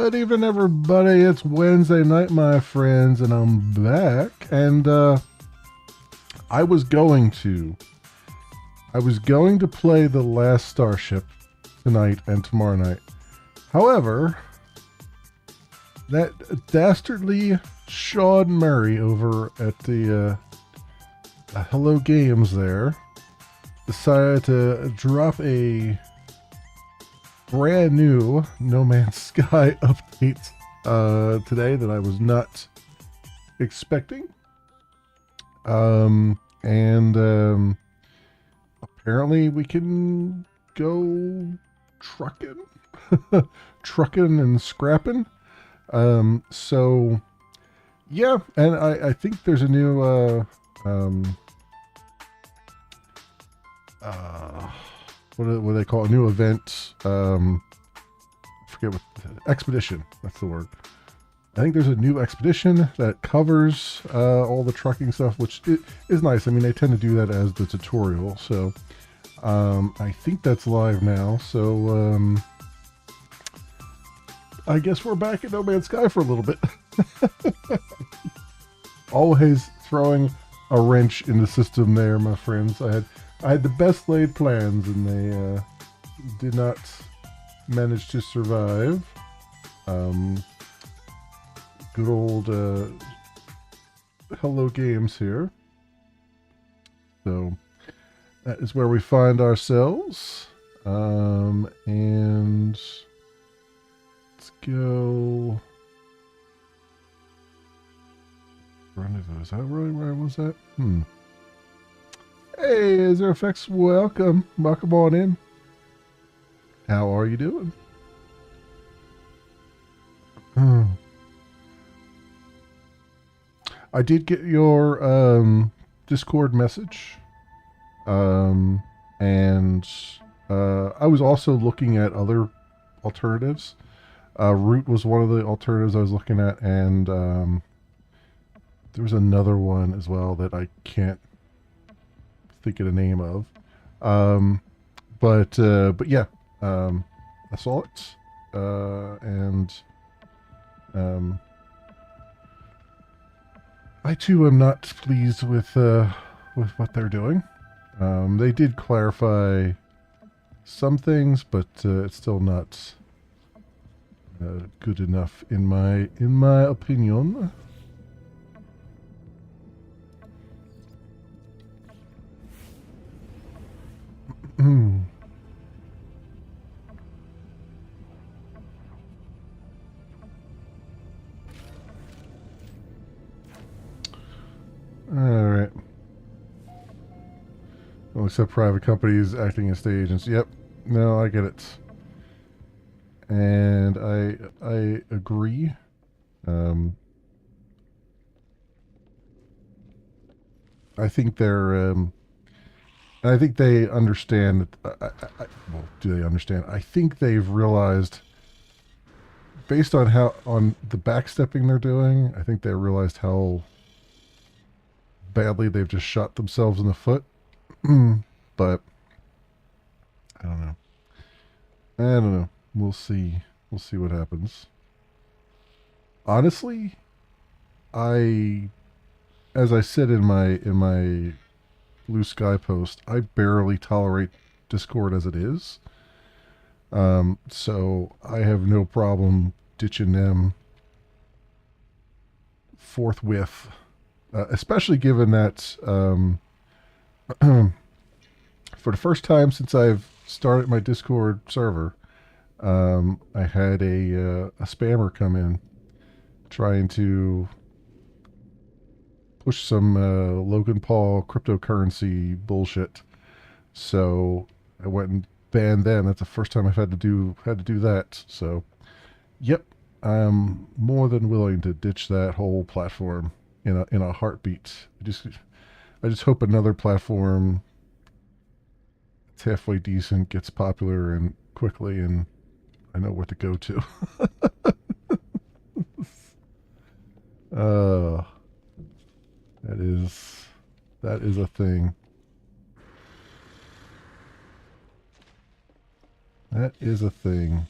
Good evening, everybody. It's Wednesday night, my friends, and I'm back. And I was going to, I was going to play the last Starship tonight and tomorrow night. However, that dastardly Sean Murray over at the Hello Games there decided to drop a brand new No Man's Sky update today that I was not expecting. And apparently we can go trucking, trucking and scrapping. So yeah, and I think there's a new what do they call it? A new event? I forget what expedition. That's the word. I think there's a new expedition that covers all the trucking stuff, which is nice. I mean, they tend to do that as the tutorial, so I think that's live now. So I guess we're back at No Man's Sky for a little bit. Always throwing a wrench in the system there, my friends. I had the best laid plans, and they did not manage to survive. Good old Hello Games here. So that is where we find ourselves. And let's go. Rendezvous. Is that really where I was at? Hey, Azure Effects, welcome. Welcome on in. How are you doing? I did get your Discord message. And I was also looking at other alternatives. Root was one of the alternatives I was looking at, and there was another one as well that I can't think of the name of. But yeah, I saw it, and I too am not pleased with what they're doing. They did clarify some things, but it's still not good enough in my opinion. Alright. Well, except private companies acting as state agents. Yep. No, I get it. And I agree. I think they're and I think they understand. Well, do they understand? I think they've realized, based on on the backstepping they're doing, I think they realized how badly they've just shot themselves in the foot. But I don't know. I don't know. We'll see. We'll see what happens. Honestly, I, as I said in my Blue Sky post, I barely tolerate Discord as it is. So I have no problem ditching them forthwith, especially given that for the first time since I've started my Discord server, I had a spammer come in trying to push some Logan Paul cryptocurrency bullshit. So I went and banned them. That's the first time I've had to do that. So, yep, I'm more than willing to ditch that whole platform in a heartbeat. I just hope another platform that's halfway decent gets popular and quickly, and I know where to go to. uh, that is a thing. That is a thing.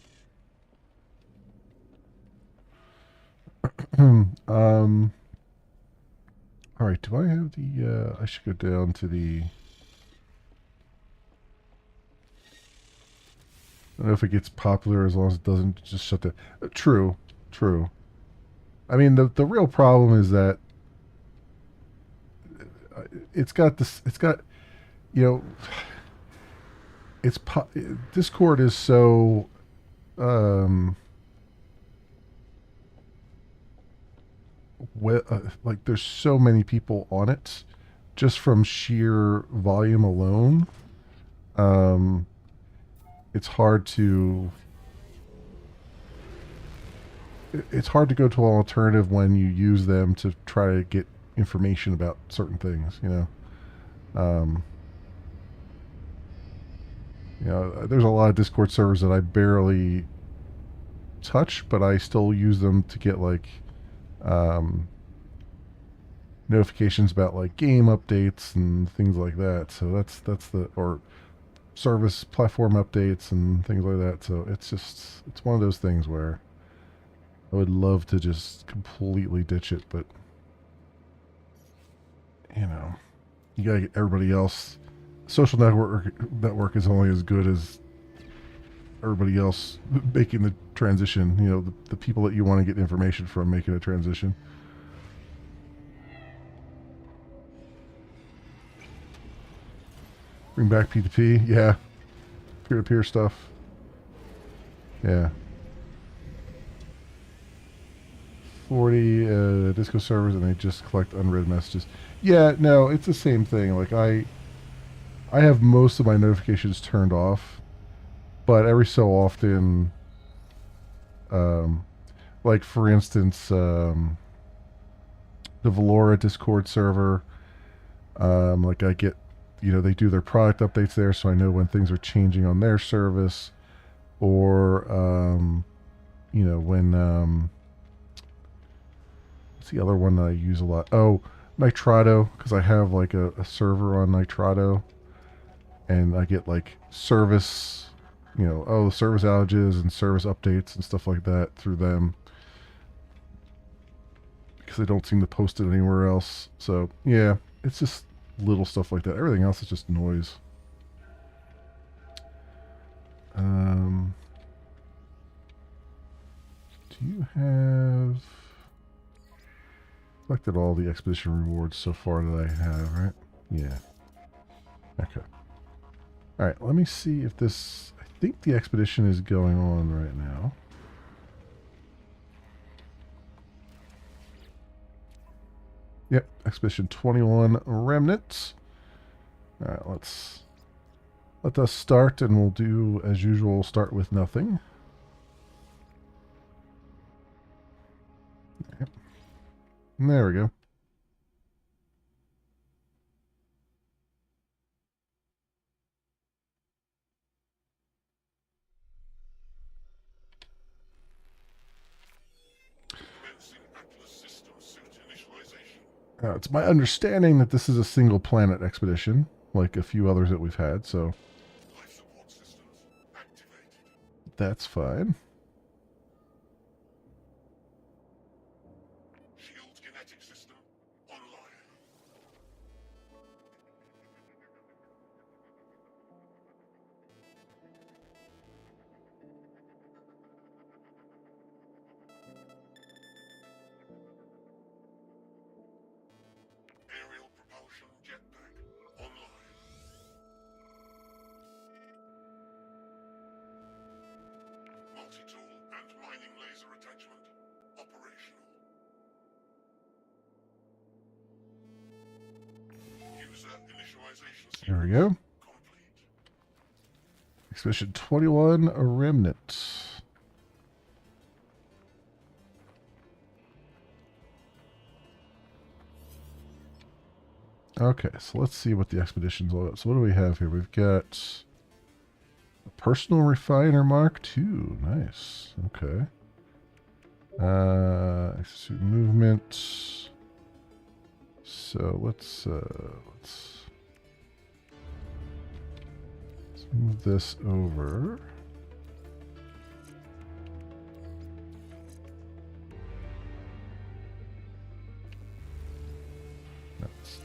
um. All right. Do I have the? I should go down to the. I don't know if it gets popular as long as it doesn't just shut down. True. True. I mean, the real problem is that it's got this. It's got you know. It's Discord is so um like there's so many people on it just from sheer volume alone. Um, it's hard to it's hard to go to an alternative when you use them to try to get information about certain things. Um, there's a lot of Discord servers that I barely touch, but I still use them to get like um, notifications about like game updates and things like that. So that's the or service platform updates and things like that. So it's one of those things where I would love to just completely ditch it, but you know, you gotta get everybody else. Social network is only as good as everybody else making the transition. The people that you want to get information from making a transition. Bring back P2P, yeah. Peer-to-peer stuff, yeah. 40 Disco servers, and they just collect unread messages. Yeah, no, it's the same thing. Like I have most of my notifications turned off, but every so often, um, like for instance, the Valora Discord server, like I get, they do their product updates there, so I know when things are changing on their service, or when what's the other one that I use a lot? Oh, Nitrado, because I have like a server on Nitrado, and I get like service, service outages and service updates and stuff like that through them, because they don't seem to post it anywhere else. So yeah, it's just little stuff like that. Everything else is just noise. Do you have collected all the expedition rewards so far that I have, right? Yeah. Okay. Alright, let me see if this... I think the expedition is going on right now. Yep, Expedition 21 Remnant. Alright, let us start, and we'll do, as usual, start with nothing. Yep. And there we go. It's my understanding that this is a single planet expedition, like a few others that we've had, so that's fine. There we go. Expedition 21, a Remnant. Okay, so let's see what the expedition's all about. So what do we have here? We've got a personal refiner Mark II. Nice. Okay. Execute movement. So let's move this over.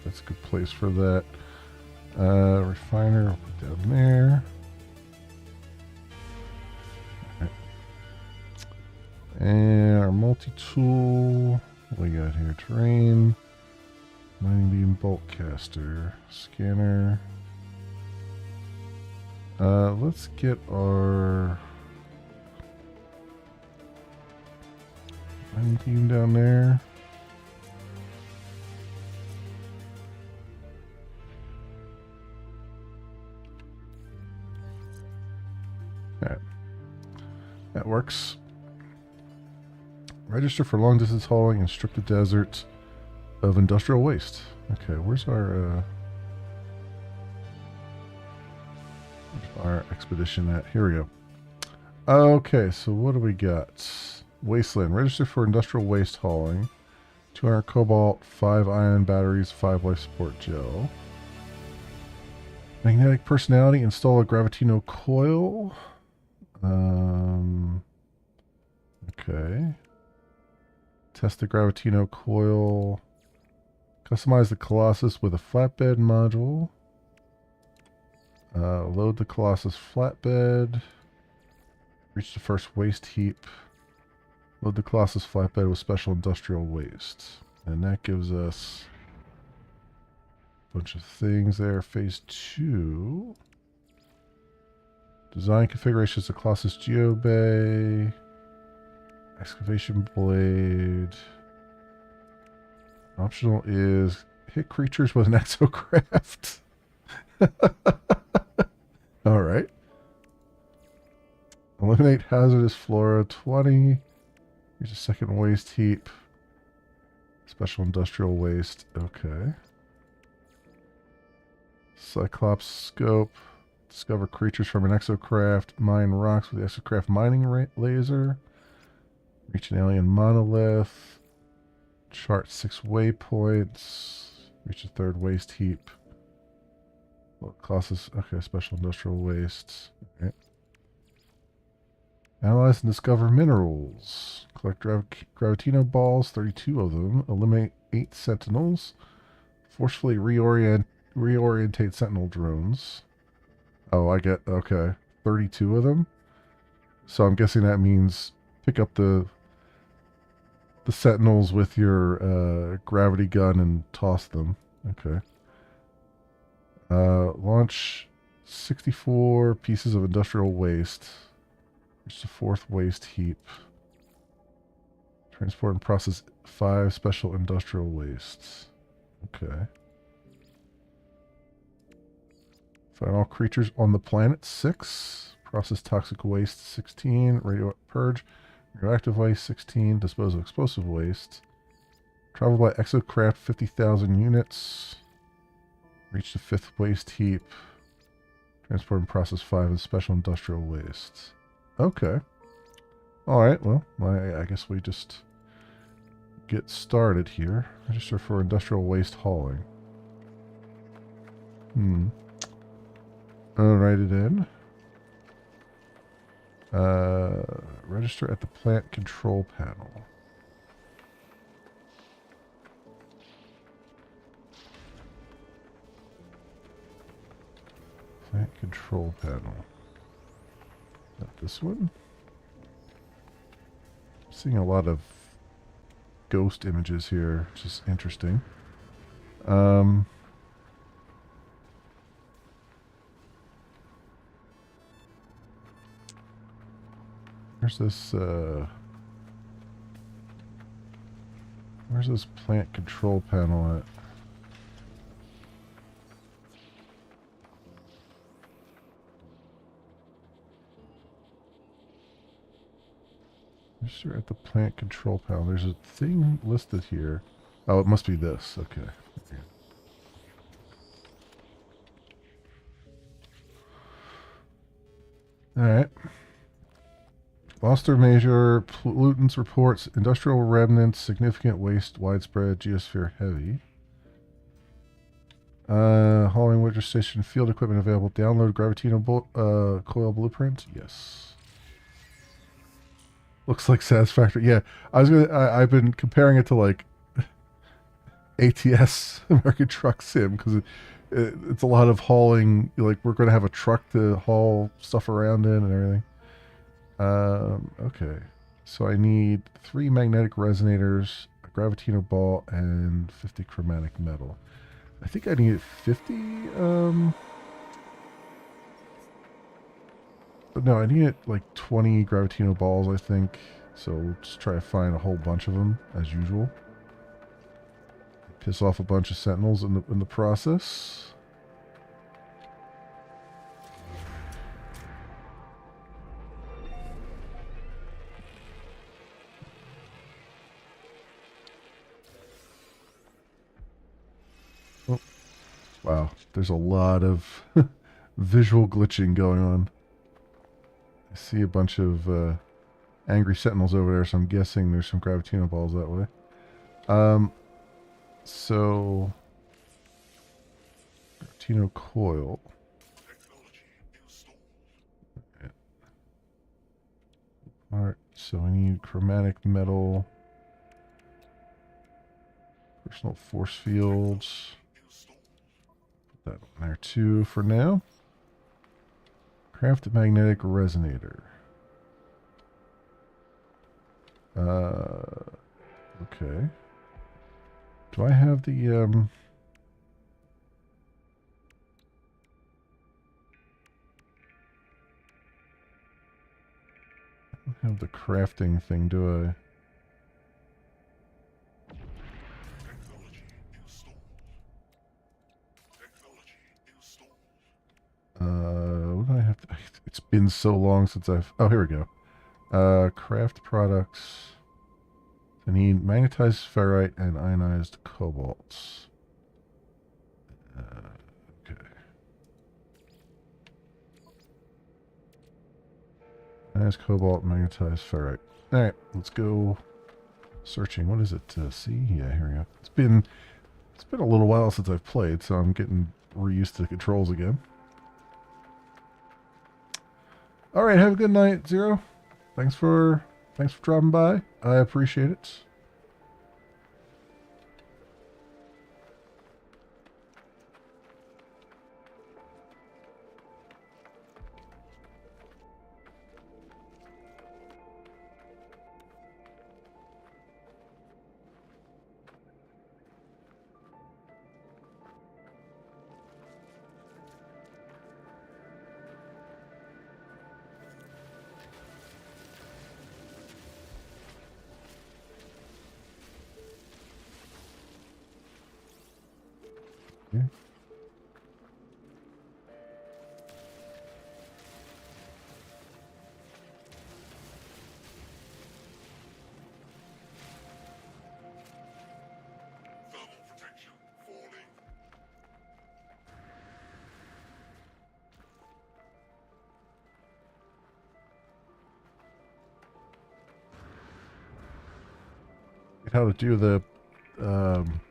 That's a good place for that. Refiner, we'll put down there. Right. And our multi-tool, what we got here? Terrain, mining beam, bolt caster, scanner. Let's get our mining beam down there. Alright. That works. Register for long distance hauling and strip the desert of industrial waste. Okay, where's our expedition at? Here we go. Okay, so what do we got? Wasteland. Register for industrial waste hauling. 200 cobalt, 5 ion batteries, 5 life support gel. Magnetic personality. Install a Gravitino coil. Okay. Test the Gravitino coil. Customize the Colossus with a flatbed module. Load the Colossus flatbed. Reach the first waste heap. Load the Colossus flatbed with special industrial waste. And that gives us a bunch of things there. Phase 2. Design configurations of Colossus Geobay. Excavation blade. Optional is hit creatures with an exocraft. Alright. Eliminate hazardous flora 20. Here's a second waste heap. Special industrial waste. Okay. Cyclops scope. Discover creatures from an exocraft. Mine rocks with the exocraft mining laser. Reach an alien monolith. Chart 6 waypoints. Reach a third waste heap. Colossus. Okay, special industrial wastes. Okay. Analyze and discover minerals. Collect Gravitino balls, 32 of them. Eliminate 8 sentinels. Forcefully reorientate sentinel drones. Oh, I get, okay. 32 of them. So I'm guessing that means pick up the sentinels with your gravity gun and toss them. Okay. Launch 64 pieces of industrial waste. Reach the 4th waste heap. Transport and process 5 special industrial wastes. Okay. Find all creatures on the planet 6. Process toxic waste 16. Purge radioactive waste 16. Dispose of explosive waste. Travel by exocraft 50,000 units. Reach the 5th waste heap. Transport and process 5 of special industrial wastes. Okay. Alright, well, I guess we just get started here. Register for industrial waste hauling. I'll write it in. Register at the plant control panel. Plant control panel. Not this one. I'm seeing a lot of ghost images here, which is interesting. Where's this plant control panel at? Register at the plant control panel. There's a thing listed here. Oh, it must be this. Okay. Alright. Foster measure pollutants reports industrial remnants, significant waste, widespread, geosphere heavy. Hauling Winter Station field equipment available. Download Gravitino coil blueprint. Yes. Looks like satisfactory. Yeah, I've been comparing it to like ATS, American Truck Sim, because it's a lot of hauling. Like we're going to have a truck to haul stuff around in and everything. Okay, so I need 3 magnetic resonators, a gravitino ball, and 50 chromatic metal. I think I need 50. But no, I need like 20 gravitino balls, I think. So we'll just try to find a whole bunch of them as usual. Piss off a bunch of sentinels in the process. Oh, wow, there's a lot of visual glitching going on. I see a bunch of angry sentinels over there, so I'm guessing there's some gravitino balls that way. So gravitino coil. Yeah. All right, so I need chromatic metal, personal force fields. Put that on there too for now. Craft a magnetic resonator. Okay. Do I have the I don't have the crafting thing, do I? What do I have to, it's been so long since I've, oh, here we go. Craft products. I need magnetized ferrite and ionized cobalt. Okay. Ionized cobalt, magnetized ferrite. Alright, let's go searching. What is it? C? Yeah, here we go. It's been a little while since I've played, so I'm getting reused to the controls again. All right, have a good night, Zero. Thanks for dropping by. I appreciate it. Yeah. How to do um,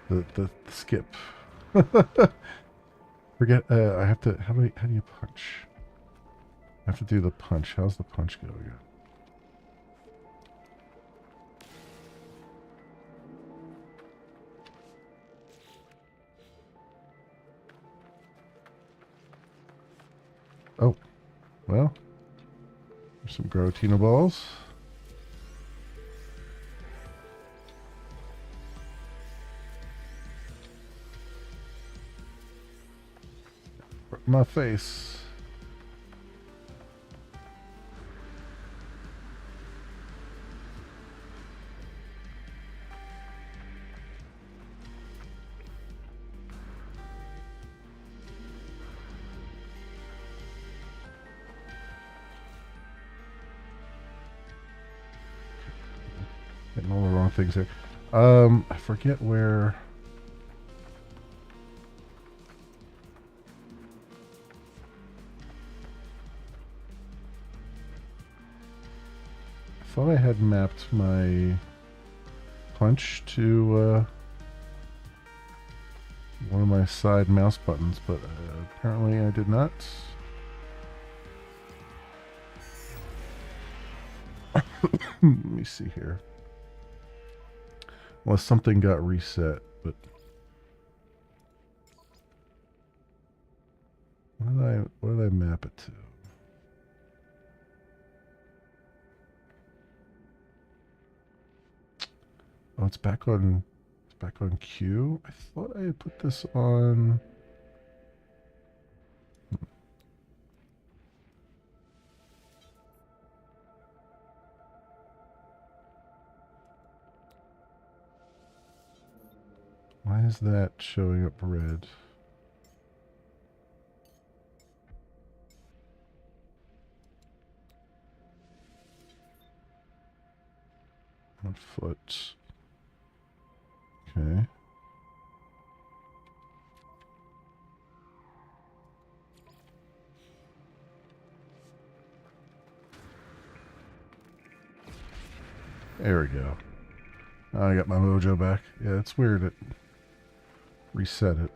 the skip. Forget. I have to. How do you punch? I have to do the punch. How's the punch go again? Oh, well, there's some Gravitino balls. My face. Getting all the wrong things here. I forget where. I thought I had mapped my punch to one of my side mouse buttons, but apparently I did not. Let me see here. Unless something got reset, but what did I map it to? Oh, it's back on Q. I thought I had put this on. Why is that showing up red? On foot. Okay. There we go. I got my mojo back. Yeah, it's weird. It reset it.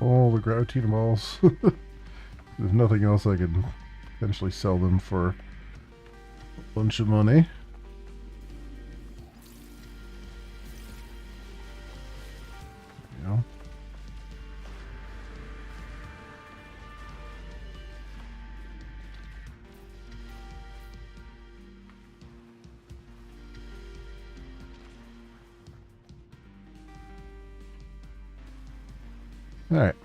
All the Gravitino balls. There's nothing else I could eventually sell them for a bunch of money. There you go. All right.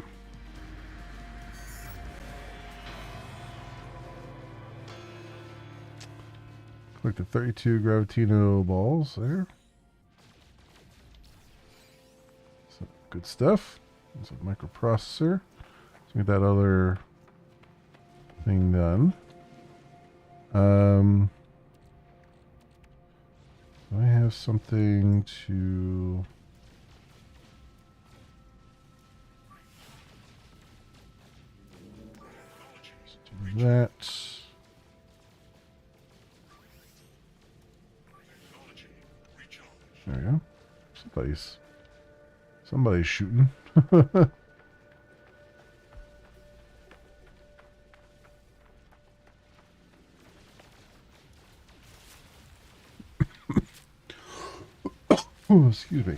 Click the 32 Gravitino balls there. So good stuff. There's a microprocessor. Let's get that other thing done. Do I have something to... do that. There we go. Somebody's shooting. Oh, excuse me.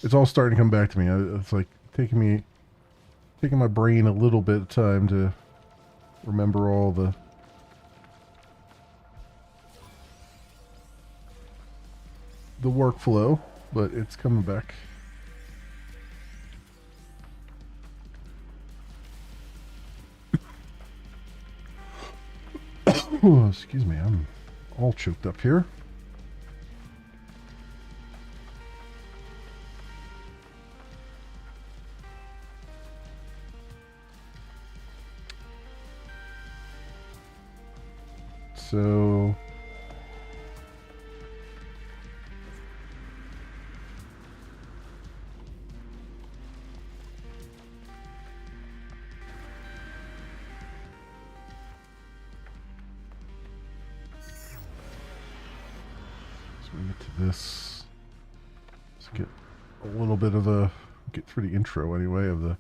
It's all starting to come back to me. It's like taking my brain a little bit of time to remember all the workflow, but it's coming back. Oh, excuse me, I'm all choked up here. so we get to this. Let's get a little bit of a get through the intro anyway of the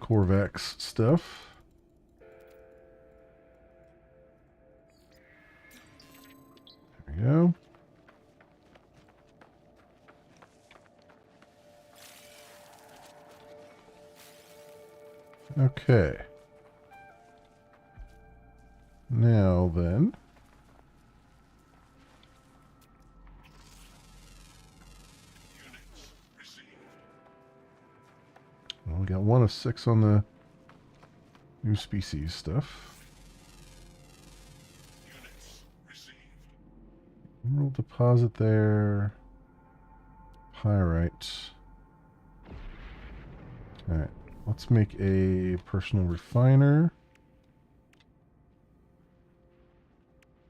Corvax stuff. There we go. Okay. Now then. Well, we got 1 of 6 on the new species stuff. Emerald deposit there. Pyrite. Alright. Let's make a personal refiner.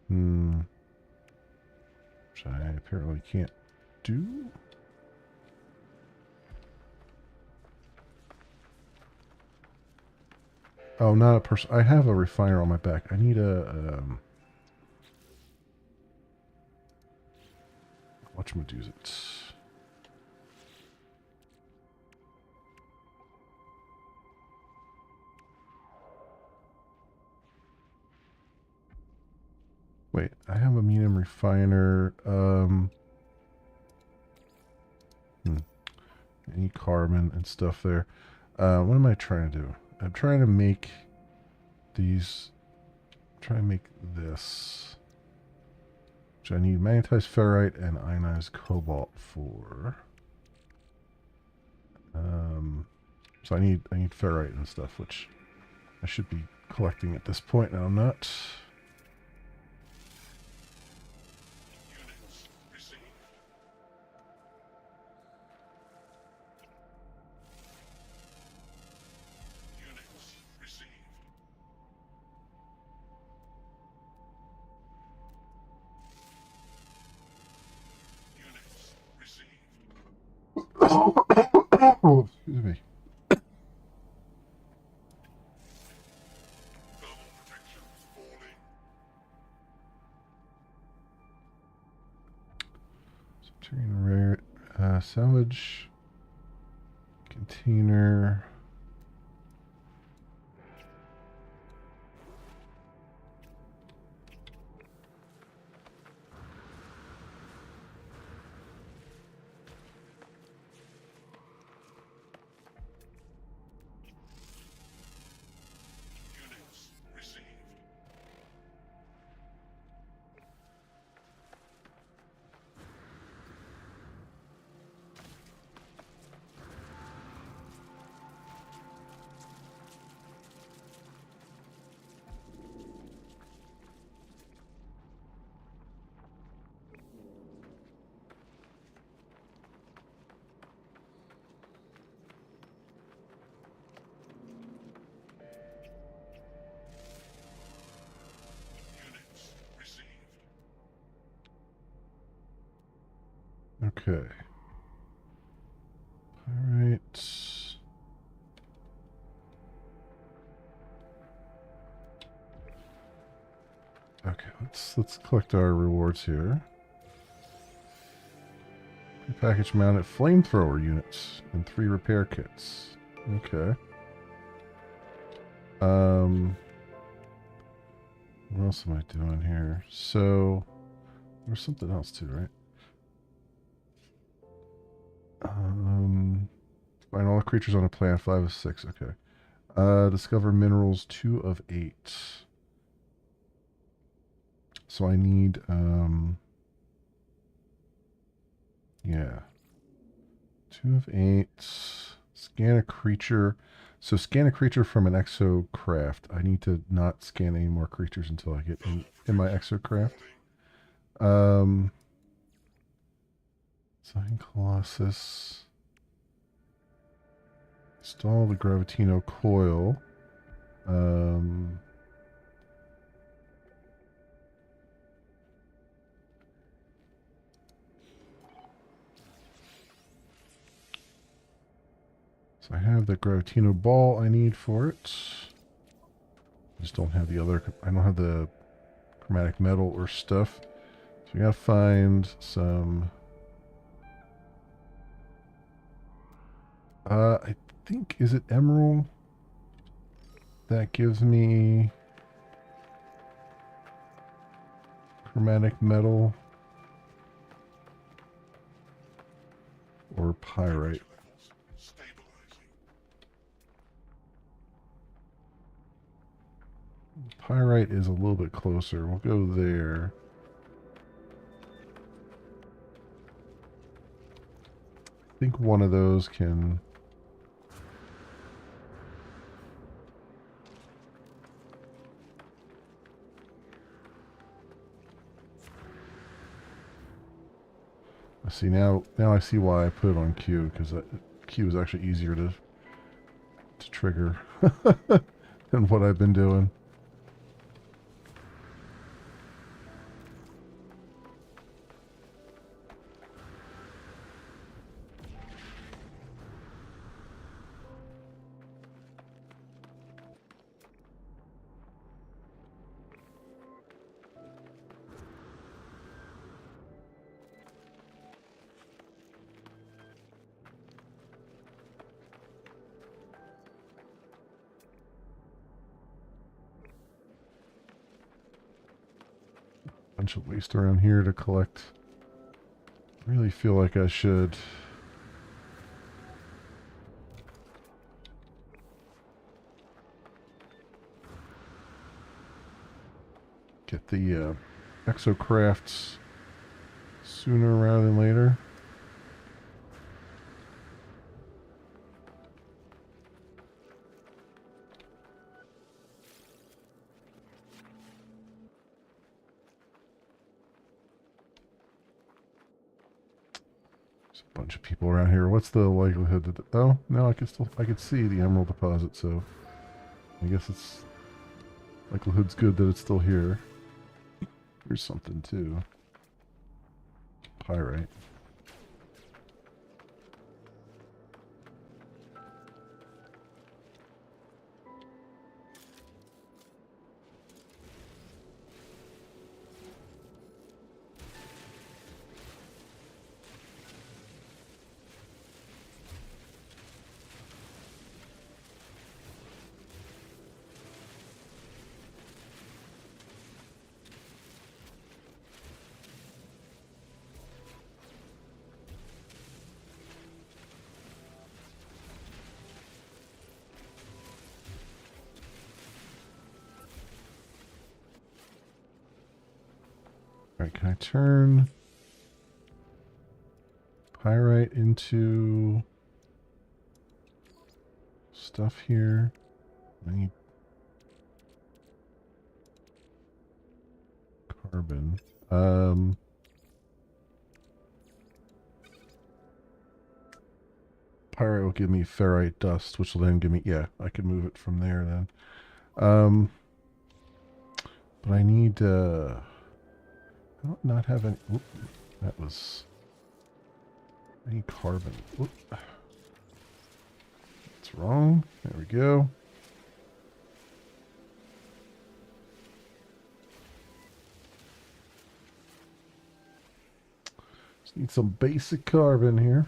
Which I apparently can't do. Oh, not a person. I have a refiner on my back. I need a whatchamajigget. Wait, I have a medium refiner. Any carbon and stuff there. What am I trying to do? I'm trying to make these. Try and make this. Which I need magnetized ferrite and ionized cobalt for. So I need ferrite and stuff, which I should be collecting at this point. Now I'm not. Oh, excuse me. Subterranean rare salvage container. Okay. Pyrite. Okay, let's collect our rewards here. Package mounted flamethrower units and 3 repair kits. Okay. What else am I doing here? So there's something else too, right? Find all the creatures on a planet, 5 of 6. Okay. Discover minerals, 2 of 8. So I need, yeah. 2 of 8. Scan a creature. So scan a creature from an exocraft. I need to not scan any more creatures until I get in my exocraft. Sign Colossus. Install the Gravitino coil. So I have the Gravitino ball I need for it. I just don't have the other. I don't have the chromatic metal or stuff. So we gotta find some. I think, is it emerald? That gives me chromatic metal or pyrite. Pyrite is a little bit closer. We'll go there. I think one of those can... I see now I see why I put it on Q, because Q is actually easier to trigger than what I've been doing. Bunch of waste around here to collect. I really feel like I should get the exocrafts sooner rather than later. Bunch of people around here. What's the likelihood that... Oh, no, I could see the emerald deposit, so I guess it's... Likelihood's good that it's still here. Here's something, too. Pyrite. Alright, can I turn pyrite into stuff here? I need carbon. Pyrite will give me ferrite dust, which will then give me... Yeah, I can move it from there then. But I need... I don't not have any... Oop, that was... I need carbon. Oop. That's wrong. There we go. Just need some basic carbon here.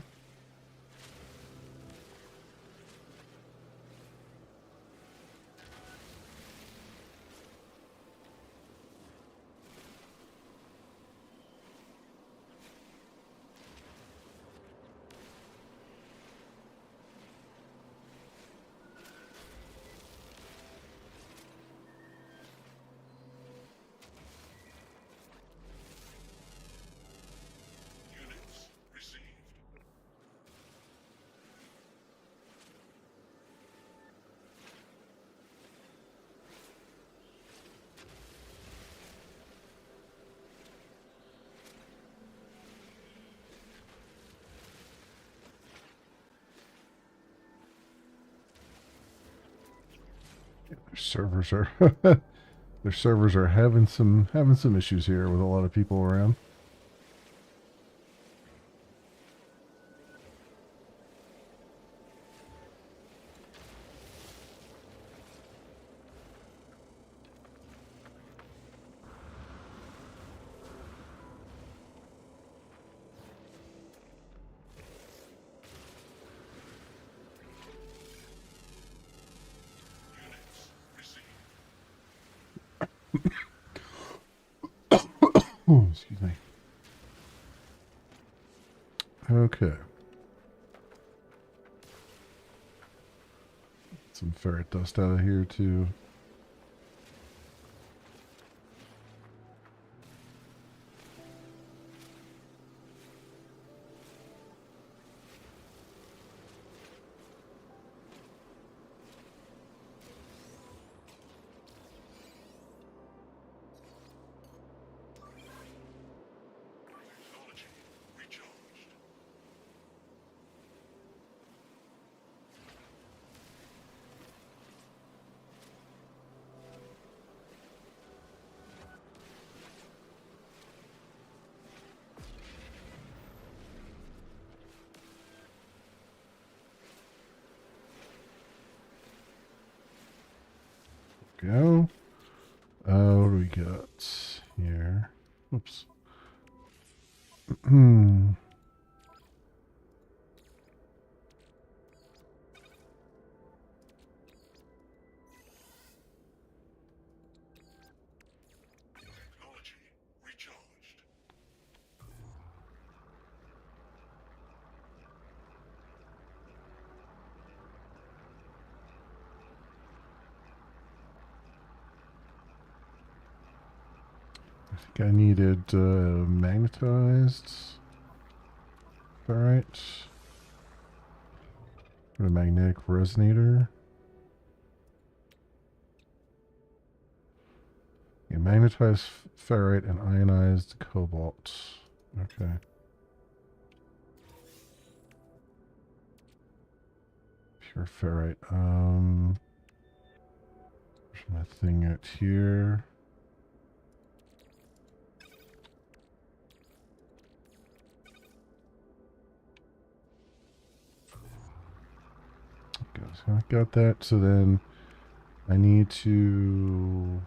Servers are their servers are having some issues here with a lot of people around. Excuse me. Okay. Some ferret dust out of here too. Go. What do we got here? Oops. I think I needed magnetized. Alright. A magnetic resonator. Yeah, magnetized ferrite and ionized cobalt. Okay. Pure ferrite. There's my thing out here. Okay, so I got that. So then I need to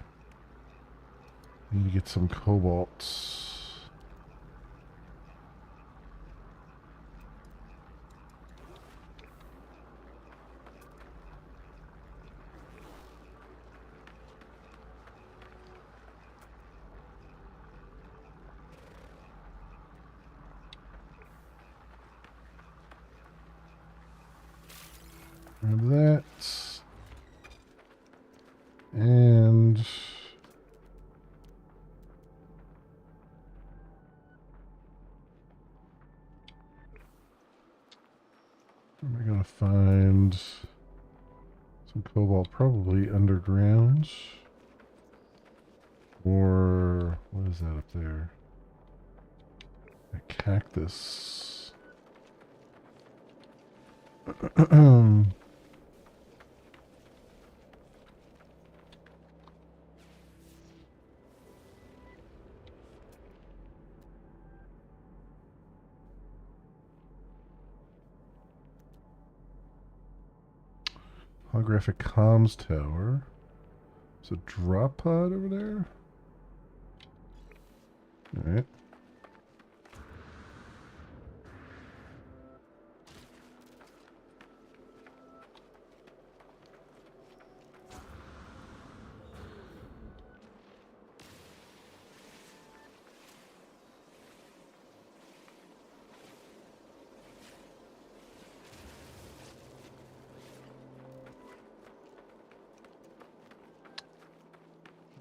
get some cobalt. Grab that. And where am I going to find some cobalt? Probably underground. Or what is that up there? A cactus. Holographic comms tower. There's a drop pod over there. Alright.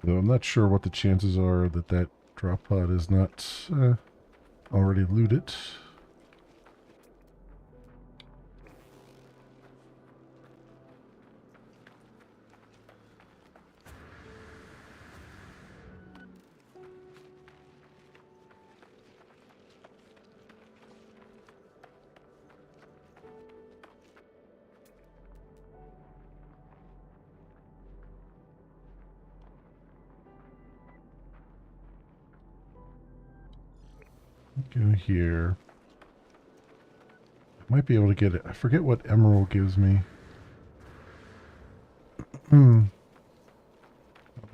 Though I'm not sure what the chances are that that drop pod is not already looted. Go here. I might be able to get it. I forget what emerald gives me. I don't know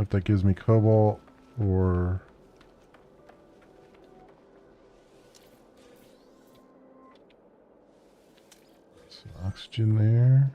if that gives me cobalt or some oxygen there.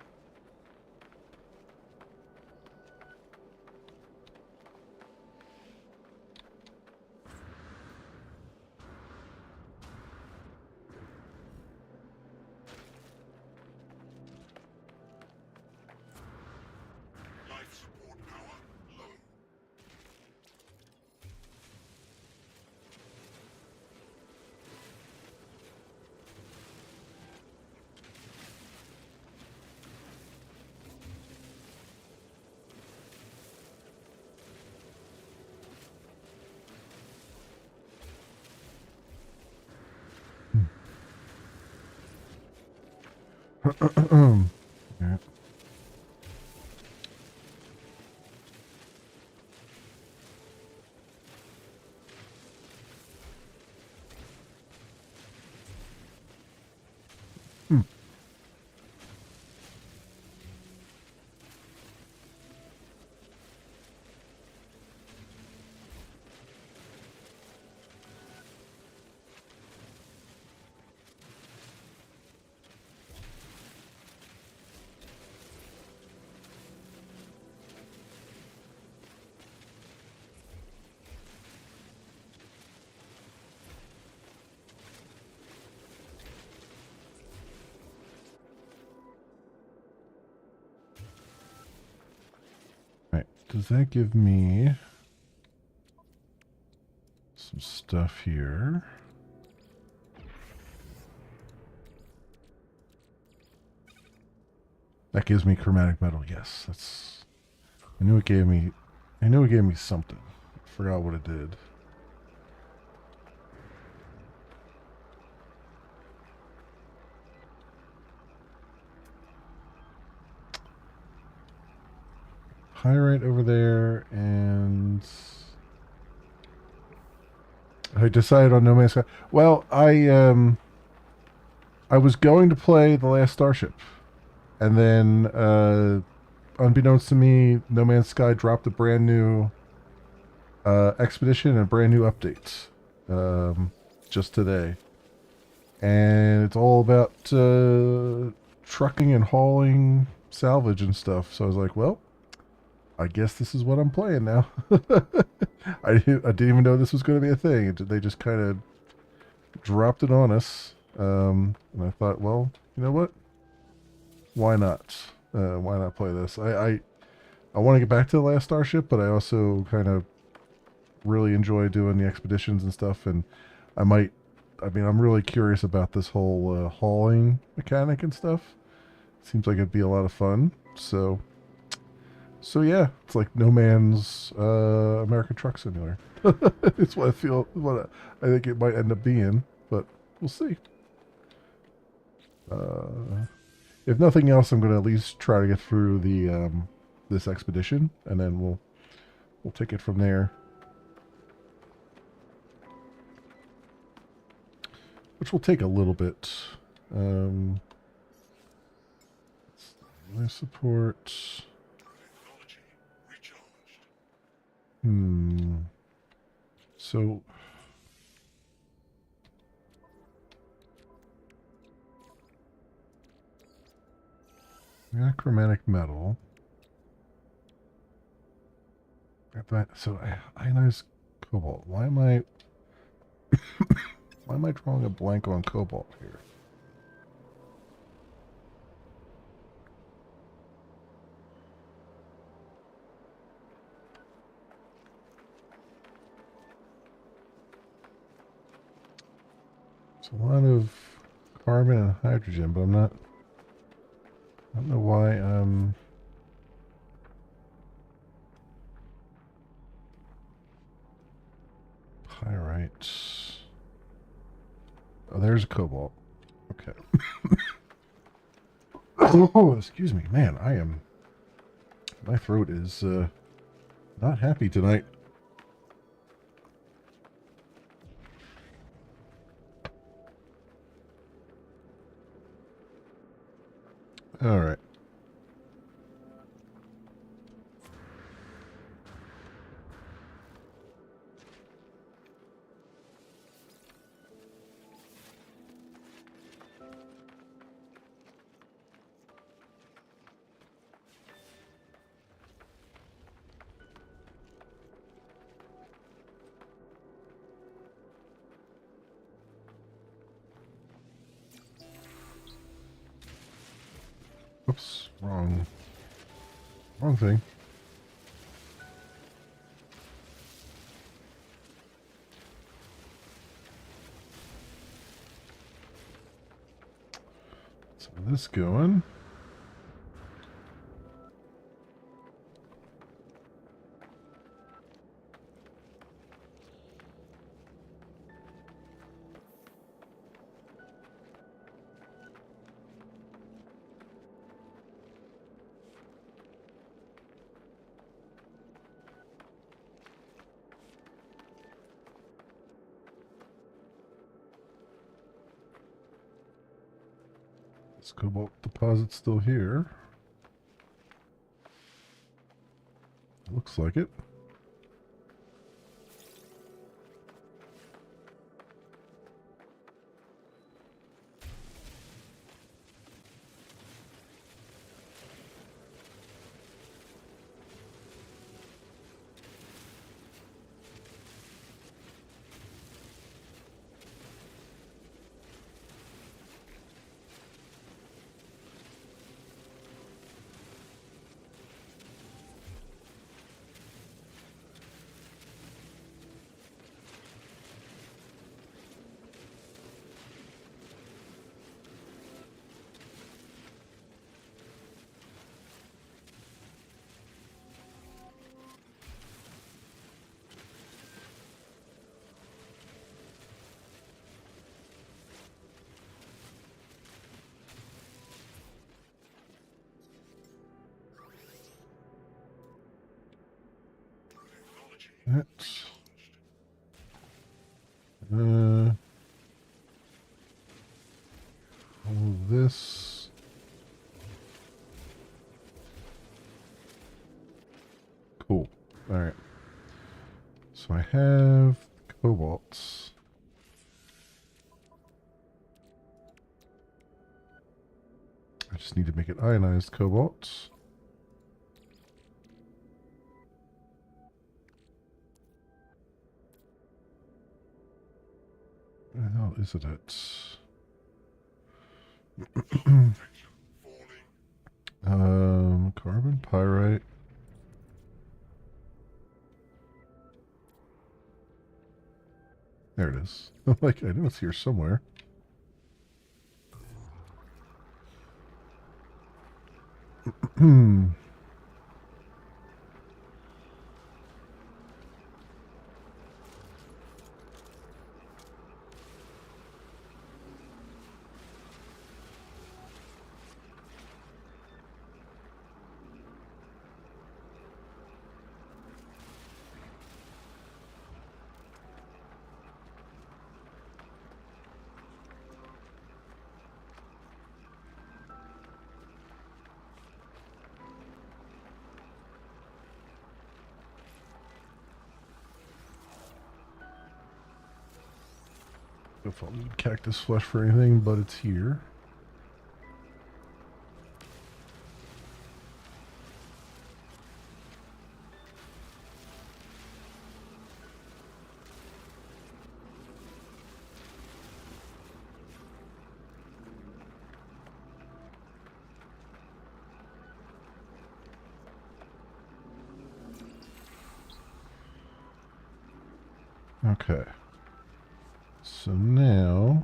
Yeah. Hmm. Right. Does that give me some stuff here? That gives me chromatic metal. Yes, that's. I knew it gave me. I knew it gave me something. I forgot what it did. Pyrite over there, and I decided on No Man's Sky. Well, I was going to play the last Starship, and then unbeknownst to me, No Man's Sky dropped a brand new expedition and brand new updates just today, and it's all about trucking and hauling salvage and stuff. So I was like, well, I guess this is what I'm playing now. I didn't even know this was going to be a thing. They just kind of dropped it on us, and I thought, well, you know what? Why not? Why not play this? I want to get back to the last Starship, but I also kind of really enjoy doing the expeditions and stuff. And I might, I mean, I'm really curious about this whole hauling mechanic and stuff. Seems like it'd be a lot of fun. So yeah, it's like No Man's American Truck Simulator. It's what I feel. What I think it might end up being, but we'll see. Uh, if nothing else, I'm going to at least try to get through the this expedition, and then we'll take it from there. Which will take a little bit. Um, life support. Hmm. So we got chromatic metal. Got that. So ionized cobalt. Why am I drawing a blank on cobalt here? It's a lot of carbon and hydrogen, but I don't know why pyrite. Oh, there's a cobalt. Okay. Oh, excuse me, man. My throat is not happy tonight. All right. Oops, wrong thing. So this going. This cobalt deposit's still here. Looks like it. That's all of this. Cool. All right. So I have cobalts. I just need to make it ionized cobalt. Where the hell is it at? Carbon, pyrite. There it is. Like, I know it's here somewhere. If I'll need cactus flesh for anything, but it's here. Okay. So now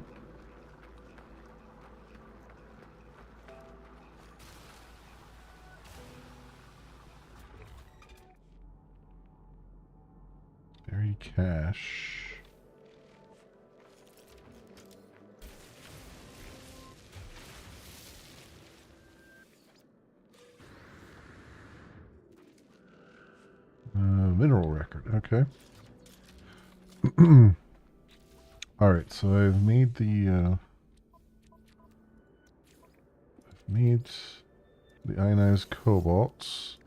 berry cache. Mineral record. Okay. All right, so I've made the ionized cobalts.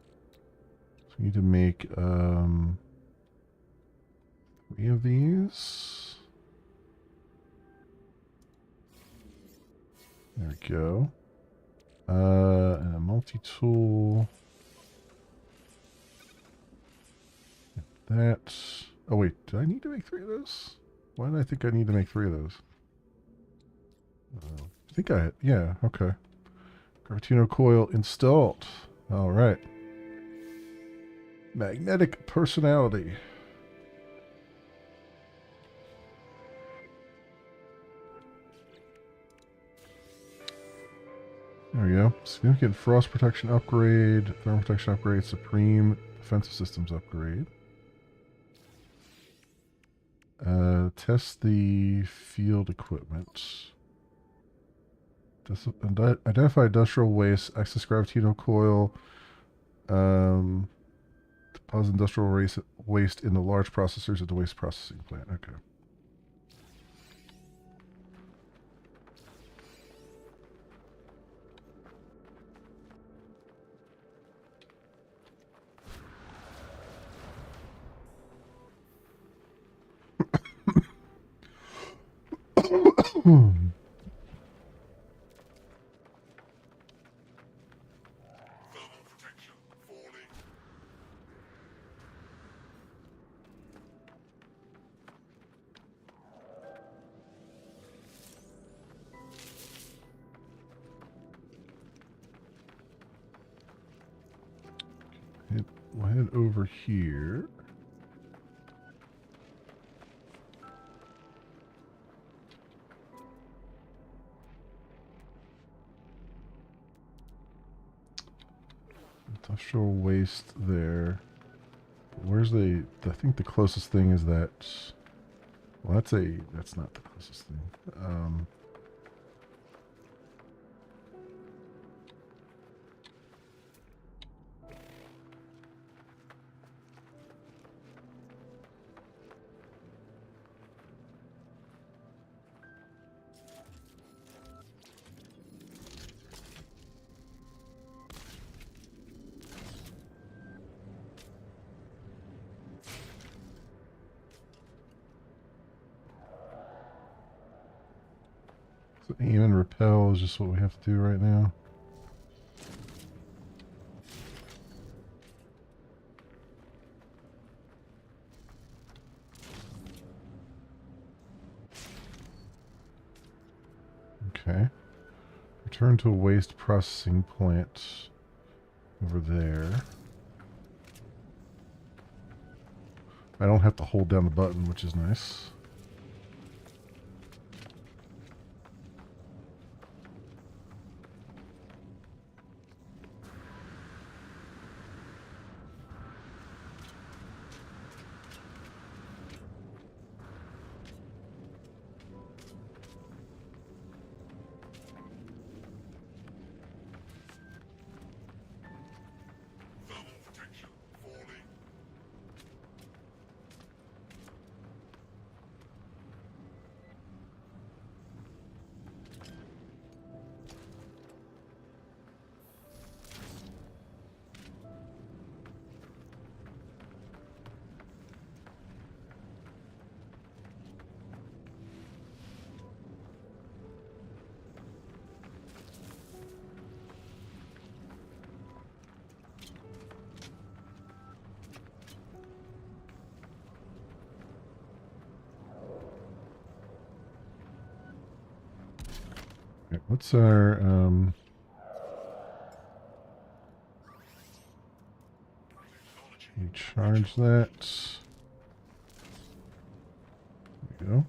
So we need to make 3 of these. There we go. And a multi-tool. That. Oh wait, do I need to make 3 of those? Why did I think I need to make 3 of those? I think yeah, okay. Gravitino coil installed. All right. Magnetic personality. There we go. Significant frost protection upgrade, thermal protection upgrade, supreme defensive systems upgrade. Test the field equipment. Identify industrial waste, excess gravitino coil, deposit industrial waste in the large processors at the waste processing plant. Okay. We'll head over here. Industrial waste there. Where's the? I think the closest thing is that. Well, that's not the closest thing. So aim and repel is just what we have to do right now. Okay. Return to a waste processing plant over there. I don't have to hold down the button, which is nice. Okay, what's our we charge that. There we go.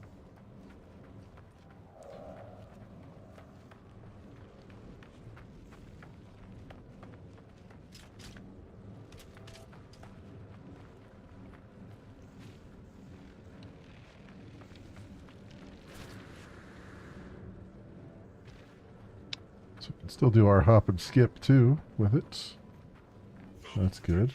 So we can still do our hop and skip too with it. That's good.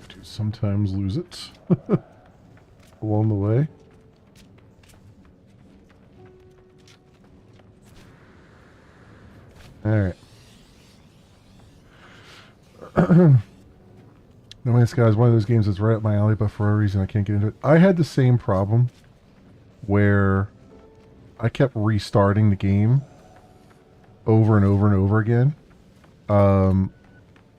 Do sometimes lose it along the way. Alright. No Man's Sky is one of those games that's right up my alley, but for a reason I can't get into it. I had the same problem where I kept restarting the game over and over and over again.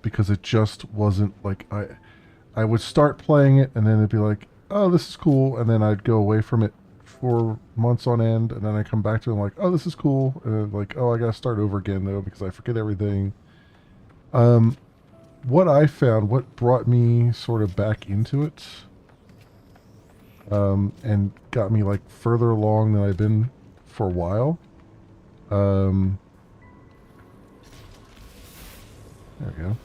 Because it just wasn't like I would start playing it and then it'd be like, oh, this is cool, and then I'd go away from it for months on end, and then I come back to it and like, oh, this is cool, and then like, oh, I gotta start over again though because I forget everything. What I found, what brought me sort of back into it, and got me like further along than I've been for a while. There we go.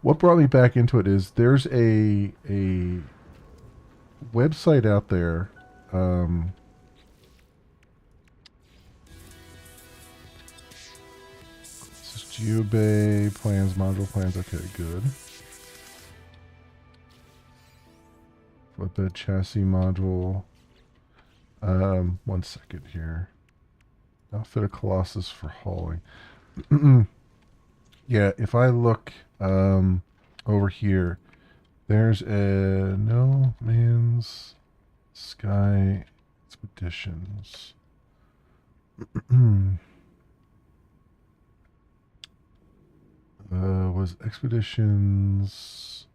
What brought me back into it is there's a website out there. This is GeoBay plans, module plans. Okay, good. Flatbed chassis module. 1 second here. Outfit a Colossus for hauling. Yeah, if I look over here, there's a No Man's Sky Expeditions. Was Expeditions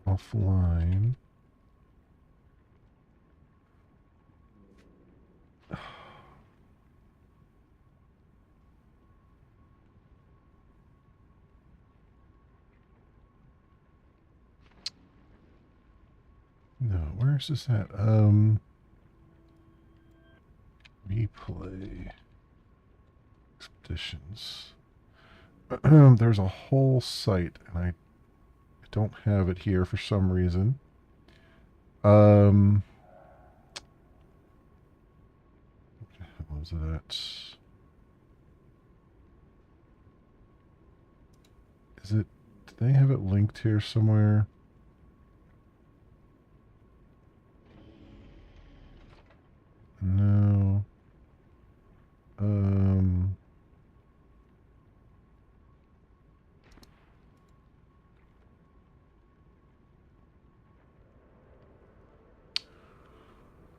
offline? No, where is this at? Replay Expeditions. There's a whole site, and I don't have it here for some reason. What was that? Is it? Do they have it linked here somewhere? No.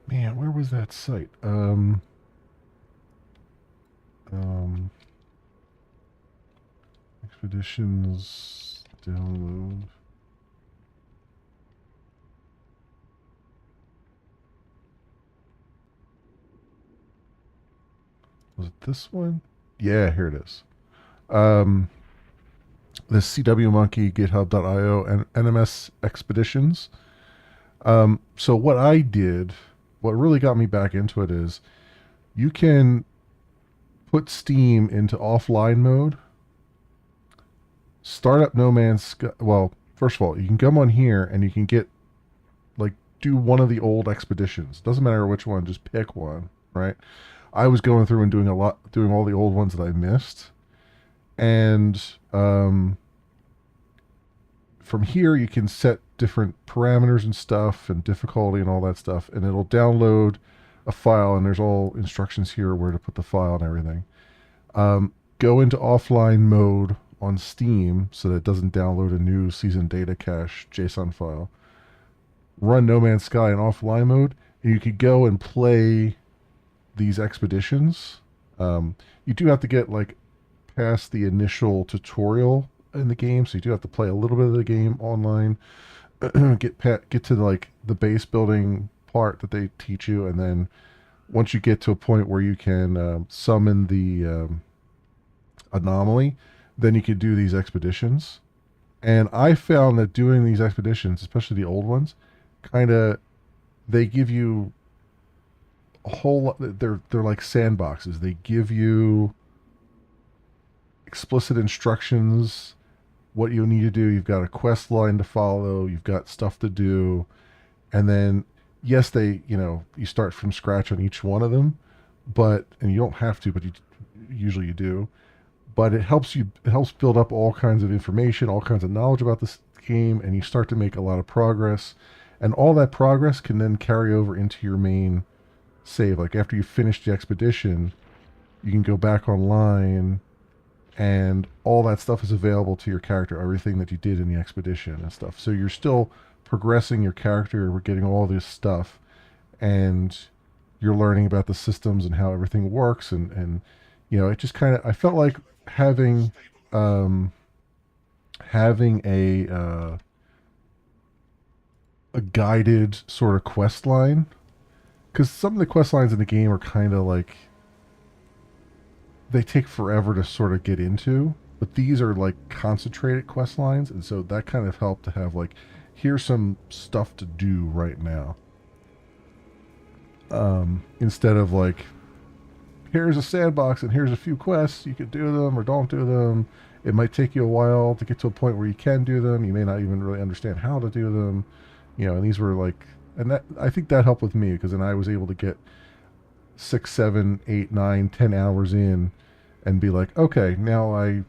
Man, where was that site? Expeditions download. Was it this one? Yeah, here it is. This CW Monkey, GitHub.io, and NMS Expeditions. So what I did, what really got me back into it is you can put Steam into offline mode, start up No Man's Sky. Well, first of all, you can come on here and you can do one of the old expeditions. Doesn't matter which one, just pick one, right? I was going through and doing all the old ones that I missed, and from here you can set different parameters and stuff and difficulty and all that stuff, and it'll download a file, and there's all instructions here where to put the file and everything. Go into offline mode on Steam so that it doesn't download a new season data cache JSON file. Run No Man's Sky in offline mode, and you could go and play these expeditions. You do have to get past the initial tutorial in the game, so you do have to play a little bit of the game online. get to the base building part that they teach you, and then once you get to a point where you can summon the anomaly, then you could do these expeditions. And I found that doing these expeditions, especially the old ones, they give you a whole lot. They're like sandboxes. They give you explicit instructions, what you need to do. You've got a quest line to follow. You've got stuff to do, and then yes, you start from scratch on each one of them, and you don't have to, but usually you do. But it helps build up all kinds of information, all kinds of knowledge about this game, and you start to make a lot of progress. And all that progress can then carry over into your main save. Like after you finish the expedition, you can go back online, and all that stuff is available to your character, everything that you did in the expedition and stuff. So you're still progressing your character, we're getting all this stuff, and you're learning about the systems and how everything works, and it just I felt like having a guided sort of quest line, because some of the quest lines in the game are they take forever to sort of get into, but these are concentrated quest lines, and so that kind of helped to have here's some stuff to do right now, instead of here's a sandbox and here's a few quests, you could do them or don't do them. It might take you a while to get to a point where you can do them. You may not even really understand how to do them, and these were and that, I think that helped with me, because then I was able to get 6, 7, 8, 9, 10 hours in and be like, okay, now I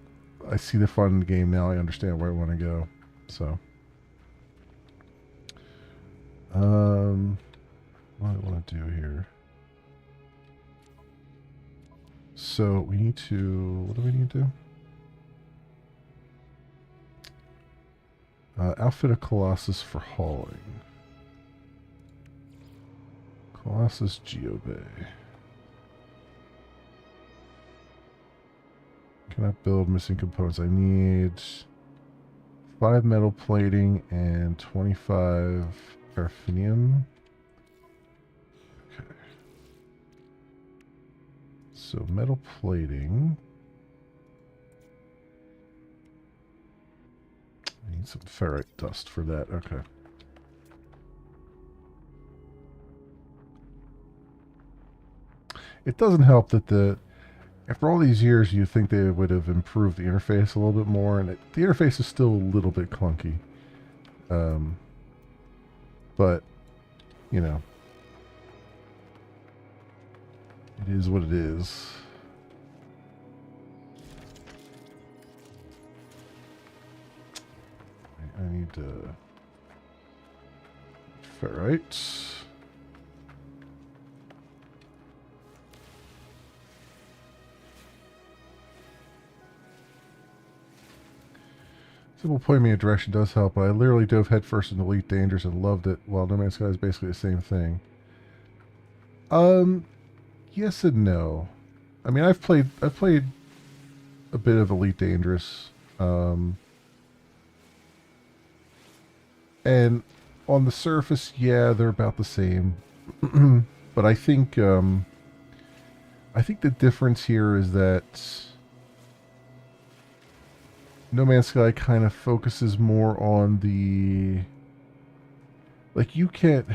see the fun in the game. Now I understand where I want to go. So what do I want to do here? So we need to, what do we need to do? Outfit a Colossus for hauling. Colossus Geobay. Cannot build missing components. I need 5 metal plating and 25 paraffinium. Okay. So metal plating. I need some ferrite dust for that. Okay. It doesn't help that after all these years, you think they would have improved the interface a little bit more, and the interface is still a little bit clunky. But, you know, it is what it is. I need ferrite. Simple pointing me in a direction does help, but I literally dove headfirst into Elite Dangerous and loved it, while No Man's Sky is basically the same thing. Yes and no. I mean, I've played a bit of Elite Dangerous, and on the surface, yeah, they're about the same. But I think the difference here is that No Man's Sky kind of focuses more on the, like, you can't,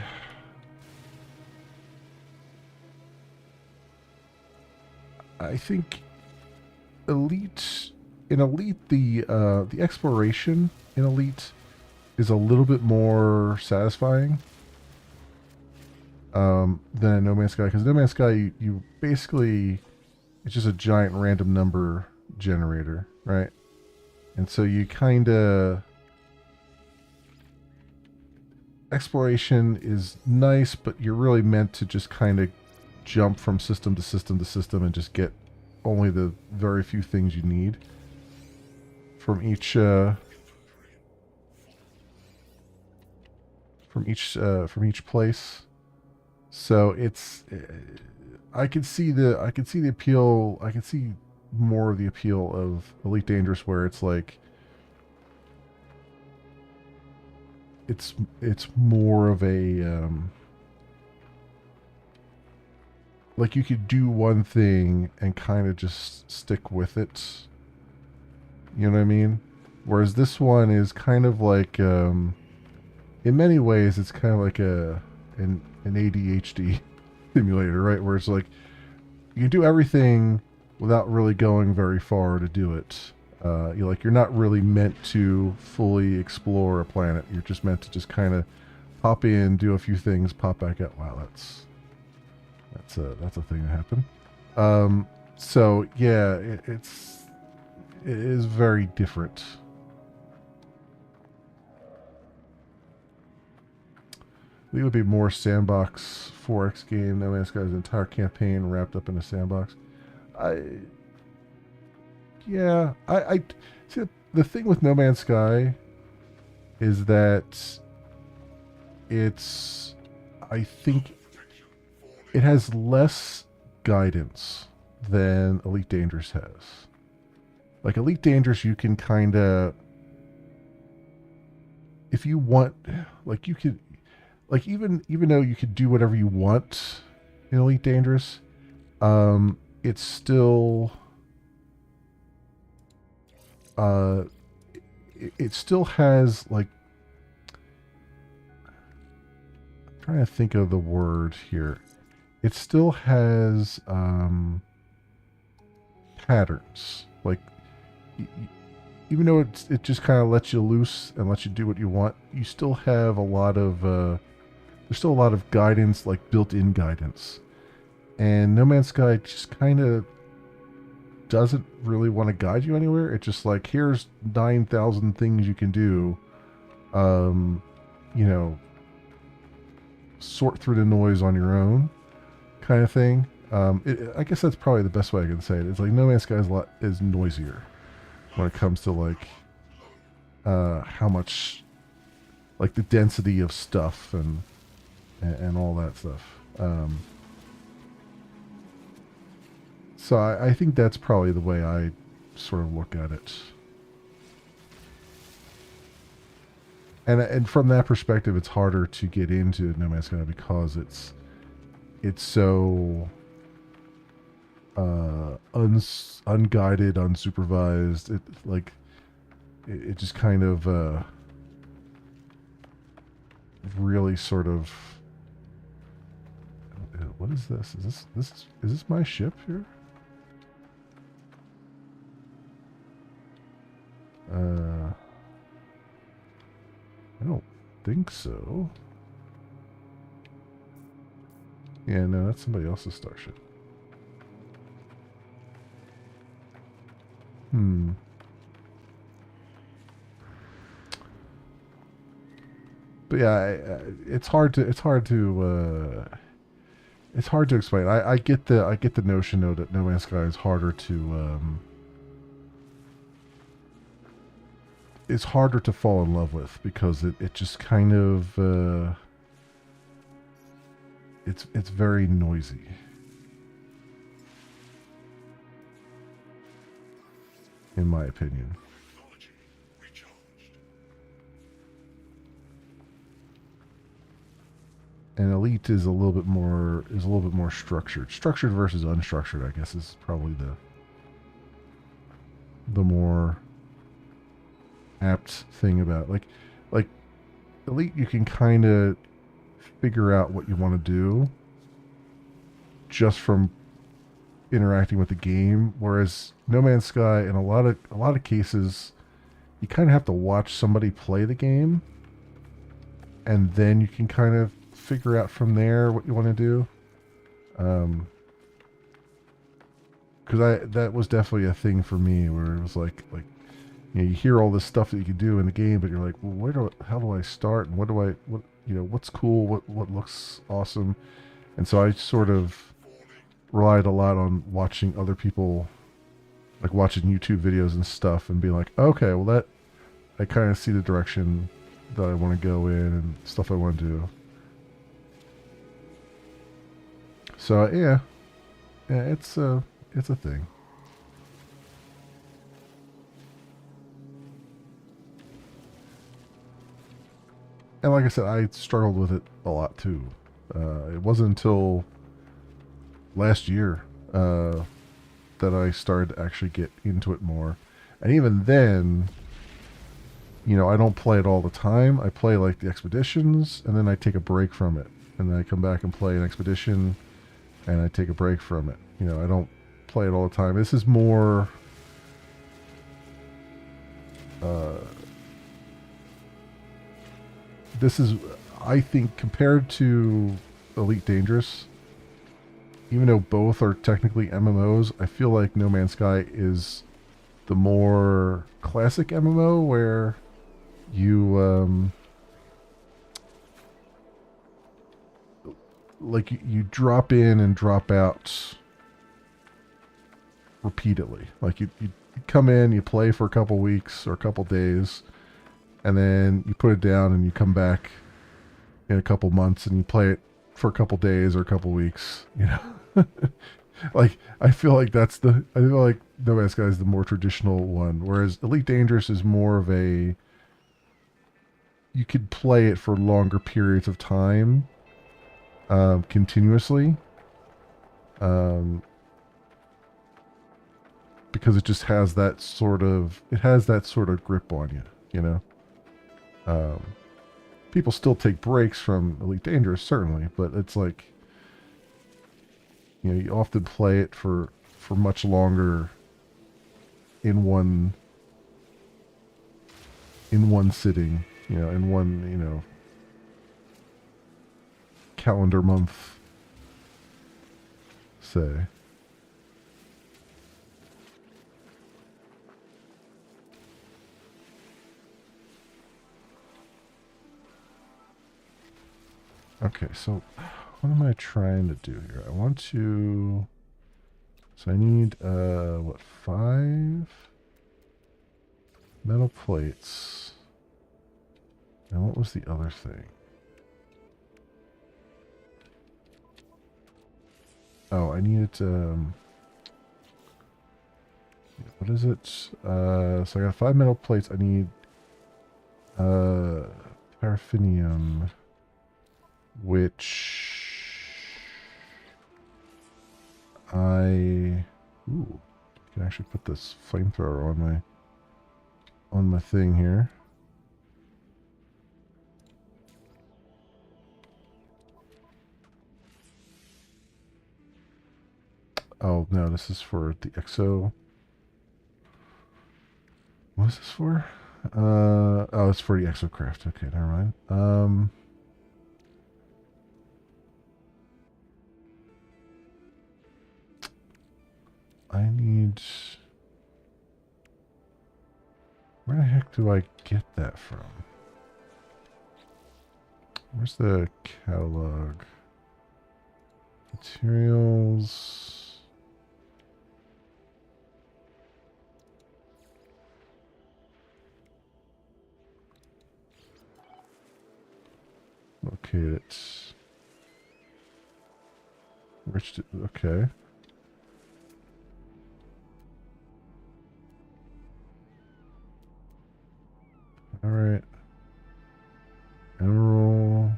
I think Elite, in Elite, the exploration in Elite is a little bit more satisfying than in No Man's Sky, because No Man's Sky, you basically, it's just a giant random number generator, right? And so you kind of, exploration is nice, but you're really meant to just kind of jump from system to system to system and just get only the very few things you need from each place. So it's, I can see the appeal. I can see more of the appeal of Elite Dangerous, where it's like it's more of a like you could do one thing and kind of just stick with it. You know what I mean? Whereas this one is kind of like in many ways it's kind of like an ADHD simulator, right? Where it's like you can do everything without really going very far to do it. You're not really meant to fully explore a planet. You're just meant to just kind of pop in, do a few things, pop back out. Wow, that's a thing that happened. So yeah, it is very different. It would be more sandbox 4X game. No Man's Sky's entire campaign wrapped up in a sandbox. I see. The thing with No Man's Sky is that I think it has less guidance than Elite Dangerous has. Like Elite Dangerous, you can kind of, if you want, like you could, like even though you could do whatever you want in Elite Dangerous, it's still it still has like, I'm trying to think of the word here. It still has patterns. Like even though it just kind of lets you loose and lets you do what you want, you still have a lot of there's still a lot of guidance, like built-in guidance. And No Man's Sky just kind of doesn't really want to guide you anywhere. It's just like, here's 9,000 things you can do. You know, sort through the noise on your own, kind of thing. I guess that's probably the best way I can say it. It's like No Man's Sky is noisier when it comes to like how much, like the density of stuff and all that stuff. So I think that's probably the way I sort of look at it. And from that perspective, it's harder to get into No Man's Sky because it's so unguided, unsupervised. It just kind of really sort of. What is this? Is this my ship here? I don't think so. Yeah, no, that's somebody else's starship. But yeah, it's hard to explain. I get the notion though that No Man's Sky is harder to it's harder to fall in love with because it just kind of it's very noisy. In my opinion. And Elite is a little bit more structured. Structured versus unstructured, I guess, is probably the more apt thing about like Elite. You can kind of figure out what you want to do just from interacting with the game, whereas No Man's Sky, in a lot of cases, you kind of have to watch somebody play the game, and then you can kind of figure out from there what you want to do. Because that was definitely a thing for me where it was like you hear all this stuff that you can do in the game, but you're like, well, how do I start, and what's cool, what looks awesome, and so I sort of relied a lot on watching other people, like watching YouTube videos and stuff, and being like, okay, well that I kind of see the direction that I want to go in and stuff I want to do. So yeah, it's a thing. And like I said, I struggled with it a lot too. It wasn't until last year that I started to actually get into it more. And even then, I don't play it all the time. I play like the expeditions, and then I take a break from it. And then I come back and play an expedition, and I take a break from it. I don't play it all the time. This is more I think, compared to Elite Dangerous, even though both are technically MMOs, I feel like No Man's Sky is the more classic MMO where you you drop in and drop out repeatedly. Like you come in, you play for a couple weeks or a couple days, and then you put it down and you come back in a couple months and you play it for a couple days or a couple weeks, like I feel like No Man's Sky is the more traditional one, whereas Elite Dangerous is more of a, you could play it for longer periods of time, continuously, because it just has that sort of grip on you. People still take breaks from Elite Dangerous, certainly, but it's like, you often play it for much longer in one sitting, in one, calendar month, say. Okay, so what am I trying to do here? I want to... So I need, what, 5 metal plates. And what was the other thing? Oh, I needed, what is it? So I got 5 metal plates. I need, paraffinium, which I, ooh, can actually put this flamethrower on my thing here. Oh no, this is for the exo. What is this for? Oh, it's for the exocraft. Okay, never mind. I need. Where the heck do I get that from? Where's the catalog? Materials. Okay, it's. Okay. Alright. Emerald.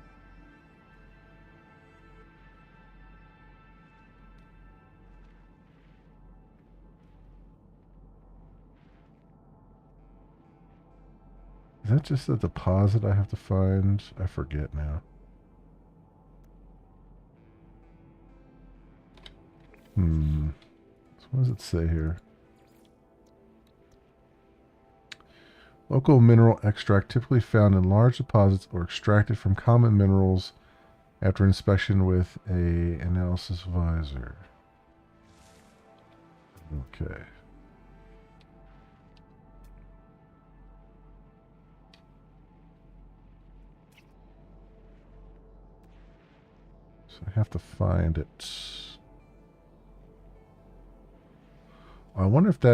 Is that just a deposit I have to find? I forget now. So what does it say here? Local mineral extract typically found in large deposits or extracted from common minerals after inspection with a analysis visor. Okay. So I have to find it. I wonder if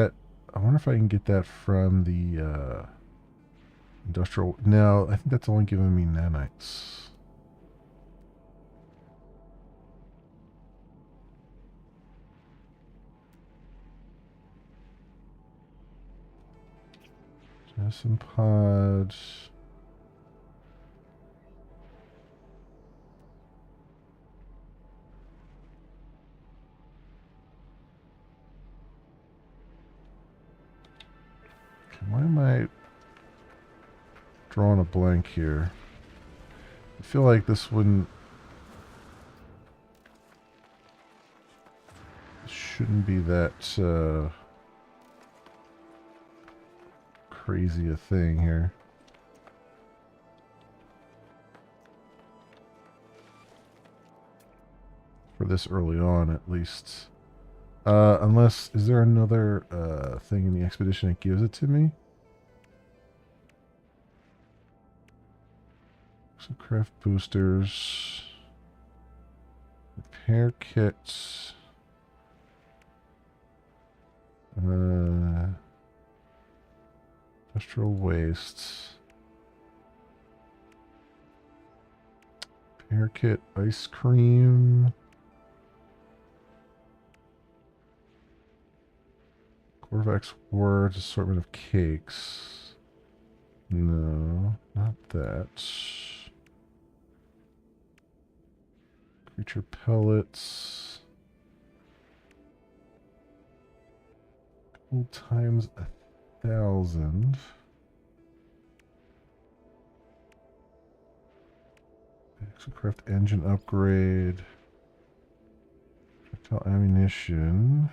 I can get that from the industrial. No, I think that's only giving me nanites. Jettison pods. Okay, why am I drawing a blank here? I feel like this shouldn't be that crazy a thing here. For this early on, at least. Unless, is there another thing in the expedition that gives it to me? Some craft boosters. Repair kits. Industrial wastes. Repair kit, ice cream. Corvax words, assortment of cakes. No, not that. Creature pellets. Gold times 1,000. Exocraft engine upgrade. Projectile ammunition.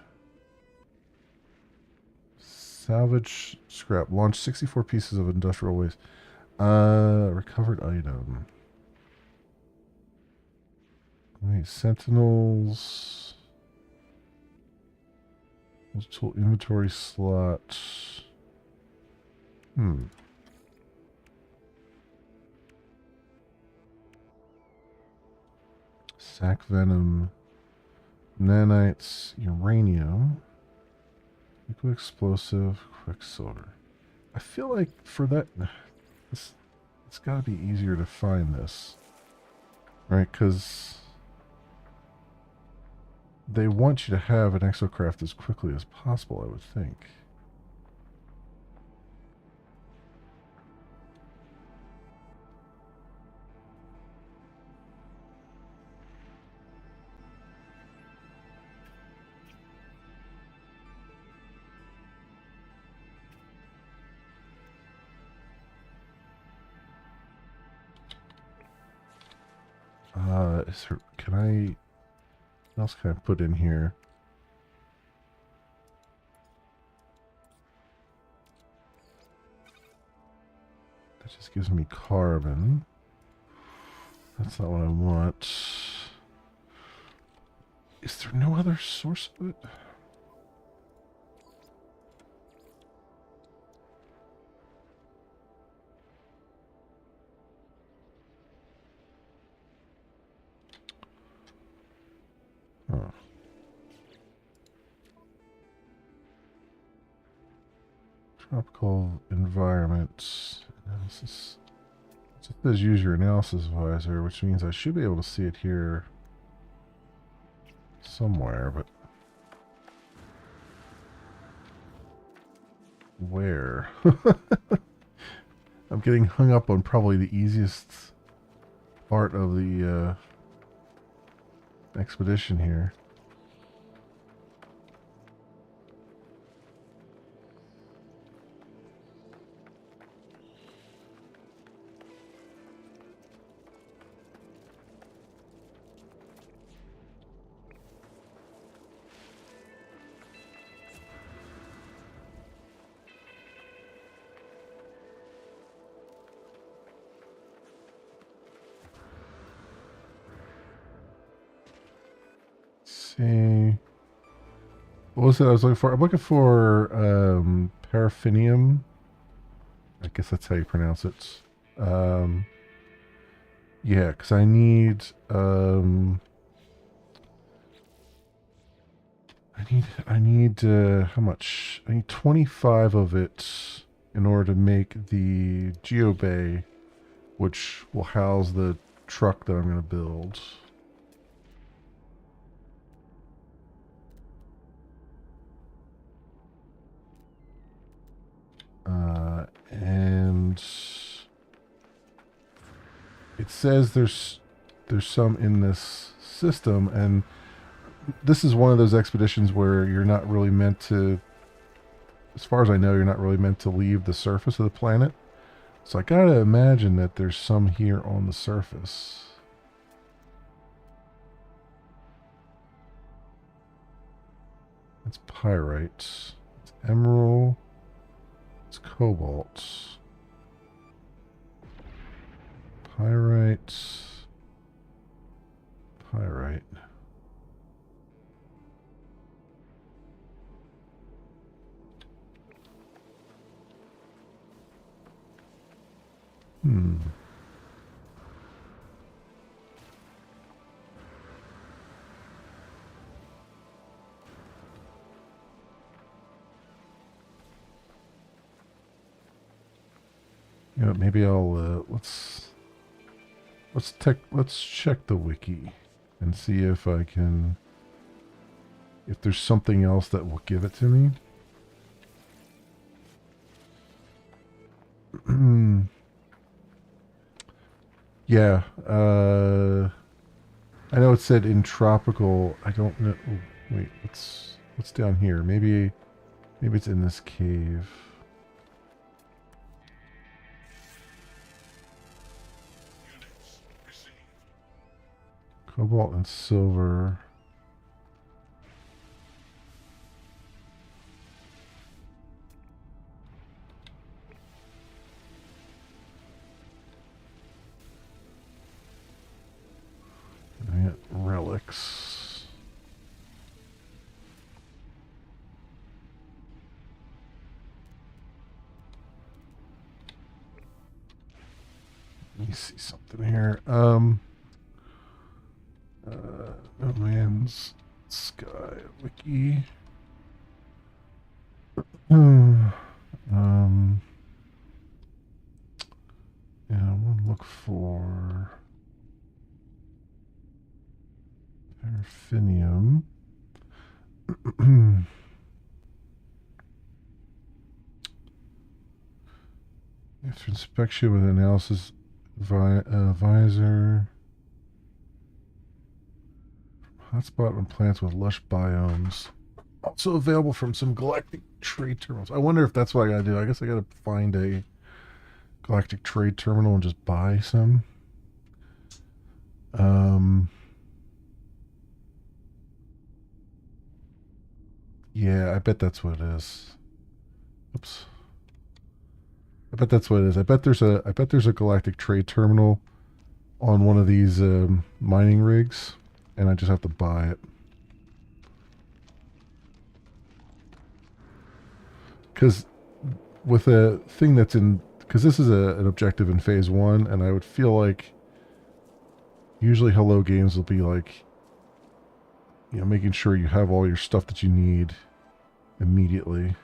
Salvage scrap. Launch 64 pieces of industrial waste. Recovered item. Wait, sentinels. Tool inventory slot. Hmm. Sac venom, nanites, uranium, liquid explosive, quicksilver. I feel like for that, it's got to be easier to find this, right? Because they want you to have an exocraft as quickly as possible, I would think. Can I, what else can I put in here? That just gives me carbon. That's not what I want. Is there no other source of it? Huh. Tropical environment analysis. It just says use your analysis visor, which means I should be able to see it here somewhere, but where? I'm getting hung up on probably the easiest part of the expedition here. See. What was it I was looking for? I'm looking for paraffinium. I guess that's how you pronounce it. Yeah, because I need how much? I need 25 of it in order to make the geobay, which will house the truck that I'm going to build. And it says there's some in this system, and this is one of those expeditions where you're not really meant to, as far as I know, you're not really meant to leave the surface of the planet. So I gotta imagine that there's some here on the surface. It's pyrite. It's emerald. It's cobalt. Pyrite. Pyrite. You know, maybe I'll let's check the wiki and see if I can, if there's something else that will give it to me. Yeah, I know it said in tropical. I don't know. Oh, wait, what's down here? Maybe it's in this cave. Cobalt and silver. I got relics. Let me see something here. No Man's Sky Wiki. Um, yeah, I want to look for Paraffinium. After inspection with analysis visor. Hotspot on plants with lush biomes. Also available from some galactic trade terminals. I wonder if that's what I gotta do. I guess I gotta find a galactic trade terminal and just buy some. Yeah, I bet that's what it is. Oops. I bet that's what it is. I bet there's a galactic trade terminal on one of these mining rigs, and I just have to buy it. Because with a thing that's in, because this is an objective in phase 1, and I would feel like usually Hello Games will be like, making sure you have all your stuff that you need immediately.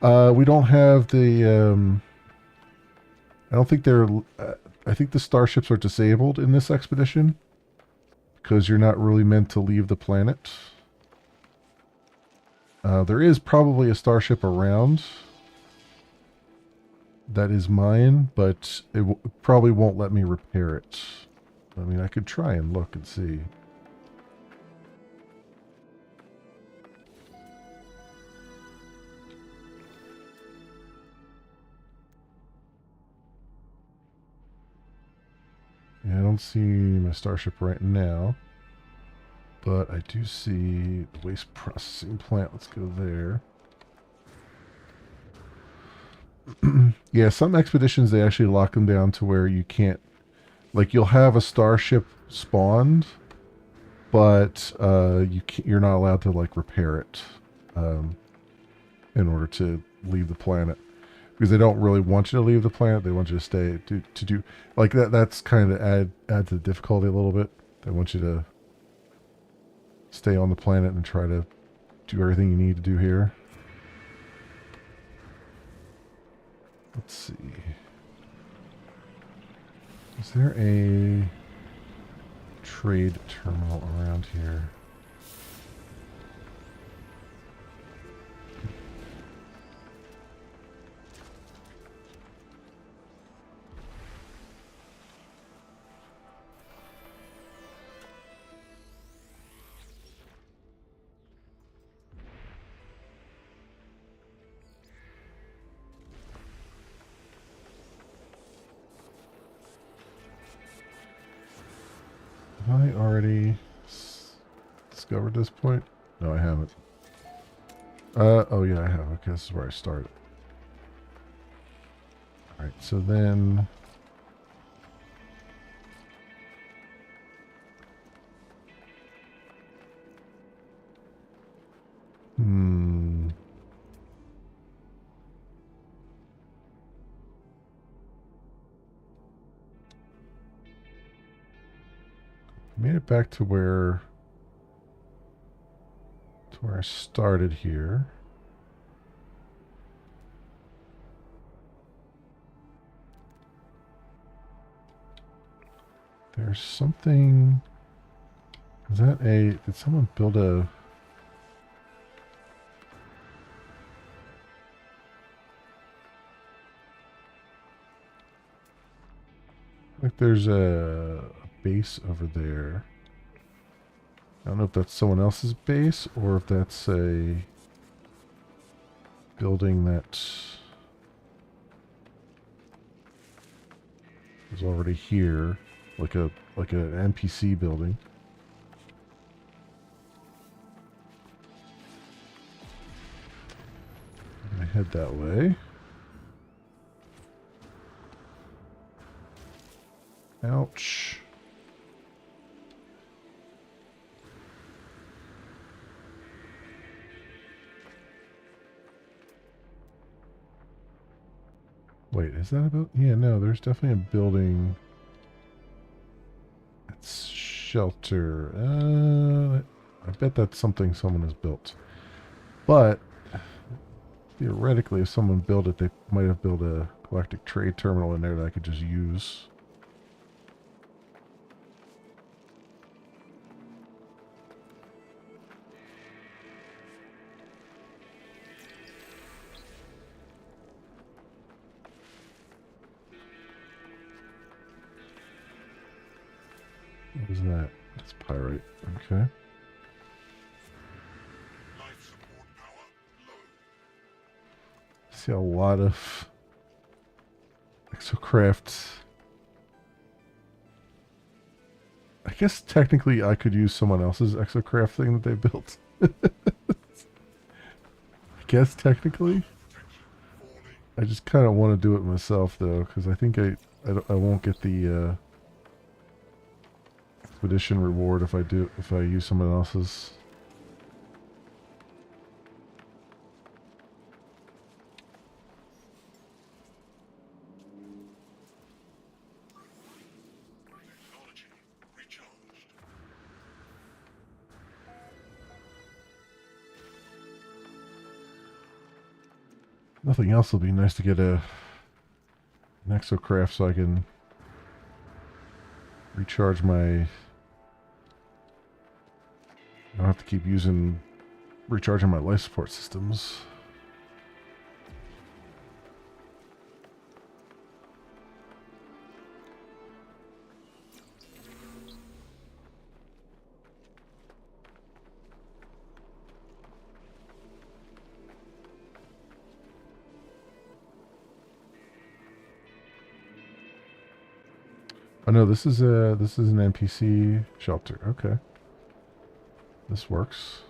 We don't have the. I don't think they're. I think the starships are disabled in this expedition because you're not really meant to leave the planet. There is probably a starship around that is mine, but it probably won't let me repair it. I mean, I could try and look and see. Yeah, I don't see my starship right now, but I do see the waste processing plant. Let's go there. Yeah, some expeditions, they actually lock them down to where you can't, like, you'll have a starship spawned, but you're not allowed to like repair it um, in order to leave the planet, because they don't really want you to leave the planet. They want you to stay to do like that. That's kind of add to the difficulty a little bit. They want you to stay on the planet and try to do everything you need to do here. Let's see. Is there a trade terminal around here? Have I already discovered this point? No, I haven't. Oh yeah, I have. Okay, this is where I started. Alright, so then... Made it back to where I started here. There's something. Is that a? Did someone build a? Like there's a base over there. I don't know if that's someone else's base or if that's a building that is already here, like an NPC building. I'm gonna head that way. Ouch. Wait, is that about? Yeah, no, there's definitely a building. It's shelter. I bet that's something someone has built. But theoretically, if someone built it, they might have built a galactic trade terminal in there that I could just use. What is that? That's pyrite. Okay. See a lot of exocrafts. I guess technically I could use someone else's exocraft thing that they built. I guess technically. I just kind of want to do it myself though, because I think I won't get the expedition reward if I use someone else's. Nothing else will be nice to get an exocraft so I can recharge my. I don't have to keep recharging my life support systems. Oh no, this is an NPC shelter. Okay. This works.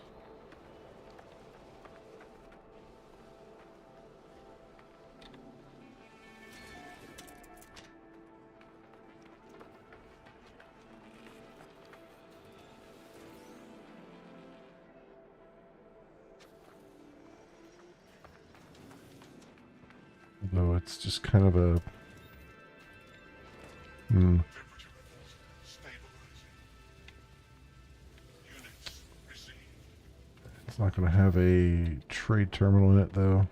Though it's just kind of a It's not going to have a trade terminal in it though,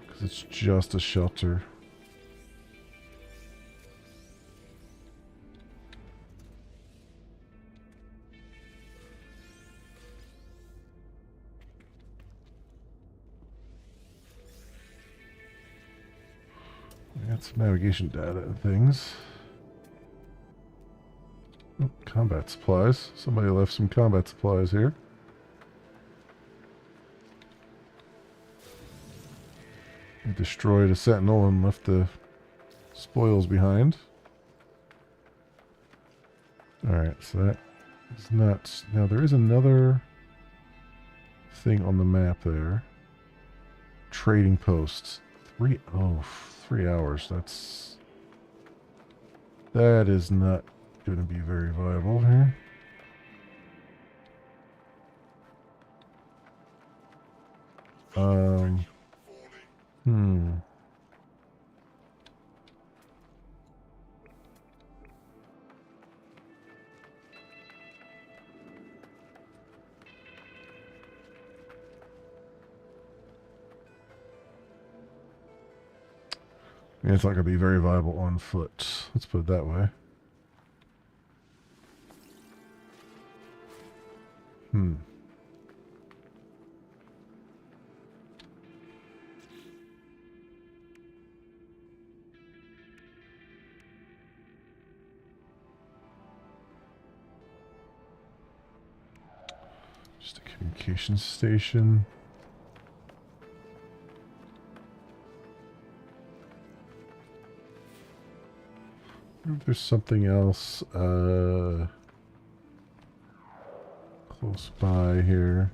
because it's just a shelter. Got some navigation data and things. Oh, combat supplies. Somebody left some combat supplies here. They destroyed a sentinel and left the spoils behind. Alright, so that is nuts. Now there is another thing on the map there. Trading posts. 3 hours. That is not going to be very viable here. Yeah, it's not going to be very viable on foot. Let's put it that way. Just a communications station. I wonder if there's something else close by here.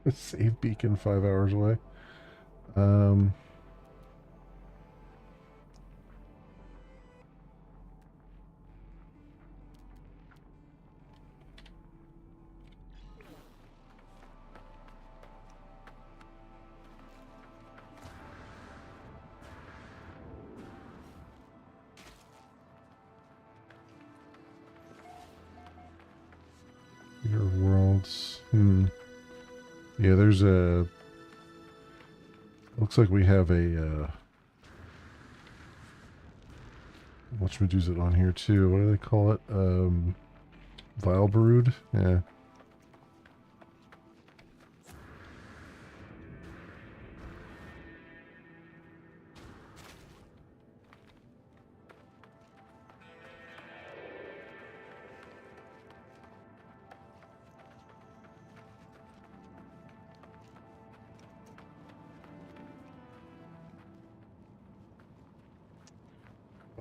Save beacon 5 hours away. Um, your worlds. Yeah, there's a. Looks like we have a. Whatchamajoo's on here too. What do they call it? Vile Brood? Yeah.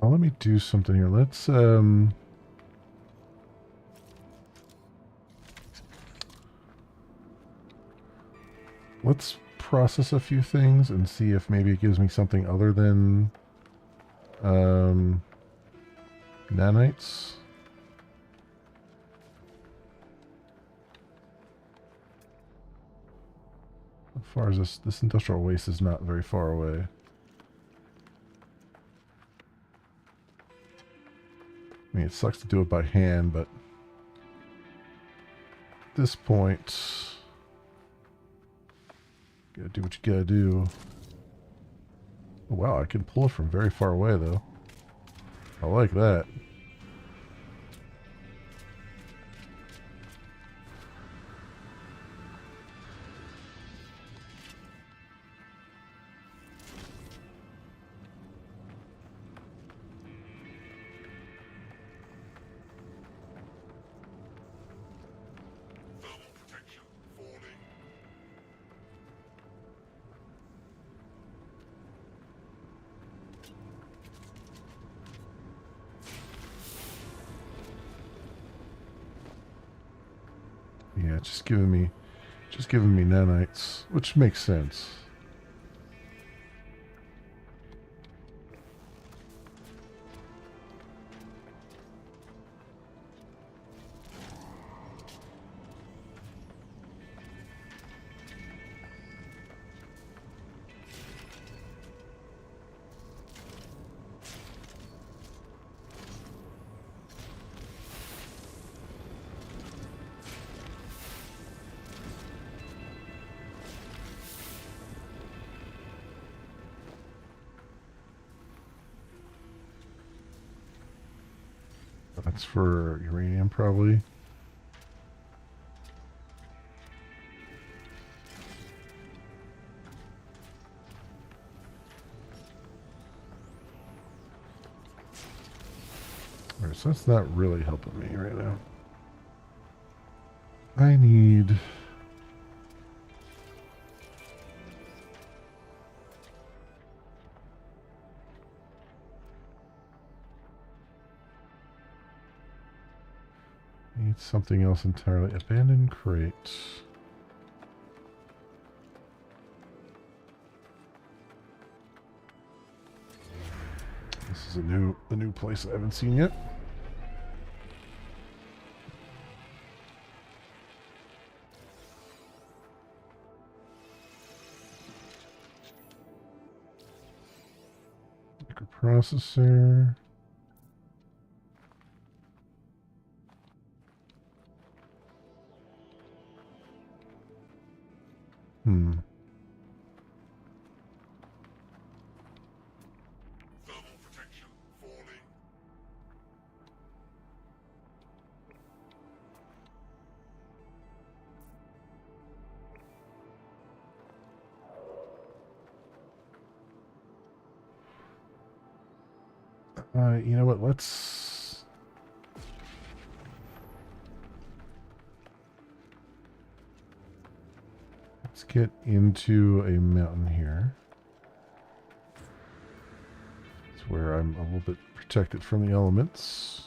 Well, let me do something here. Let's process a few things and see if maybe it gives me something other than nanites. How far is this industrial waste is not very far away. I mean, it sucks to do it by hand, but at this point, gotta do what you gotta do. Oh, wow, I can pull it from very far away, though. I like that. Yeah, just giving me nanites, which makes sense. That's for uranium, probably. Alright, so that's not really helping me right now. I need... something else entirely. Abandoned crate. This is a new place I haven't seen yet. Microprocessor. You know what? Let's get into a mountain here. It's where I'm a little bit protected from the elements.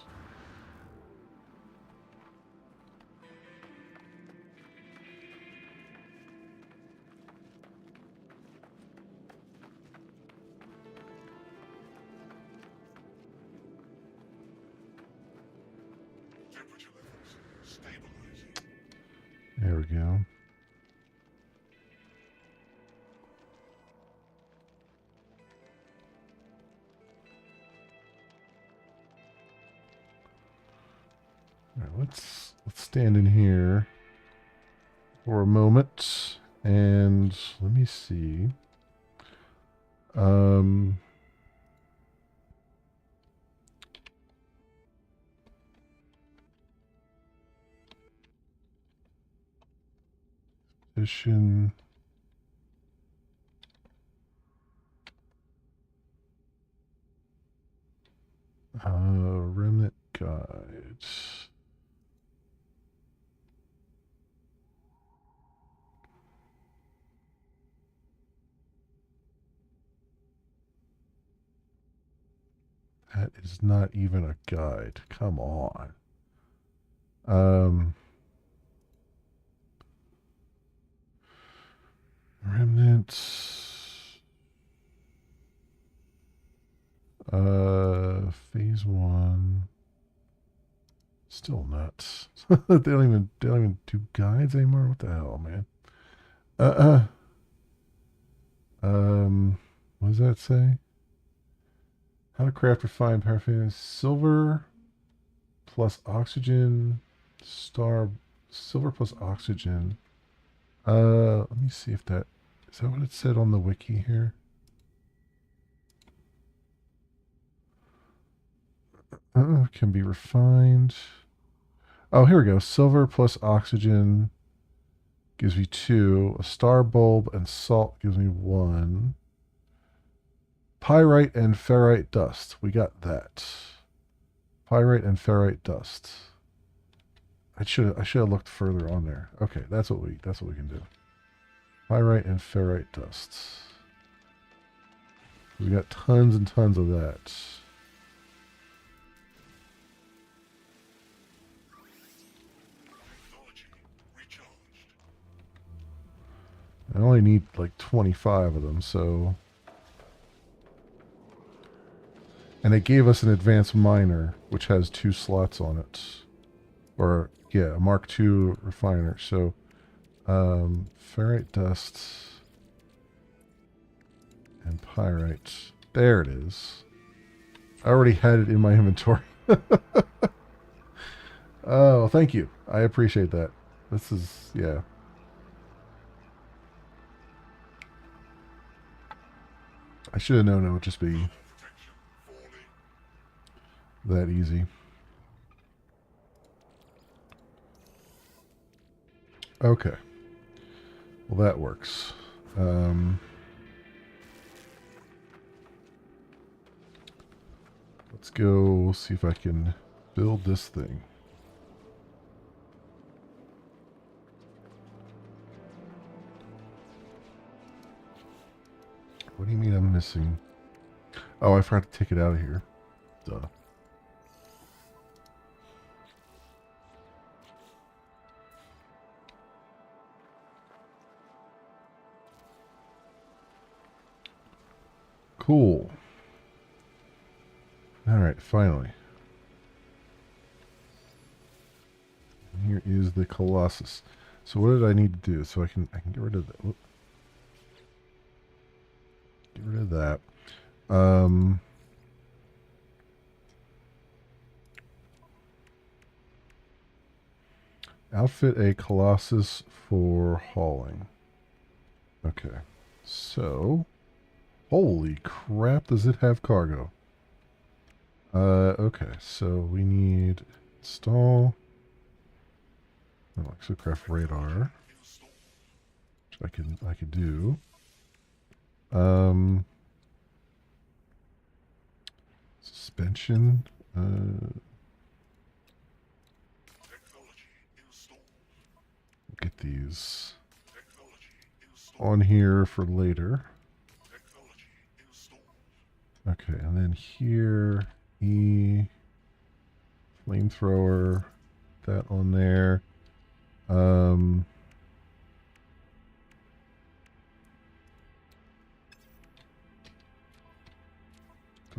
we go. All right, let's stand in here for a moment, and let me see. Edition. Remnant guide. That is not even a guide. Come on. Remnant. Phase 1. Still nuts. They don't even do guides anymore. What the hell, man? What does that say? How to craft refined paraffin. Silver plus oxygen. Silver plus oxygen. Let me see if that is that what it said on the wiki here. Can be refined. Oh, here we go. Silver plus oxygen gives me 2. A star bulb and salt gives me 1. Pyrite and ferrite dust. We got that. Pyrite and ferrite dust. I should have looked further on there. Okay, that's what we can do. Pyrite and ferrite dust. We got tons and tons of that. I only need like 25 of them, so. And it gave us an advanced miner, which has 2 slots on it. Or, yeah, a Mark II refiner. So, ferrite dust and pyrite. There it is. I already had it in my inventory. Oh, thank you. I appreciate that. This is, yeah. I should have known it would just be that easy. Okay. Well, that works. Let's go see if I can build this thing. What do you mean I'm missing? Oh, I forgot to take it out of here. Duh. Cool. Alright, finally. Here is the Colossus. So what did I need to do? So I can get rid of that. Get rid of that. Outfit a Colossus for hauling. Okay. So, holy crap, does it have cargo? Okay, so we need install exocraft radar, which I can do. Suspension. Get these on here for later. Okay, and then here, flamethrower, that on there. Do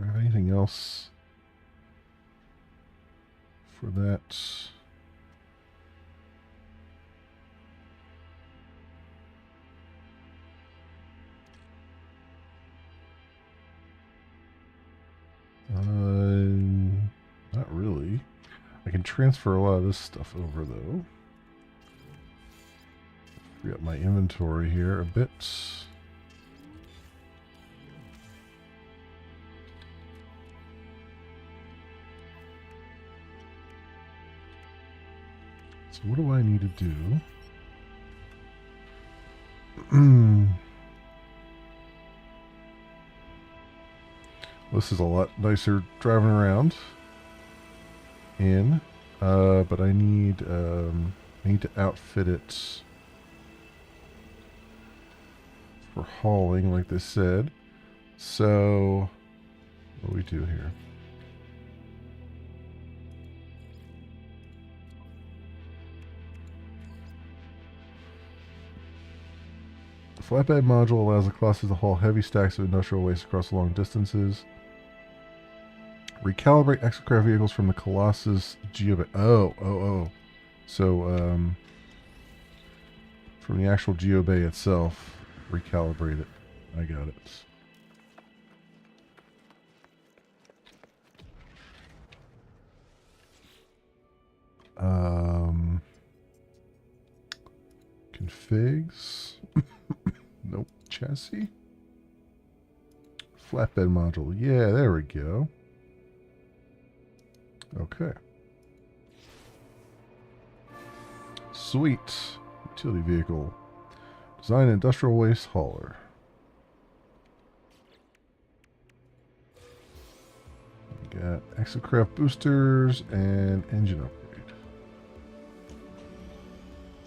I have anything else for that? transfer a lot of this stuff over, though. Free up my inventory here a bit. So what do I need to do? This is a lot nicer driving around in, but I need to outfit it for hauling, like they said. So, what do we do here? The flatbed module allows the clusters to haul heavy stacks of industrial waste across long distances. Recalibrate exocraft vehicles from the Colossus geobay. Oh. So, from the actual geobay itself, recalibrate it. I got it. Configs. Nope. Chassis. Flatbed module. Yeah, there we go. Okay. Sweet. Utility vehicle. Design industrial waste hauler. We got exocraft boosters and engine upgrade.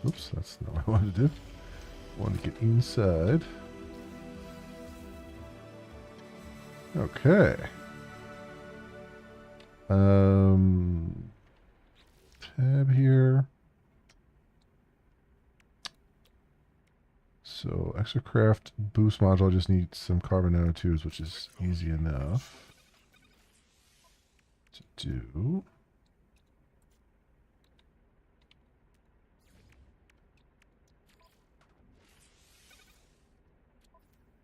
Oops, that's not what I wanted to do. I wanted to get inside. Okay. Tab here. So exocraft boost module, I just need some carbon nanotubes, which is easy enough to do.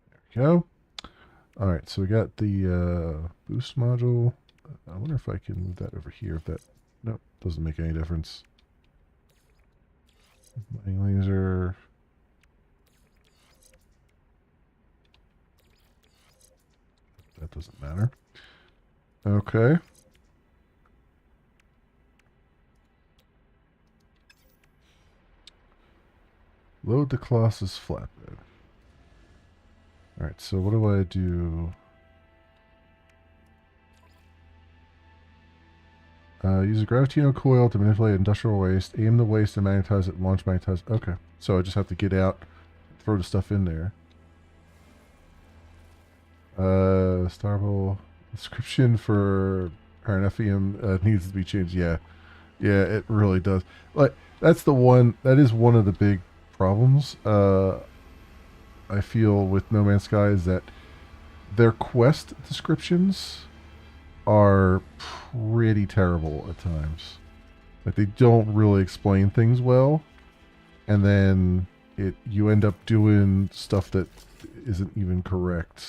There we go. All right, so we got the boost module. I wonder if I can move that over here. If that, nope, doesn't make any difference. Mining laser. That doesn't matter. Okay. Load the Colossus flatbed. Alright, so what do I do? Use a gravitino coil to manipulate industrial waste. Aim the waste and magnetize it. Launch magnetize. Okay. So I just have to get out, throw the stuff in there. Starbowl description for RNFEM needs to be changed. Yeah. Yeah, it really does. Like, that's the one, that is one of the big problems I feel with No Man's Sky, is that their quest descriptions are pretty terrible at times. Like, they don't really explain things well, and then you end up doing stuff that isn't even correct.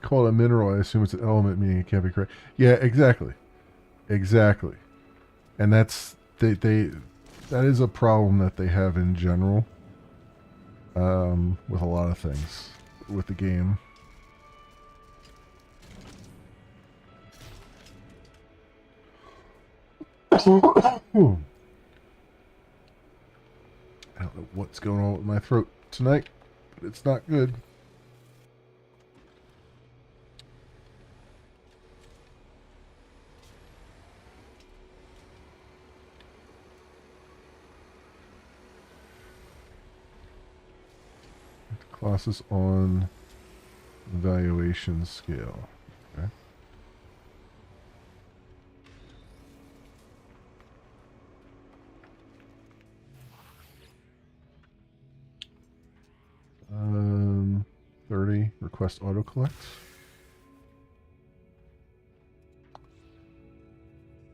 Call it a mineral, I assume it's an element, meaning it can't be correct. Yeah, exactly. Exactly. And that's that is a problem that they have in general, with a lot of things with the game. I don't know what's going on with my throat tonight, but it's not good. Colossus on evaluation scale. Okay. quest auto-collect.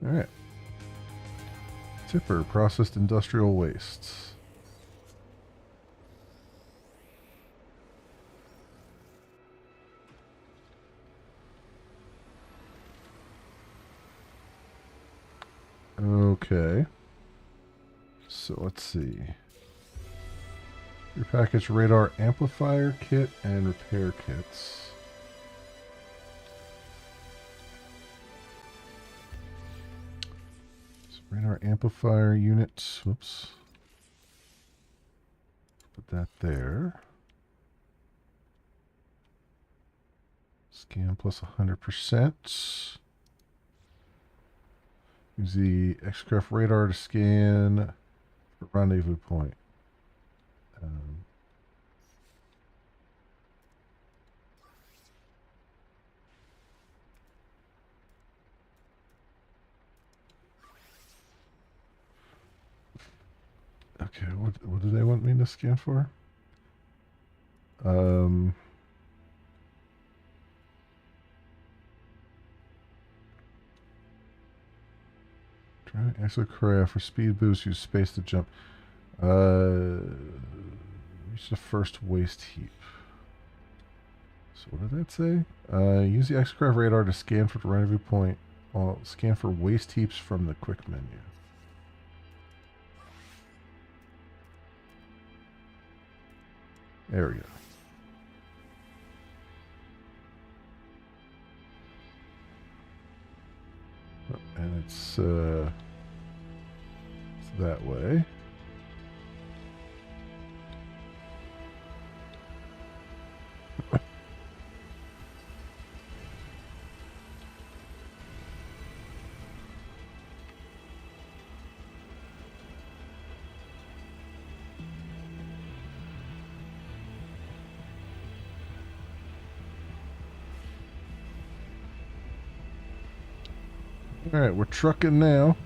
Alright. Tipper, processed industrial wastes. Okay. So let's see. Your package radar amplifier kit and repair kits. So radar amplifier units. Whoops. Put that there. Scan plus 100%. Use the X-Craft radar to scan the rendezvous point. Okay, what do they want me to scan for? Try X-Craft for speed boost. Use space to jump. Reach the first waste heap. So what did that say? Use the X-Craft radar to scan for the rendezvous point. Scan for waste heaps from the quick menu. There we go. And it's that way. All right, we're trucking now.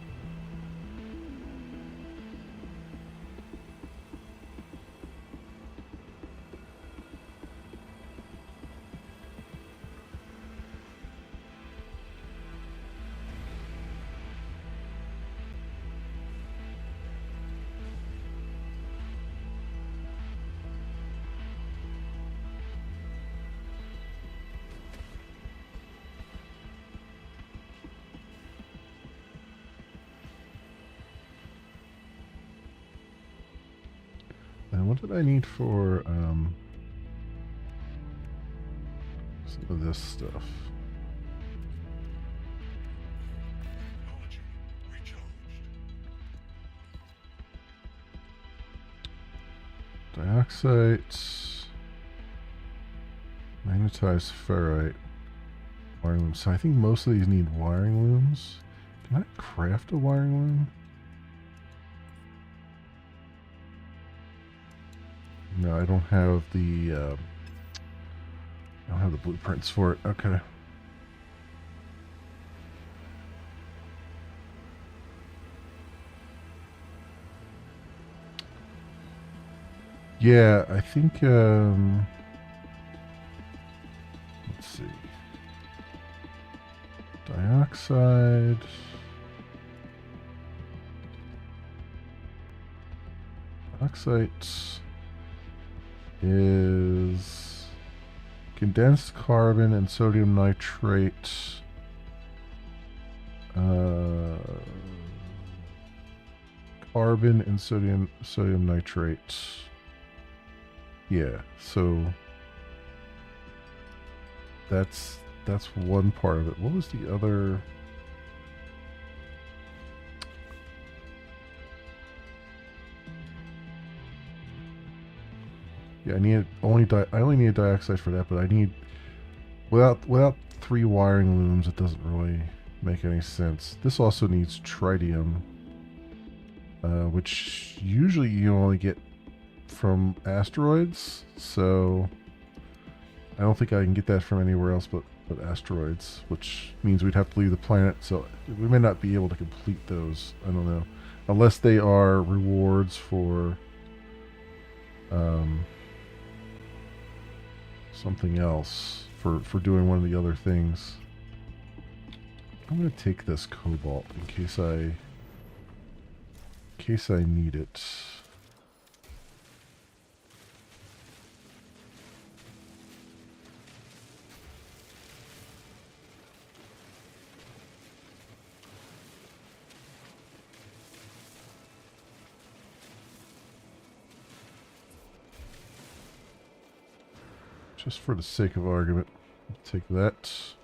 And what did I need for some of this stuff? Dioxite, magnetized ferrite, wiring looms. So I think most of these need wiring looms. Can I craft a wiring loom? No, I don't have the blueprints for it. Okay. Yeah, I think let's see. Dioxide. Dioxide is condensed carbon and sodium nitrate. Carbon and sodium nitrate. Yeah, so that's one part of it. What was the other? Yeah, I only need dioxide for that, but I need without 3 wiring looms, it doesn't really make any sense. This also needs tritium, which usually you only get from asteroids, so I don't think I can get that from anywhere else but asteroids, which means we'd have to leave the planet, so we may not be able to complete those. I don't know, unless they are rewards for something else for doing one of the other things. I'm gonna take this cobalt in case I need it. Just for the sake of argument, take that.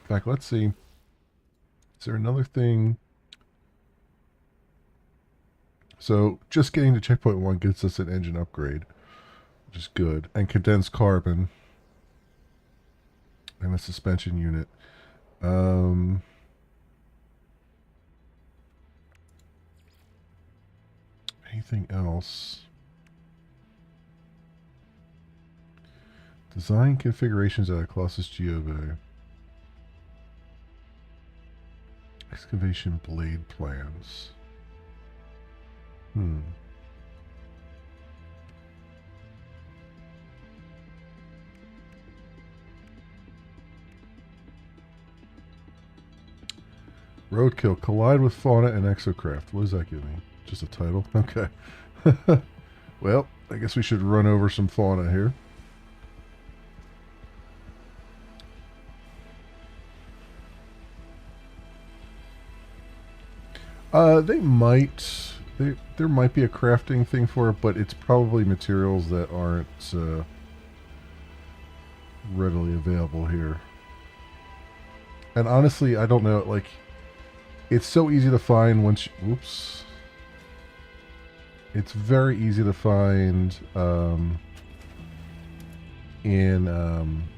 In fact, let's see. Is there another thing? So, just getting to checkpoint 1 gets us an engine upgrade, which is good. And condensed carbon. And a suspension unit. Anything else? Design configurations at a Colossus Geovay. Excavation blade plans. Roadkill. Collide with fauna and exocraft. What does that give me? Just a title? Okay. Well, I guess we should run over some fauna here. They might. There might be a crafting thing for it, but it's probably materials that aren't readily available here. And honestly, I don't know. Like, it's so easy to find once. Whoops. It's very easy to find in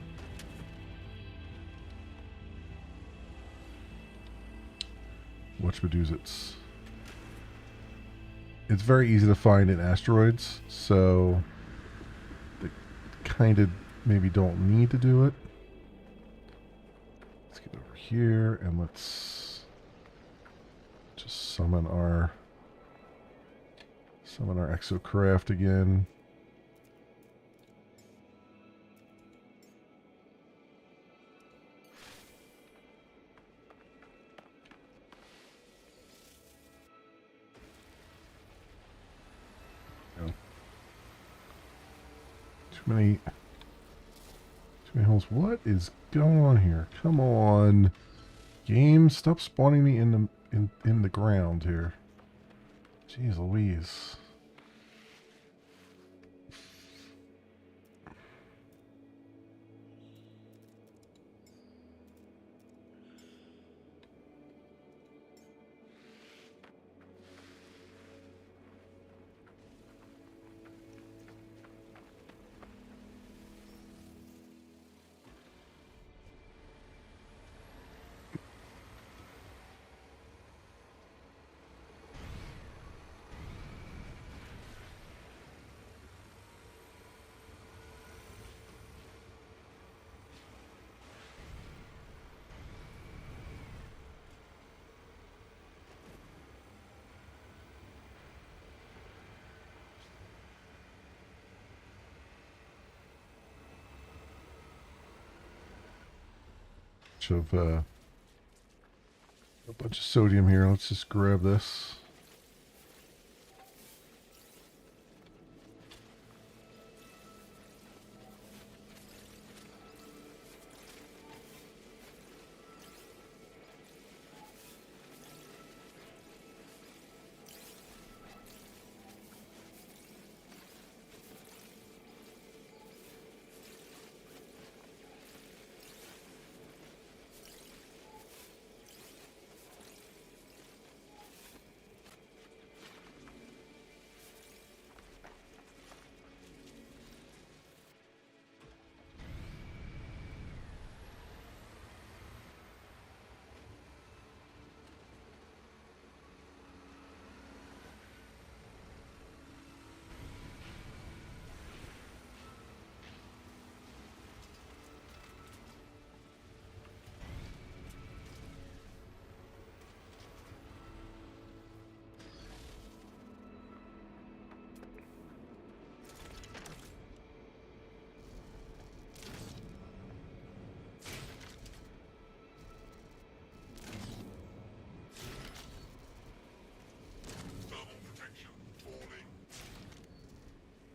whatchamadoozits. It's very easy to find in asteroids, so they kind of maybe don't need to do it. Let's get over here and let's just summon our exocraft again. Too many holes. What is going on here? Come on, game, stop spawning me in the ground here. Jeez Louise. Of a bunch of sodium here. Let's just grab this.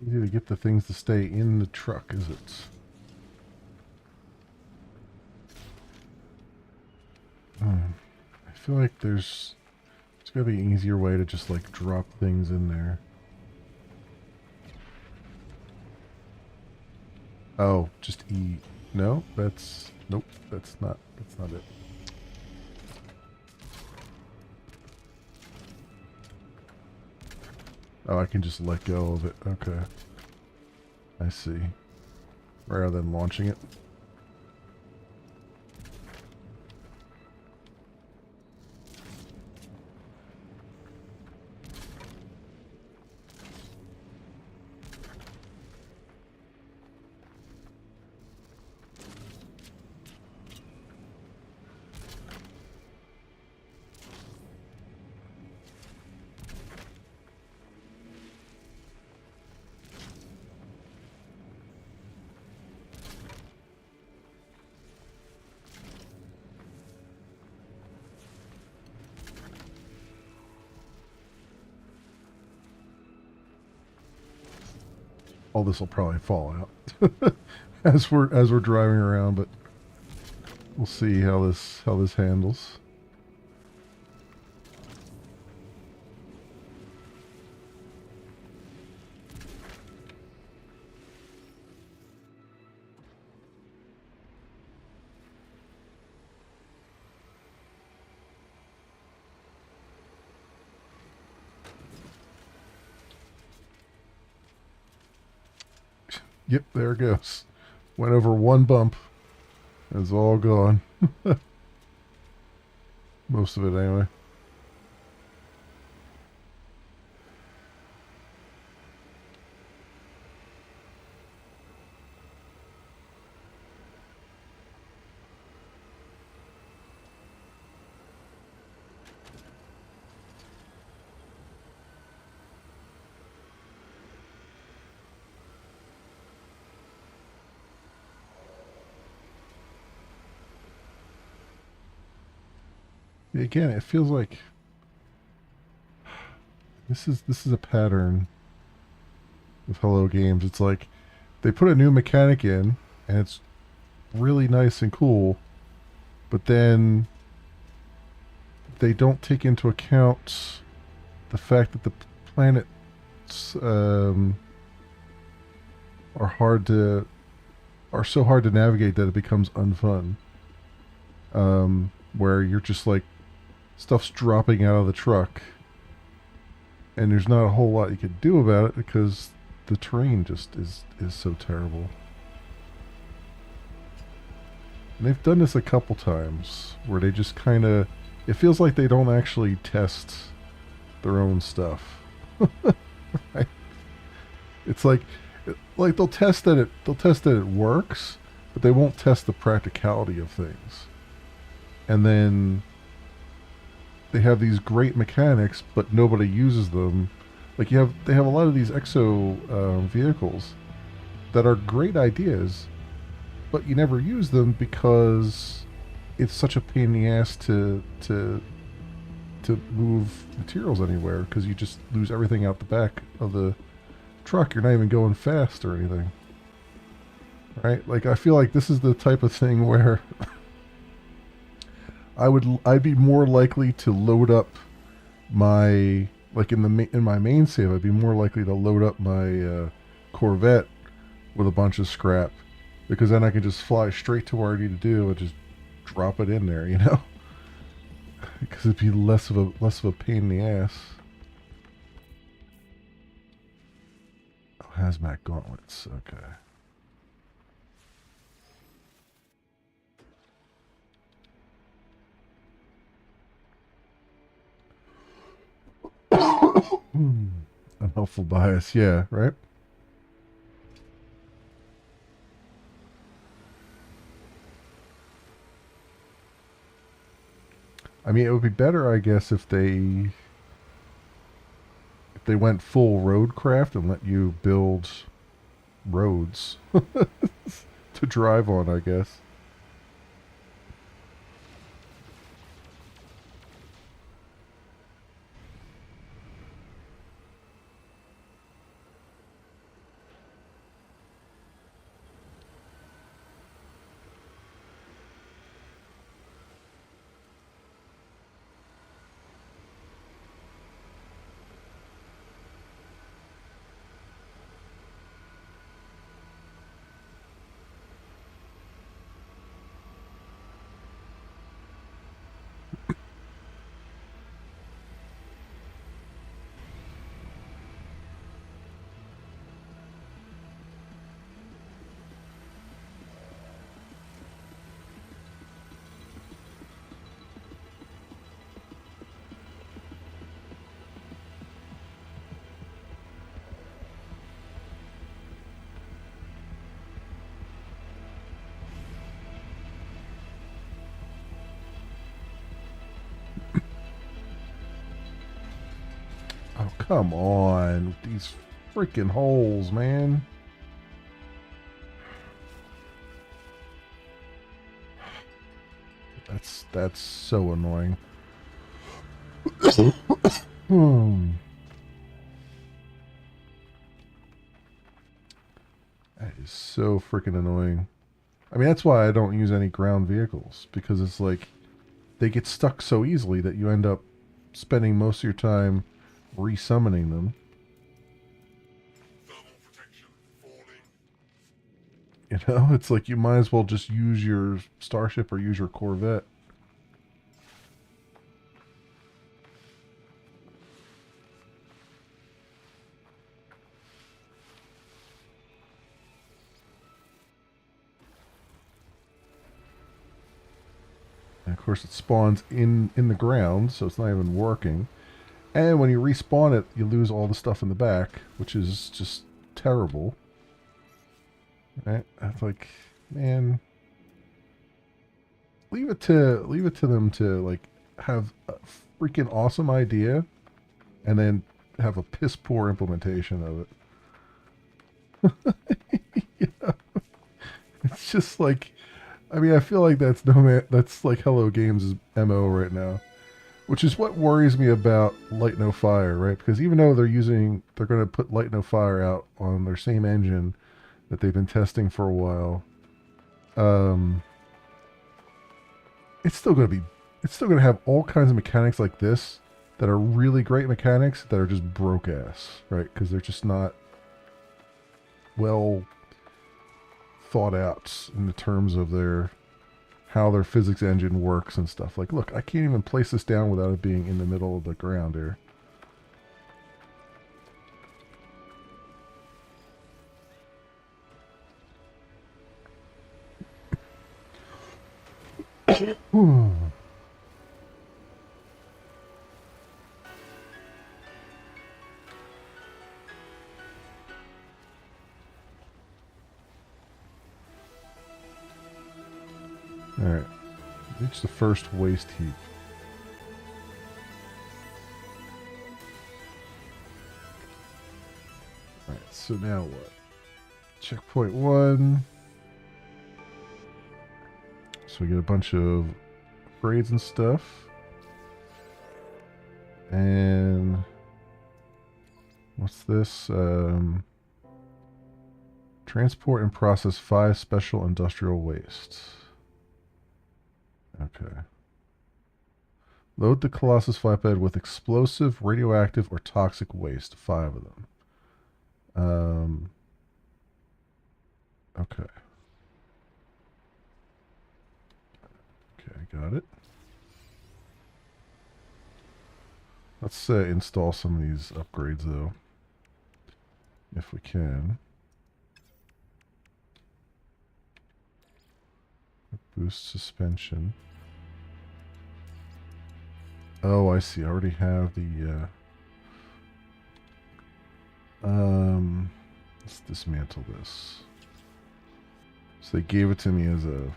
Easy to get the things to stay in the truck, is it? I feel like there's gotta be an easier way to just like drop things in there. Oh, just E. No, that's nope. That's not it. Oh, I can just let go of it. Okay, I see. Rather than launching it. All this will probably fall out as we're driving around, but we'll see how this handles. Yep, there it goes. Went over one bump. It's all gone. Most of it, anyway. Again, it feels like this is a pattern with Hello Games. It's like they put a new mechanic in, and it's really nice and cool, but then they don't take into account the fact that the planets are so hard to navigate that it becomes unfun. Where you're just like stuff's dropping out of the truck, and there's not a whole lot you can do about it because the terrain just is so terrible. And they've done this a couple times where they just kind of, it feels like they don't actually test their own stuff. Right? It's like they'll test that it works, but they won't test the practicality of things. And then they have these great mechanics, but nobody uses them. Like they have a lot of these exo vehicles that are great ideas, but you never use them because it's such a pain in the ass to move materials anywhere because you just lose everything out the back of the truck. You're not even going fast or anything, right? Like I feel like this is the type of thing where I'd be more likely to load up my like in my main save. I'd be more likely to load up my Corvette with a bunch of scrap because then I can just fly straight to where I need to do and just drop it in there, you know, because it'd be less of a pain in the ass. Oh, hazmat gauntlets. Okay. Unhelpful bias. Yeah. Right. I mean, it would be better, I guess, if they went full roadcraft and let you build roads to drive on, I guess. come on. With these freaking holes, man. That's so annoying. Hmm. That is so freaking annoying. I mean, that's why I don't use any ground vehicles, because it's like they get stuck so easily that you end up spending most of your time resummoning them. You know, it's like you might as well just use your starship or use your Corvette. And of course, it spawns in the ground, so it's not even working. And when you respawn it, you lose all the stuff in the back, which is just terrible. Right? It's like, man, leave it to them to like have a freaking awesome idea, and then have a piss poor implementation of it. Yeah. It's just like, I mean, I feel like that's like Hello Games' MO right now, which is what worries me about Light No Fire, right? Because even though they're going to put Light No Fire out on their same engine that they've been testing for a while, um, it's still going to be, it's still going to have all kinds of mechanics like this that are really great mechanics that are just broke ass, right? Because they're just not well thought out in the terms of their how their physics engine works and stuff. Like, look, I can't even place this down without it being in the middle of the ground here. Alright. Reach the first waste heap. Alright, so now what? Checkpoint 1. So we get a bunch of upgrades and stuff. And what's this? Transport and process 5 special industrial wastes. Okay. Load the Colossus flatbed with explosive, radioactive, or toxic waste. 5 of them. Okay. Okay, got it. Let's install some of these upgrades, though. If we can. Boost suspension. Oh, I see. I already have the... let's dismantle this. So they gave it to me as a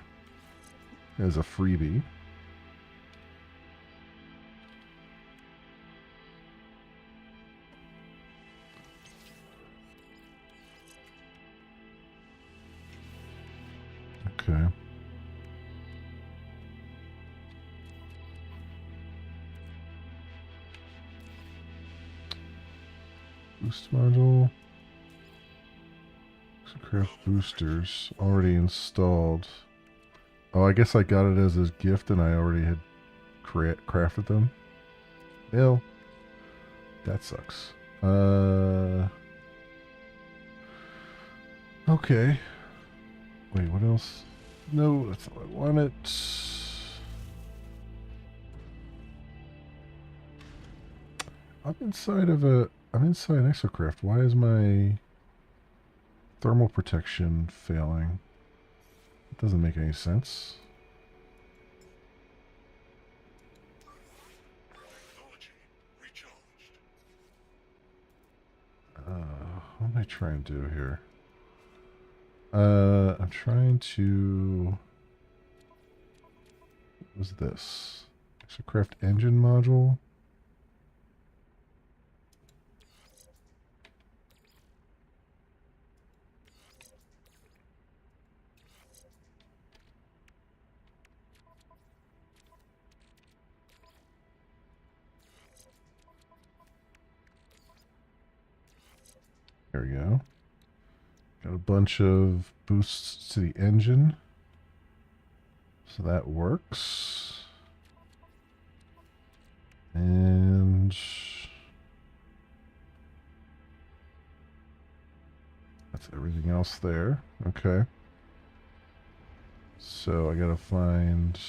freebie. Okay. Boost module. Craft boosters already installed. Oh, I guess I got it as a gift and I already had crafted them. Well, that sucks. Okay. Wait, what else? No, that's not what I wanted. I'm inside an exocraft. Why is my thermal protection failing? It doesn't make any sense. What am I trying to do here? I'm trying to... What was this? Exocraft engine module? There we go. Got a bunch of boosts to the engine. So that works. And that's everything else there. Okay. So I gotta find...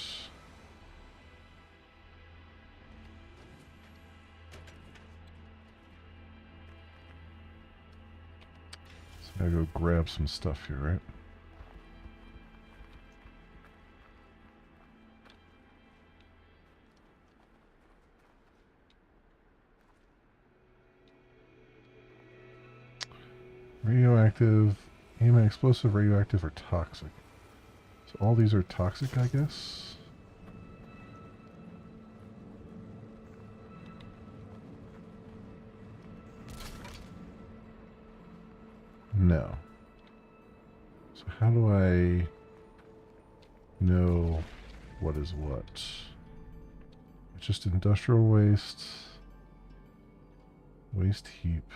So I gotta go grab some stuff here, right? Radioactive, aim explosive, radioactive, or toxic. So all these are toxic, I guess? No. So how do I know what is what? It's just industrial waste, waste heap.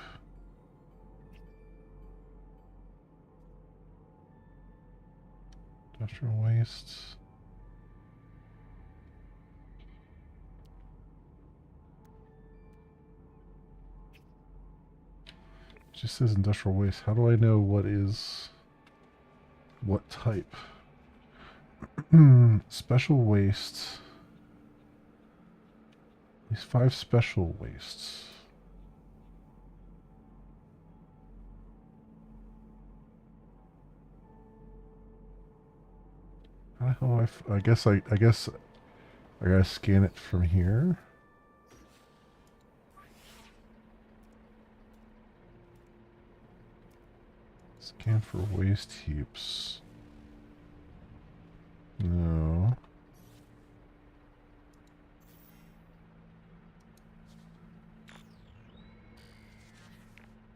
Industrial waste. It just says industrial waste. How do I know what is what type? Special waste. These 5 special wastes. How the hell I guess I gotta scan it from here. Scan for waste heaps. No.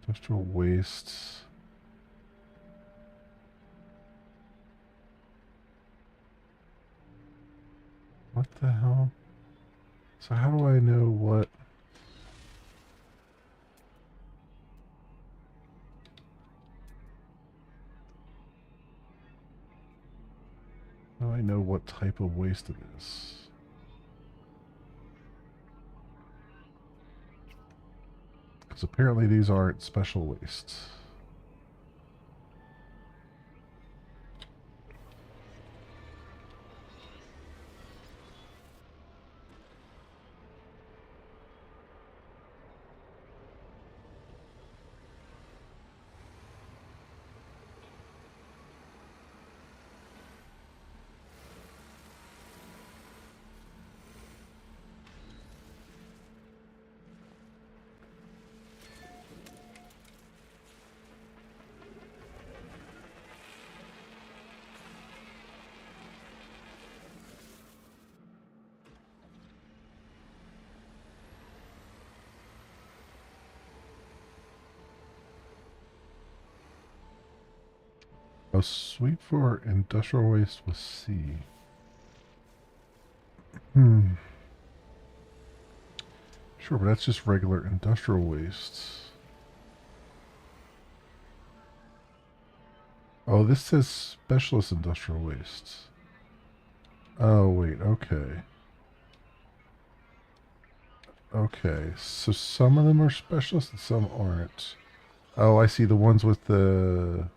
Industrial wastes. What the hell? So how do I know what? How do I know what type of waste it is? Because apparently these aren't special wastes. A sweep for industrial waste with C. Sure, but that's just regular industrial waste. Oh, this says specialist industrial waste. Oh, wait, okay. Okay, so some of them are specialists and some aren't. Oh, I see the ones with the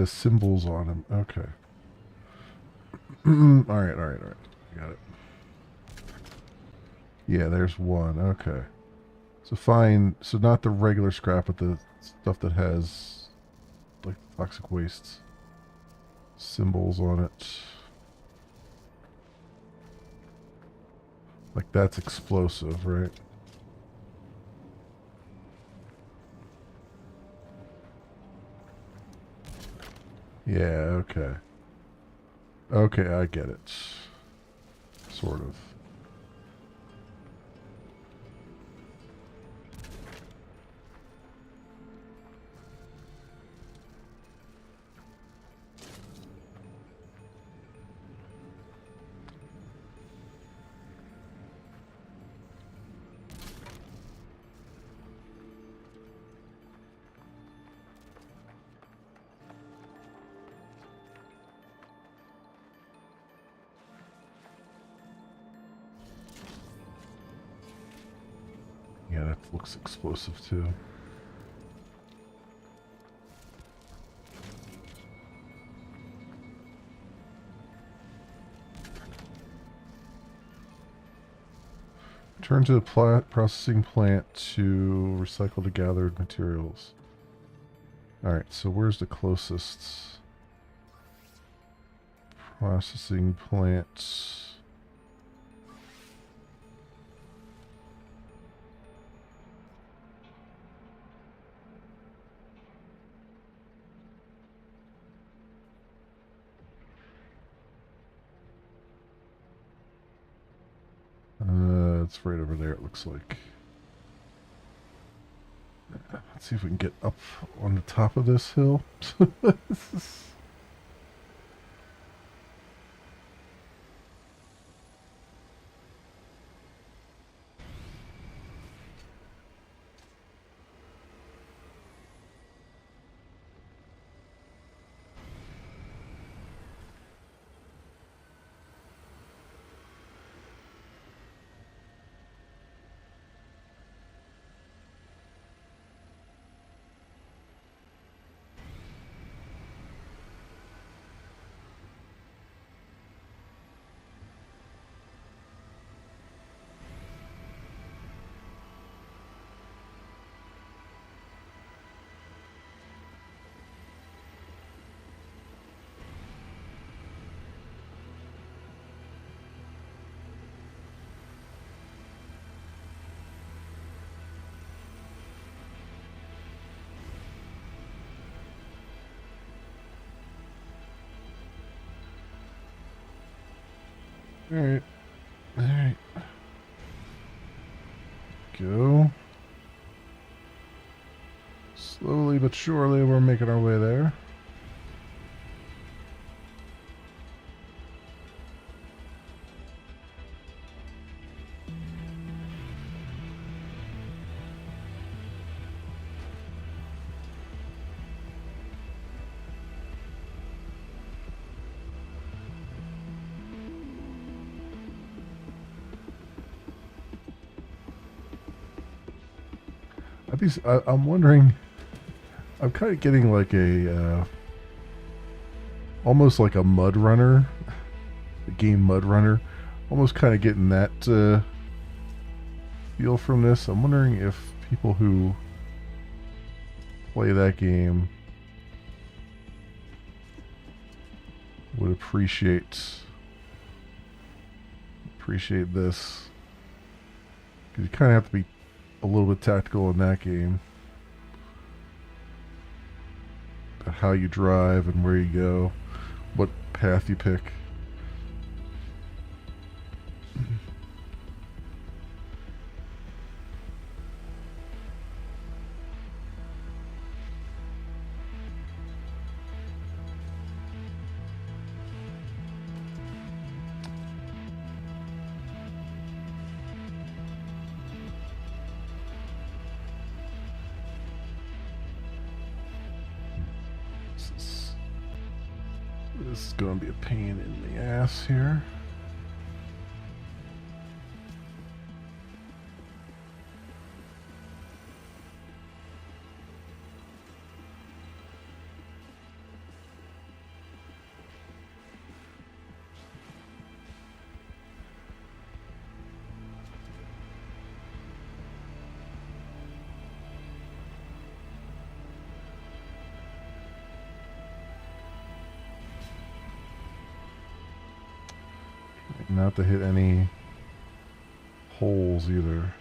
symbols on them. Okay. All right. I got it. Yeah, there's one. Okay. So fine. So not the regular scrap, but the stuff that has like toxic waste symbols on it. Like that's explosive, right? Yeah, okay. Okay, I get it. Sort of. looks explosive too. Return to the processing plant to recycle the gathered materials. Alright, so where's the closest processing plant? It's right over there, it looks like. Let's see if we can get up on the top of this hill. Alright. Alright. Go. Slowly but surely we're making our way there. I'm wondering, I'm kind of getting like a, almost like a Mud Runner, the game Mud Runner, almost kind of getting that feel from this. I'm wondering if people who play that game would appreciate this, because you kind of have to be a little bit tactical in that game. About how you drive and where you go, what path you pick. This is going to be a pain in the ass here. Not to hit any holes either.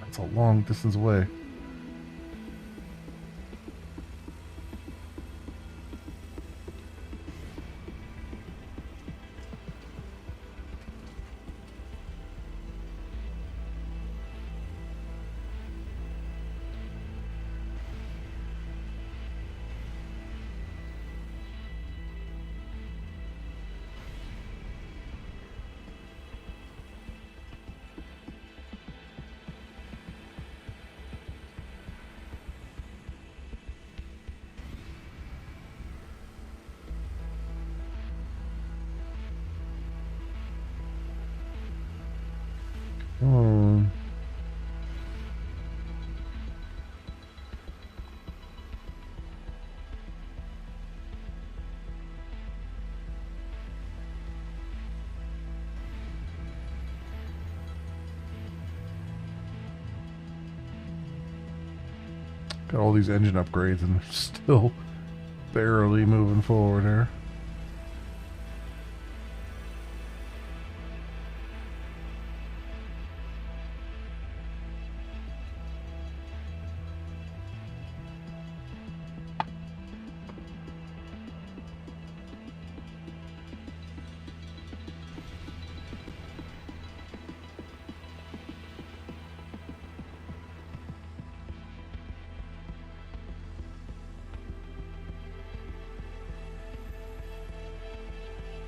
That's a long distance away. Got all these engine upgrades and they're still barely moving forward here.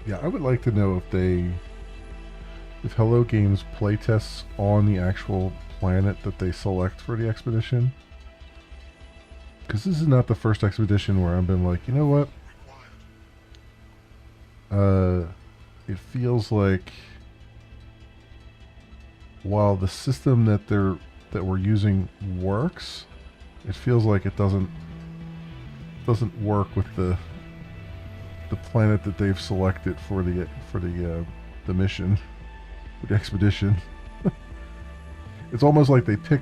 Yeah, I would like to know if Hello Games playtests on the actual planet that they select for the expedition. Because this is not the first expedition where I've been like, you know what? It feels like while the system that we're using works, it feels like it doesn't work with the planet that they've selected for the mission, for the expedition. It's almost like they pick,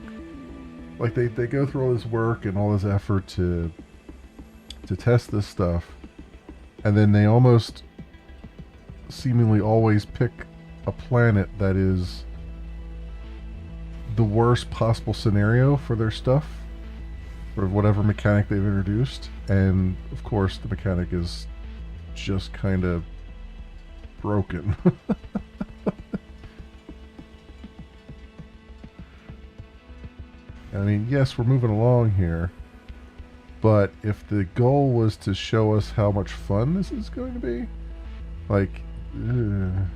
like they go through all this work and all this effort to test this stuff, and then they almost seemingly always pick a planet that is the worst possible scenario for their stuff, for whatever mechanic they've introduced, and of course the mechanic is just kind of broken. I mean, yes, we're moving along here, but if the goal was to show us how much fun this is going to be, like, I'm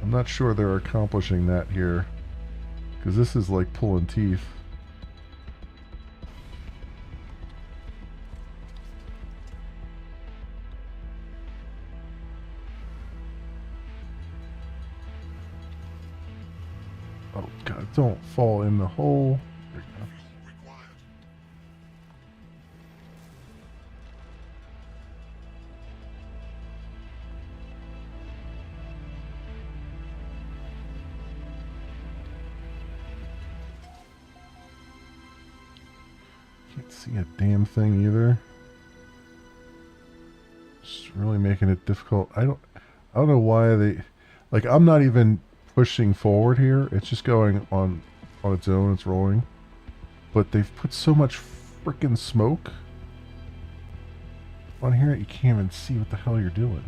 not sure they're accomplishing that here, because this is like pulling teeth. Oh god, don't fall in the hole. There you go. Can't see a damn thing either. It's really making it difficult. I don't know why they, like, I'm not even pushing forward here. It's just going on its own. It's rolling. But they've put so much frickin' smoke on here that you can't even see what the hell you're doing.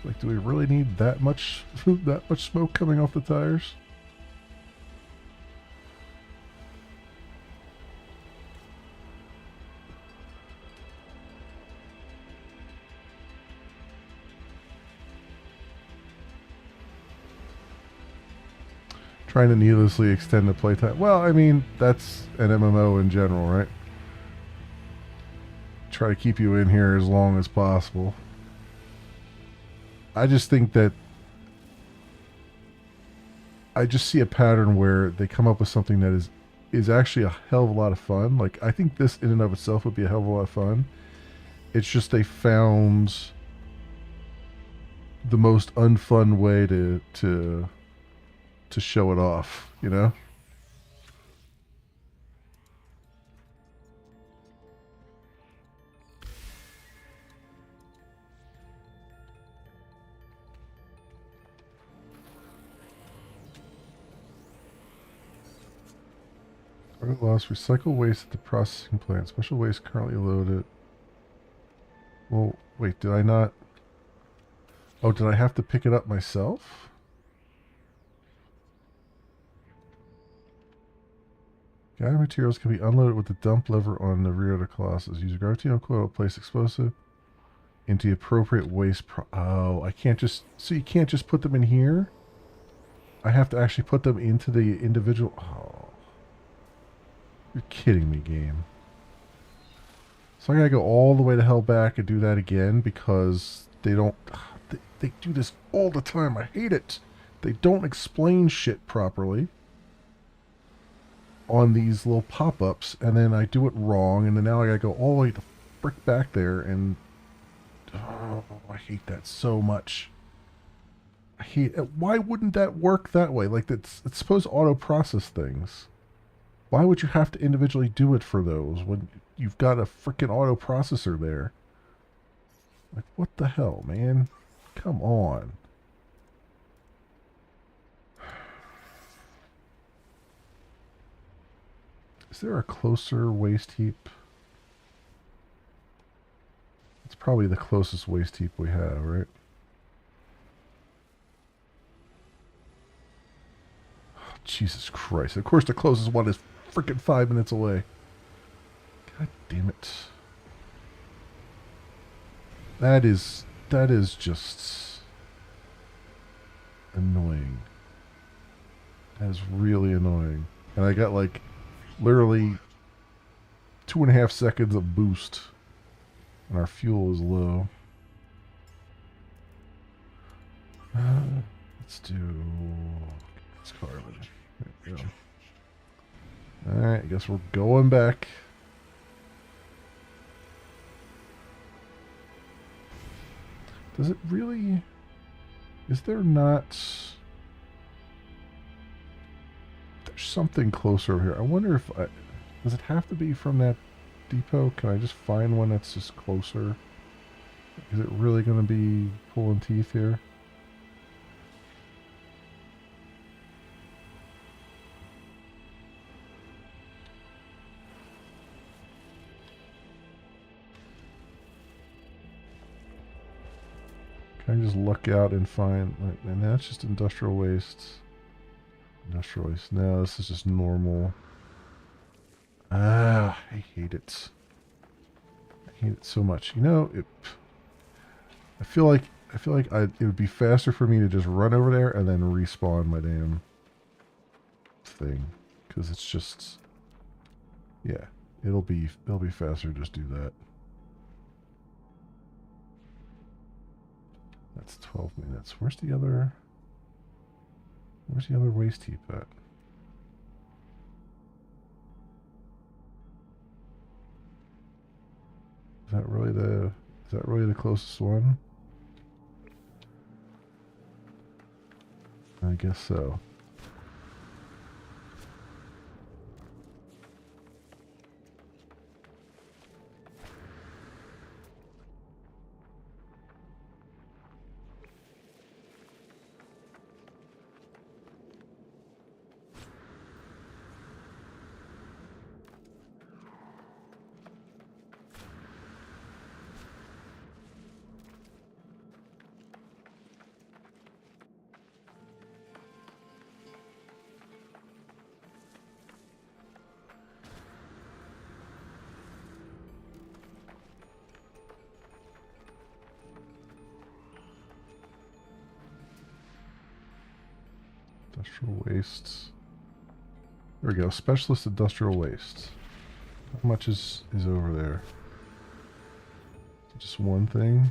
Like, do we really need that much that much smoke coming off the tires? Trying to needlessly extend the playtime. Well, I mean, that's an MMO in general, right? Try to keep you in here as long as possible. I just think that I just see a pattern where they come up with something that is actually a hell of a lot of fun. Like, I think this in and of itself would be a hell of a lot of fun. It's just they found the most unfun way to show it off, you know? Target loss. Recycle waste at the processing plant. Special waste currently loaded. Well, wait, did I not? Oh, did I have to pick it up myself? Gathered materials can be unloaded with the dump lever on the rear of the Colossus. Use a gravitational coil to place explosive into the appropriate waste. Oh, I can't just. So you can't just put them in here? I have to actually put them into the individual. Oh. You're kidding me, game. So I gotta go all the way to hell back and do that again because they don't. They do this all the time. I hate it. They don't explain shit properly on these little pop-ups, and then I do it wrong, and then now I gotta go all the way the frick back there, and oh, I hate that so much. I hate it. Why wouldn't that work that way? Like it's supposed to auto process things. Why would you have to individually do it for those when you've got a freaking auto processor there? Like what the hell, man? Come on. Is there a closer waste heap? It's probably the closest waste heap we have, right? Oh, Jesus Christ. Of course the closest one is freaking 5 minutes away. God damn it. That is just annoying. That is really annoying. And I got like literally 2.5 seconds of boost. And our fuel is low. Let's do this carbon. There we go. Alright, I guess we're going back. Does it really... Is there not... There's something closer over here. I wonder if I... Does it have to be from that depot? Can I just find one that's just closer? Is it really going to be pulling teeth here? Can I just look out and find... And that's just industrial waste. Industrial waste. No, this is just normal. Ah, I hate it. I hate it so much. You know, I feel like it would be faster for me to just run over there and then respawn my damn thing, because it's just, yeah, it'll be faster to just do that. That's 12 minutes. Where's the other waste heap at? Is that really the closest one? I guess so. Industrial waste. There we go. Specialist industrial waste. How much is over there? Just one thing?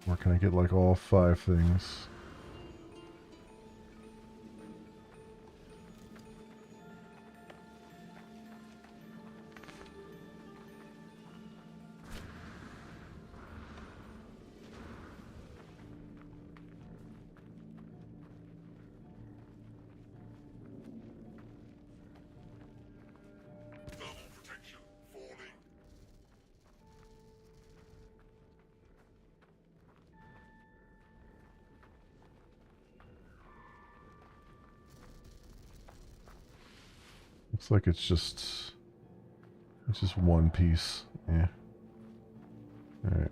Or can I get like all 5 things? Looks like it's just one piece. Yeah. All right.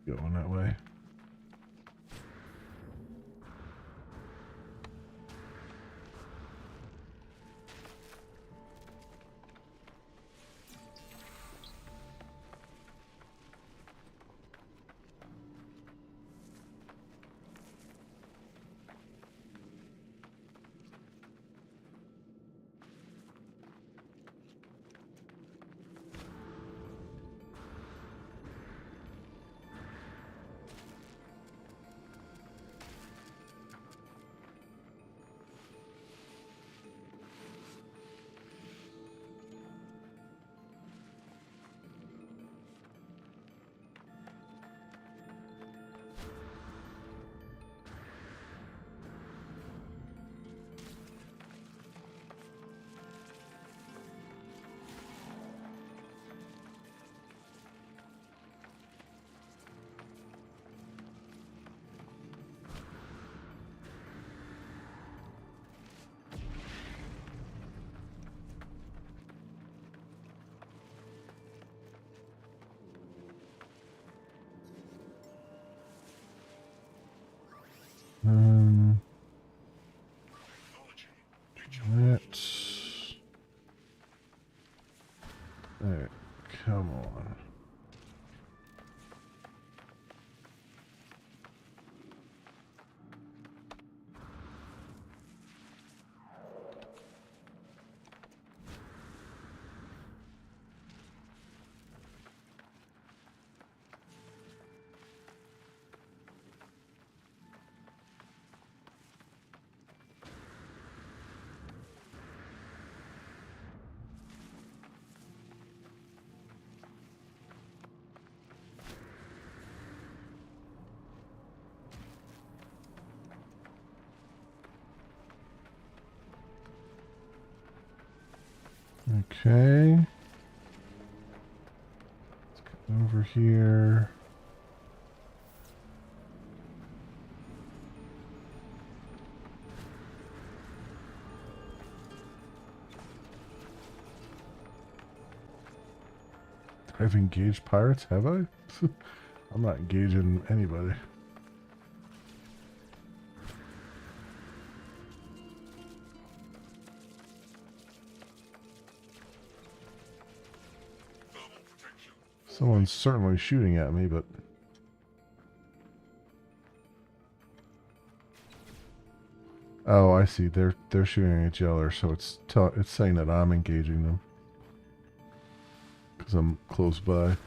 Going that way. Okay. Let's come over here. I've engaged pirates, have I? I'm not engaging anybody. Someone's certainly shooting at me, but... Oh, I see. They're shooting at each other, so it's saying that I'm engaging them. Because I'm close by.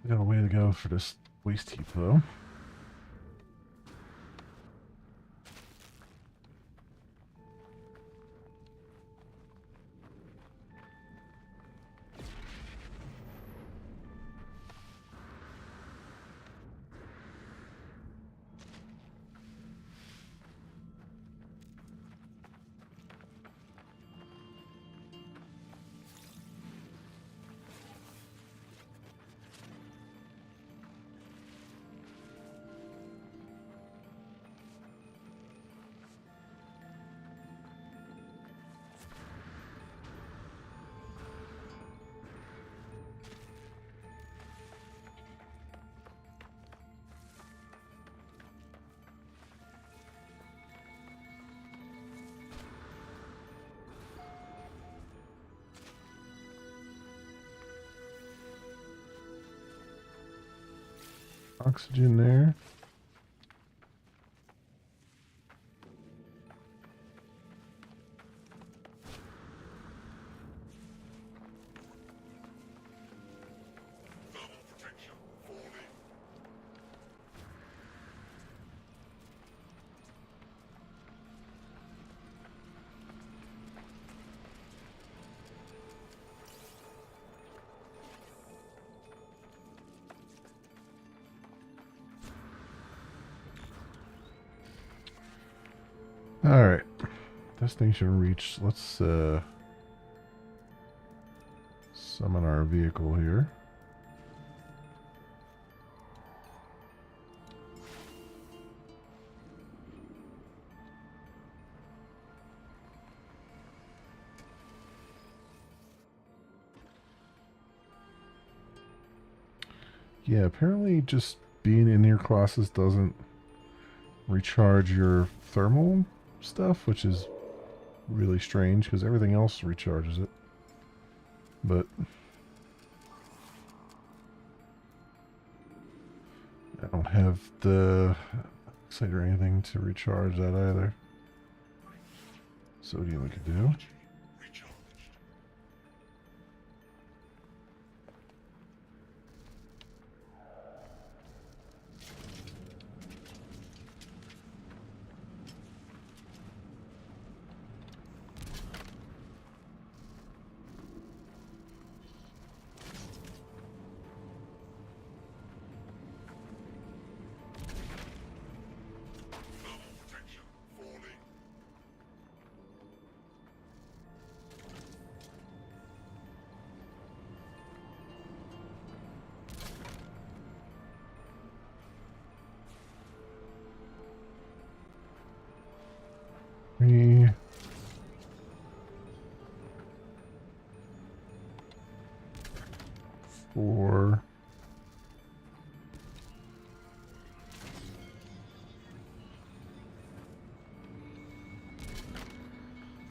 Got a way to go for this waste heap, though. Oxygen there. Alright. Destination reached. Let's summon our vehicle here. Yeah, apparently just being in near Colossus doesn't recharge your thermal stuff, which is really strange because everything else recharges it. But I don't have the site or anything to recharge that either. Sodium we could do. Three. 4.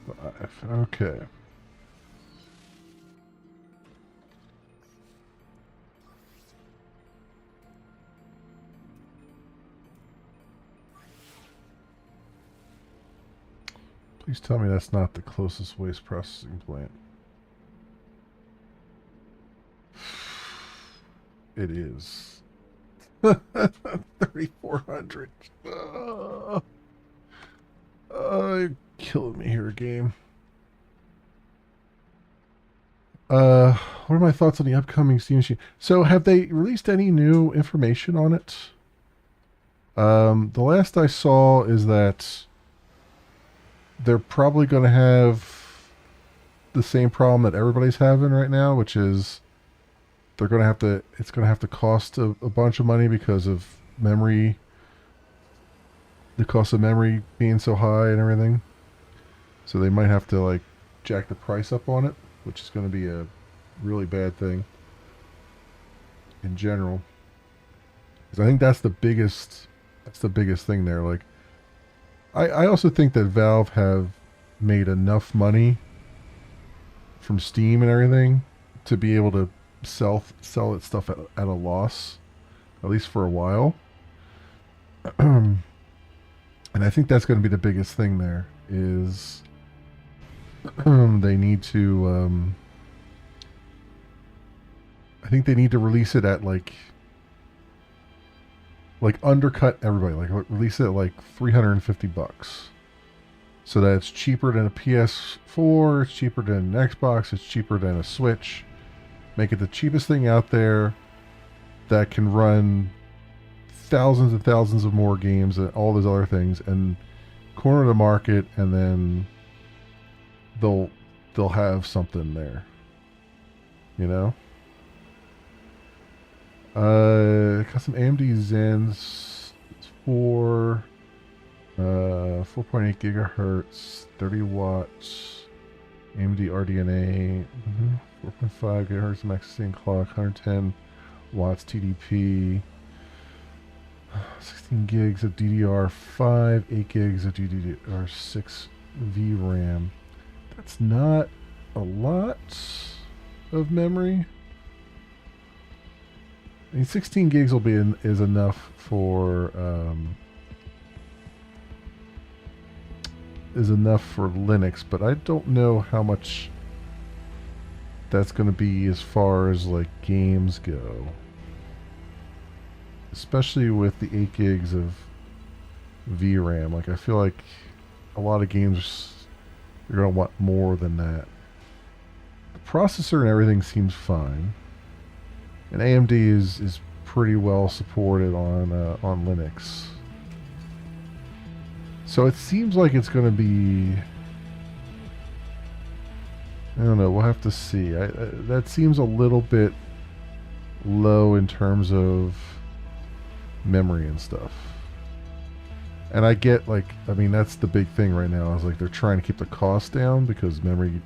5. Okay. Please tell me that's not the closest waste processing plant. It is. 3,400. You're killing me here, game. What are my thoughts on the upcoming Steam Machine? So, have they released any new information on it? The last I saw is that they're probably going to have the same problem that everybody's having right now, which is they're going to have to. It's going to have to cost a bunch of money because of memory, the cost of memory being so high and everything. So they might have to like jack the price up on it, which is going to be a really bad thing in general. Because I think that's the biggest. That's the biggest thing there. Like, I also think that Valve have made enough money from Steam and everything to be able to sell its stuff at a loss, at least for a while. And I think that's going to be the biggest thing there is they need to. I think they need to release it at like undercut everybody, like release it at like $350, so that it's cheaper than a PS4, it's cheaper than an Xbox, it's cheaper than a Switch. Make it the cheapest thing out there that can run thousands and thousands of more games and all those other things, and corner the market, and then they'll have something there, you know. Got some AMD Zens for 4.8 gigahertz, 30 watts, AMD RDNA, 4.5 gigahertz max sustained clock, 110 watts TDP, 16 gigs of DDR5, 8 gigs of DDR6 VRAM. That's not a lot of memory. I mean, 16 gigs will be is enough for Linux, but I don't know how much that's going to be as far as like games go, especially with the 8 gigs of VRAM. Like, I feel like a lot of games you're going to want more than that. The processor and everything seems fine. And AMD is pretty well supported on Linux, so it seems like it's going to be. I don't know. We'll have to see. That seems a little bit low in terms of memory and stuff. And I get I mean, that's the big thing right now. Is like they're trying to keep the cost down because memory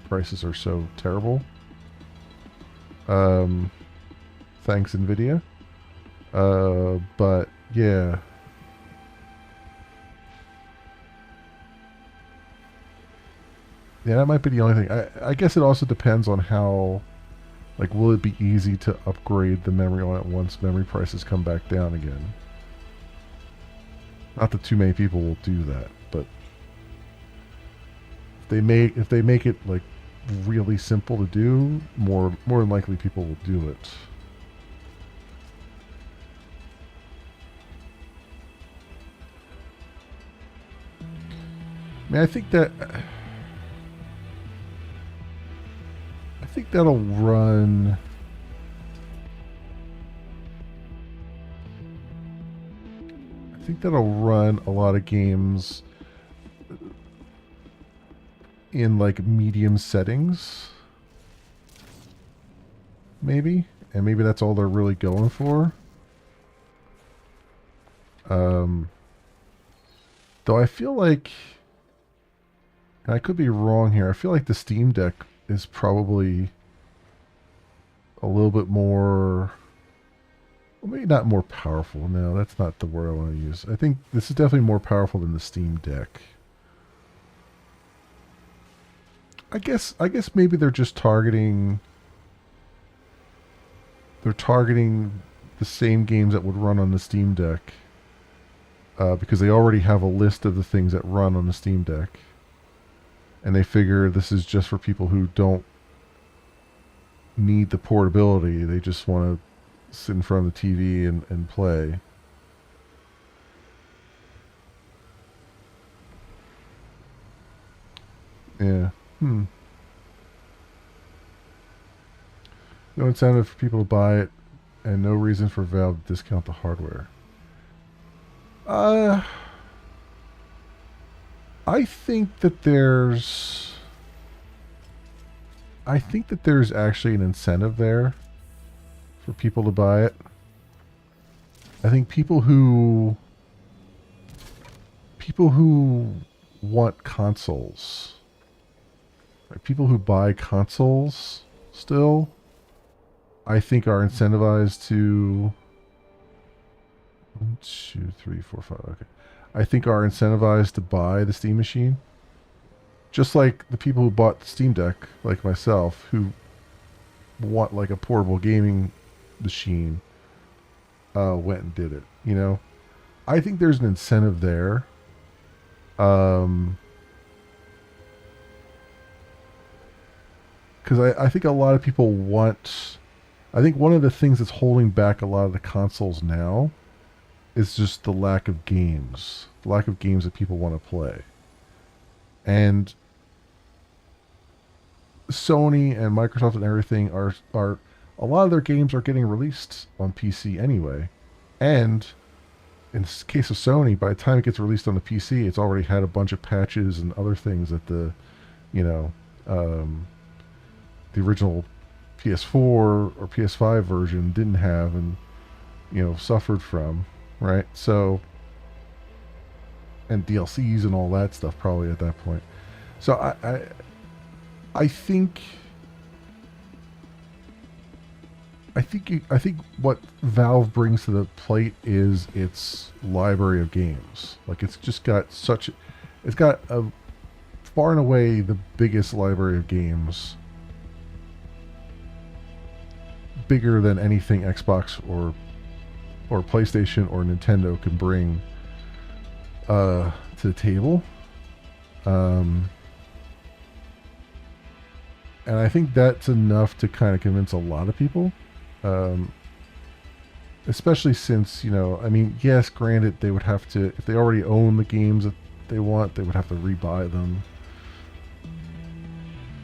prices are so terrible. Thanks, NVIDIA. But yeah. Yeah, that might be the only thing. I guess it also depends on how, like, will it be easy to upgrade the memory on it once memory prices come back down again? Not that too many people will do that, but if they make it like really simple to do, more than likely people will do it. I mean, I think that'll run. I think that'll run a lot of games in like medium settings, maybe, and maybe that's all they're really going for. Though I feel like, and I could be wrong here, I feel like the Steam Deck is probably a little bit more, well, maybe not more powerful. No, that's not the word I want to use. I think this is definitely more powerful than the Steam Deck. I guess maybe they're just targeting the same games that would run on the Steam Deck, because they already have a list of the things that run on the Steam Deck, and they figure this is just for people who don't need the portability. They just want to sit in front of the TV and play. Yeah. Hmm. No incentive for people to buy it, and no reason for Valve to discount the hardware. Uh, I think that there's. I think that there's actually an incentive there for people to buy it. I think people who want consoles, right, people who buy consoles still, I think are incentivized to 1, 2, 3, 4, 5. Okay, I think are incentivized to buy the Steam machine, just like the people who bought the Steam Deck, like myself, who want like a portable gaming machine, went and did it. I think there's an incentive there. Um, because I think a lot of people want. I think one of the things that's holding back a lot of the consoles now is just the lack of games, the lack of games that people want to play. And Sony and Microsoft and everything are a lot of their games are getting released on PC anyway. And in the case of Sony, by the time it gets released on the PC, it's already had a bunch of patches and other things that you know, um, the original PS4 or PS5 version didn't have and suffered from, right? So, and DLCs and all that stuff probably at that point. So I think I think what Valve brings to the plate is its library of games. Like it's got a far and away the biggest library of games, bigger than anything Xbox or PlayStation or Nintendo can bring to the table. Um, and I think that's enough to kind of convince a lot of people. Um, Especially since, I mean, yes, granted, they would have to, if they already own the games that they want, they would have to rebuy them.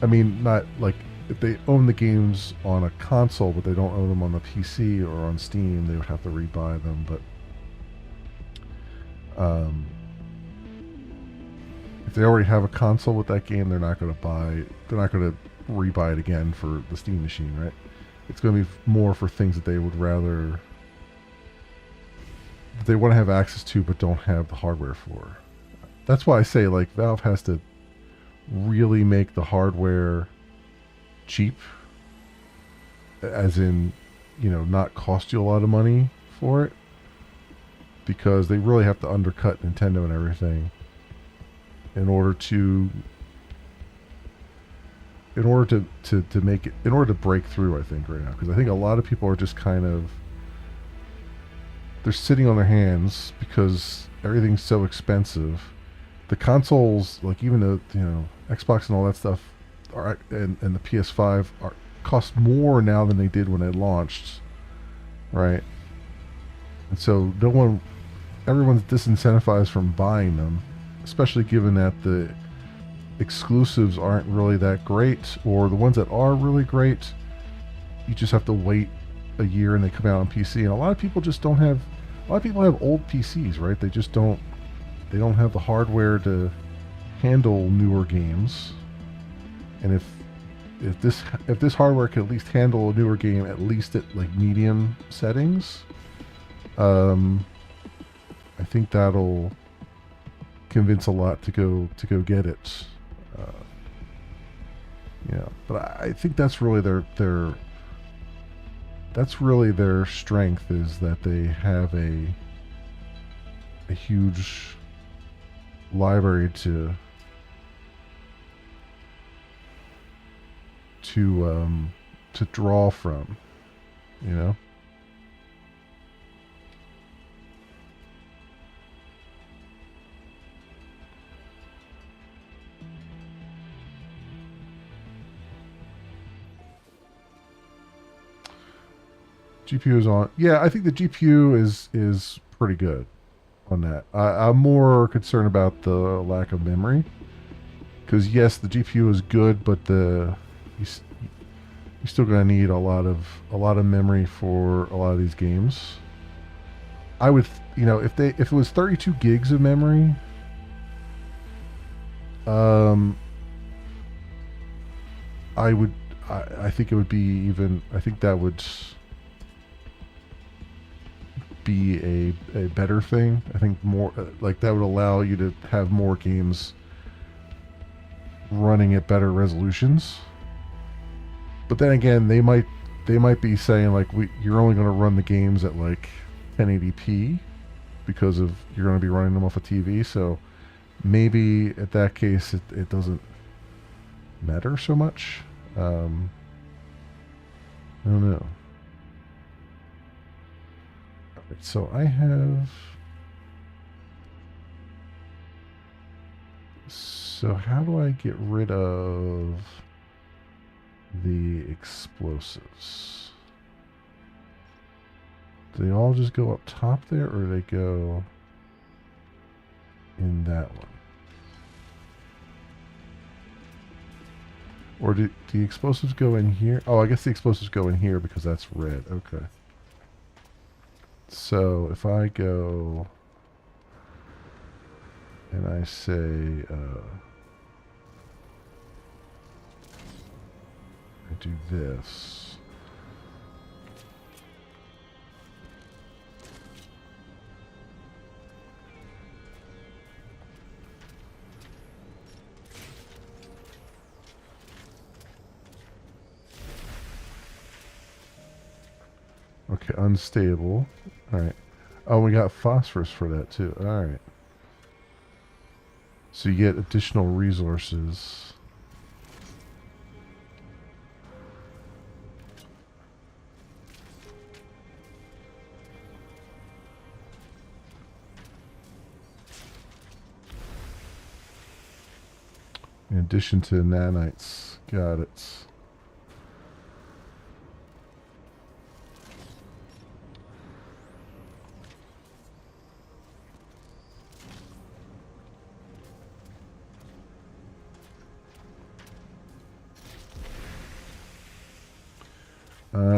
I mean, not like if they own the games on a console, but they don't own them on the PC or on Steam, they would have to rebuy them. But if they already have a console with that game, they're not going to rebuy it again for the Steam machine, right? It's going to be more for things that they would rather, that they want to have access to, but don't have the hardware for. That's why I say, like, Valve has to really make the hardware cheap, as in, not cost you a lot of money for it, because they really have to undercut Nintendo and everything in order to make it, in order to break through, I think, right now. Because I think a lot of people are just kind of, they're sitting on their hands because everything's so expensive. The consoles, like even the Xbox and all that stuff, and the PS5 cost more now than they did when they launched, right? And so everyone's disincentivized from buying them, especially given that the exclusives aren't really that great, or the ones that are really great, you just have to wait a year and they come out on PC. And a lot of people have old PCs, right? They don't have the hardware to handle newer games. And if this hardware could at least handle a newer game, at least at like medium settings, I think that'll convince a lot to go get it. But I think that's really their strength, is that they have a huge library to draw from, you know. GPU is on. Yeah, I think the GPU is pretty good on that. I'm more concerned about the lack of memory. Because yes, the GPU is good, but you, you're still gonna need a lot of memory for a lot of these games. I would, if it was 32 gigs of memory, um, I would, I think it would be even. I think that would be a better thing. I think more like that would allow you to have more games running at better resolutions. But then again, they might be saying like you're only going to run the games at like 1080p because of you're going to be running them off a TV. So maybe at that case it doesn't matter so much. I don't know. Alright, so I have. So how do I get rid of the explosives? Do they all just go up top there, or do they go in that one? Or do the explosives go in here? Oh, I guess the explosives go in here because that's red. Okay. So if I go and I say, I do this. Okay, unstable. Alright. Oh, we got phosphorus for that too. Alright. So you get additional resources. In addition to nanites. Got it.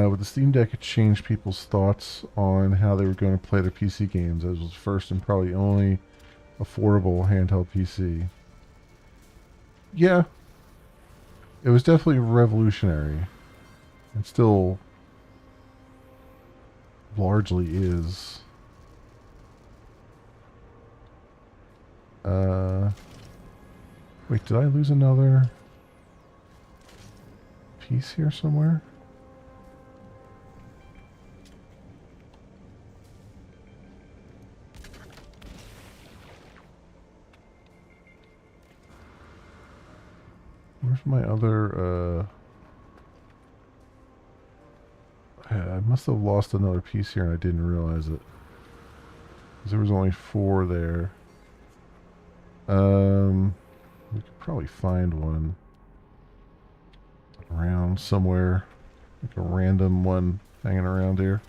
With the Steam Deck, it changed people's thoughts on how they were going to play their PC games. As was first and probably only affordable handheld PC. Yeah, it was definitely revolutionary. It still largely is. Wait, did I lose another piece here somewhere? Where's my other, I must have lost another piece here and I didn't realize it. 'Cause there was only 4 there. We could probably find one around somewhere. Like a random one hanging around here.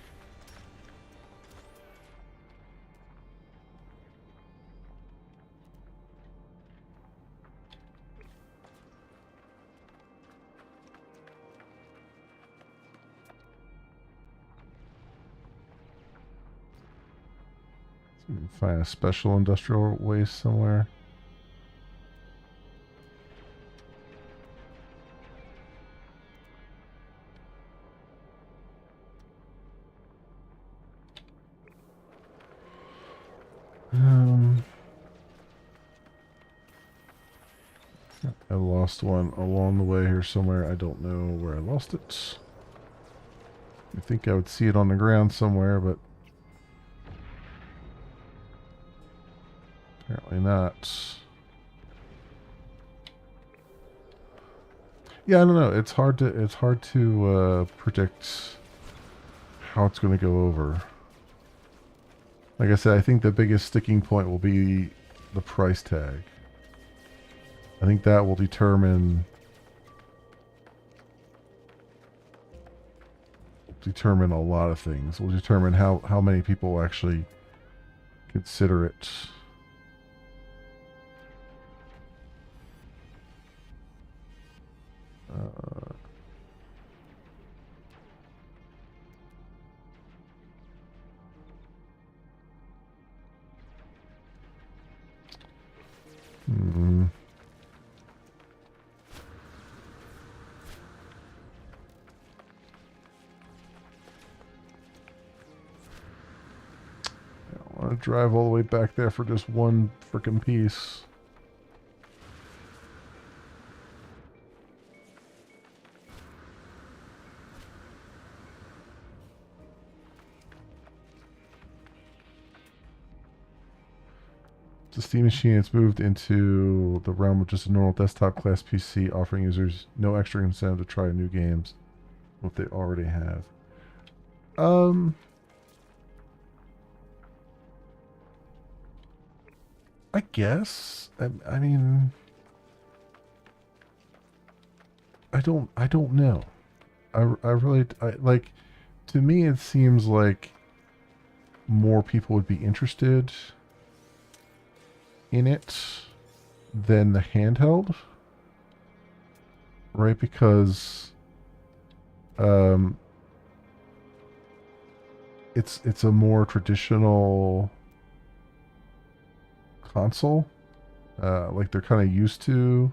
Find a special industrial waste somewhere. I lost one along the way here somewhere. I don't know where I lost it. I think I would see it on the ground somewhere, but apparently not. Yeah, I don't know. It's hard to predict how it's going to go over. Like I said, I think the biggest sticking point will be the price tag. I think that will determine determine a lot of things. Will determine how many people actually consider it. Hmm. I want to drive all the way back there for just one frickin' piece. The Steam Machine has moved into the realm of just a normal desktop class PC, offering users no extra incentive to try new games, what they already have. I guess. I mean, I don't know. I really, like, to me, it seems like more people would be interested in it than the handheld, right? Because it's a more traditional console. Like they're kind of used to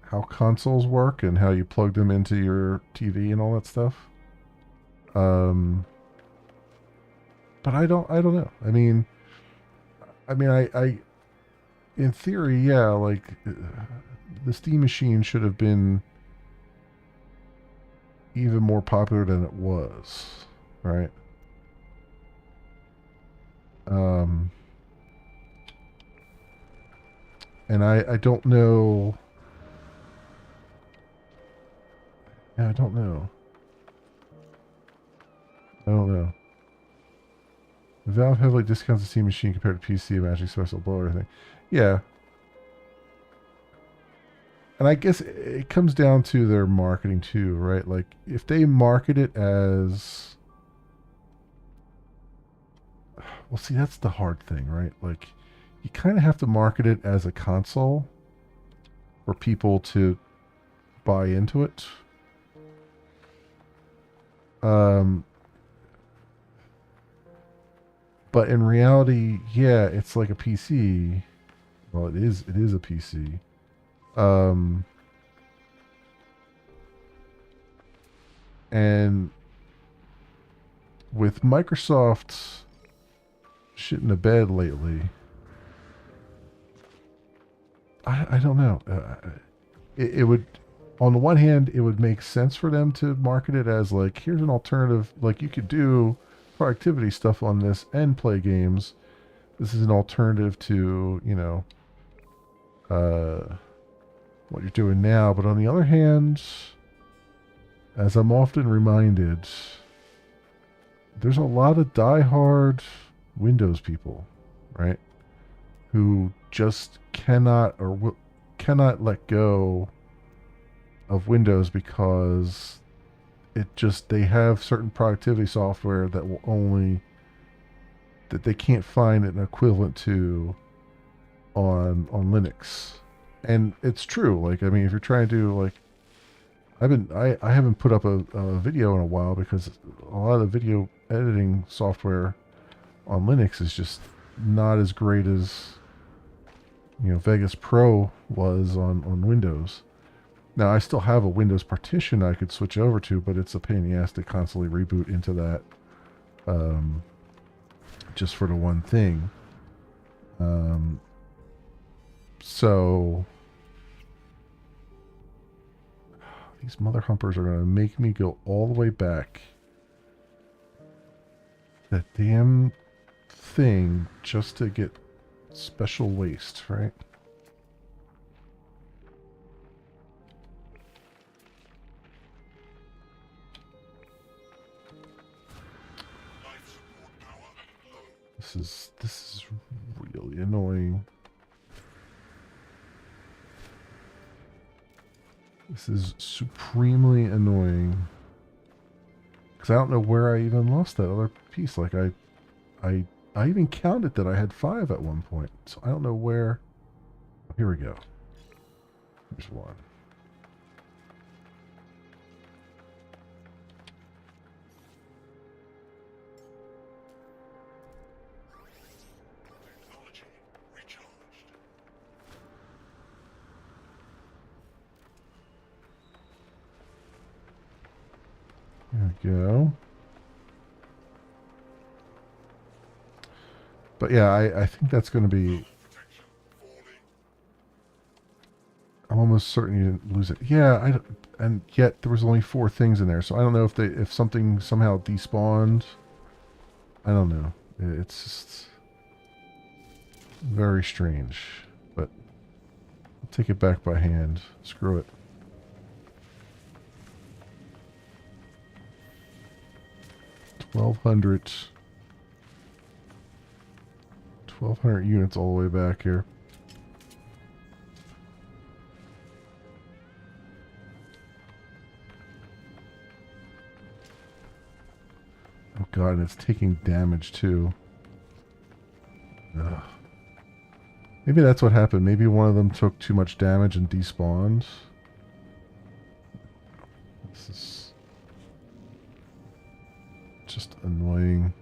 how consoles work and how you plug them into your TV and all that stuff. But I don't know. I in theory, yeah, like the Steam Machine should have been even more popular than it was, right? Um, and I don't know. Yeah, I don't know. I don't know. Valve heavily discounts the Steam Machine compared to PC, Magic Special Blow, everything. Yeah, and I guess it comes down to their marketing too, right? Like if they market it as, well, see, that's the hard thing, right? Like you kind of have to market it as a console for people to buy into it. Um, but in reality, yeah, it's like a PC. Well, it is. It is a PC. Um, and with Microsoft shit in the bed lately, I don't know. It would, on the one hand, it would make sense for them to market it as like, here's an alternative. Like you could do productivity stuff on this and play games. This is an alternative to, uh, what you're doing now. But on the other hand, as I'm often reminded, there's a lot of diehard Windows people, right? Who just cannot let go of Windows because they have certain productivity software that they can't find an equivalent to on Linux. And it's true. Like, I mean, if you're trying to do like, I haven't put up a video in a while because a lot of the video editing software on Linux is just not as great as Vegas Pro was on Windows. Now I still have a Windows partition I could switch over to, but it's a pain in the ass to constantly reboot into that, um, just for the one thing. So these mother humpers are gonna make me go all the way back that damn thing just to get special waste, right? This is really annoying. This is supremely annoying. because I don't know where I even lost that other piece. Like I, I even counted that I had 5 at one point, so I don't know where. Oh, here we go. Here's one. There we go. But yeah, I think that's going to be. I'm almost certain you didn't lose it. Yeah, and yet there was only 4 things in there, so I don't know if something somehow despawned. I don't know. It's just very strange. But I'll take it back by hand. Screw it. $1,200 units all the way back here. Oh god, and it's taking damage too. Ugh. Maybe that's what happened. Maybe one of them took too much damage and despawned. This is just annoying.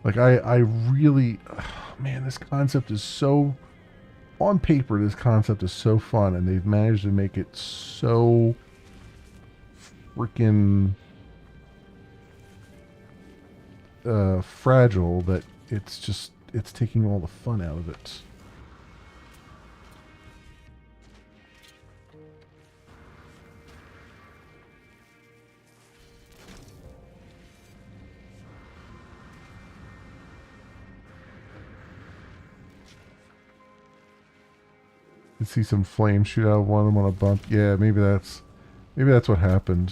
Like, I really... Oh, man, this concept is so... On paper, this concept is so fun, and they've managed to make it so... freaking... fragile that it's just... It's taking all the fun out of it. You see some flames shoot out of one of them on a bump. Yeah, maybe that's what happened.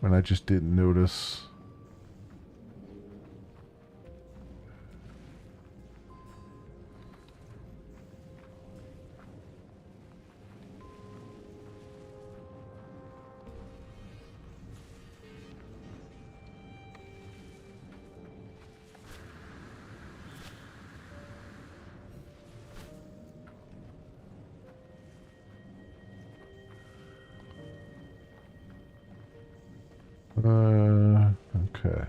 And I just didn't notice. Okay.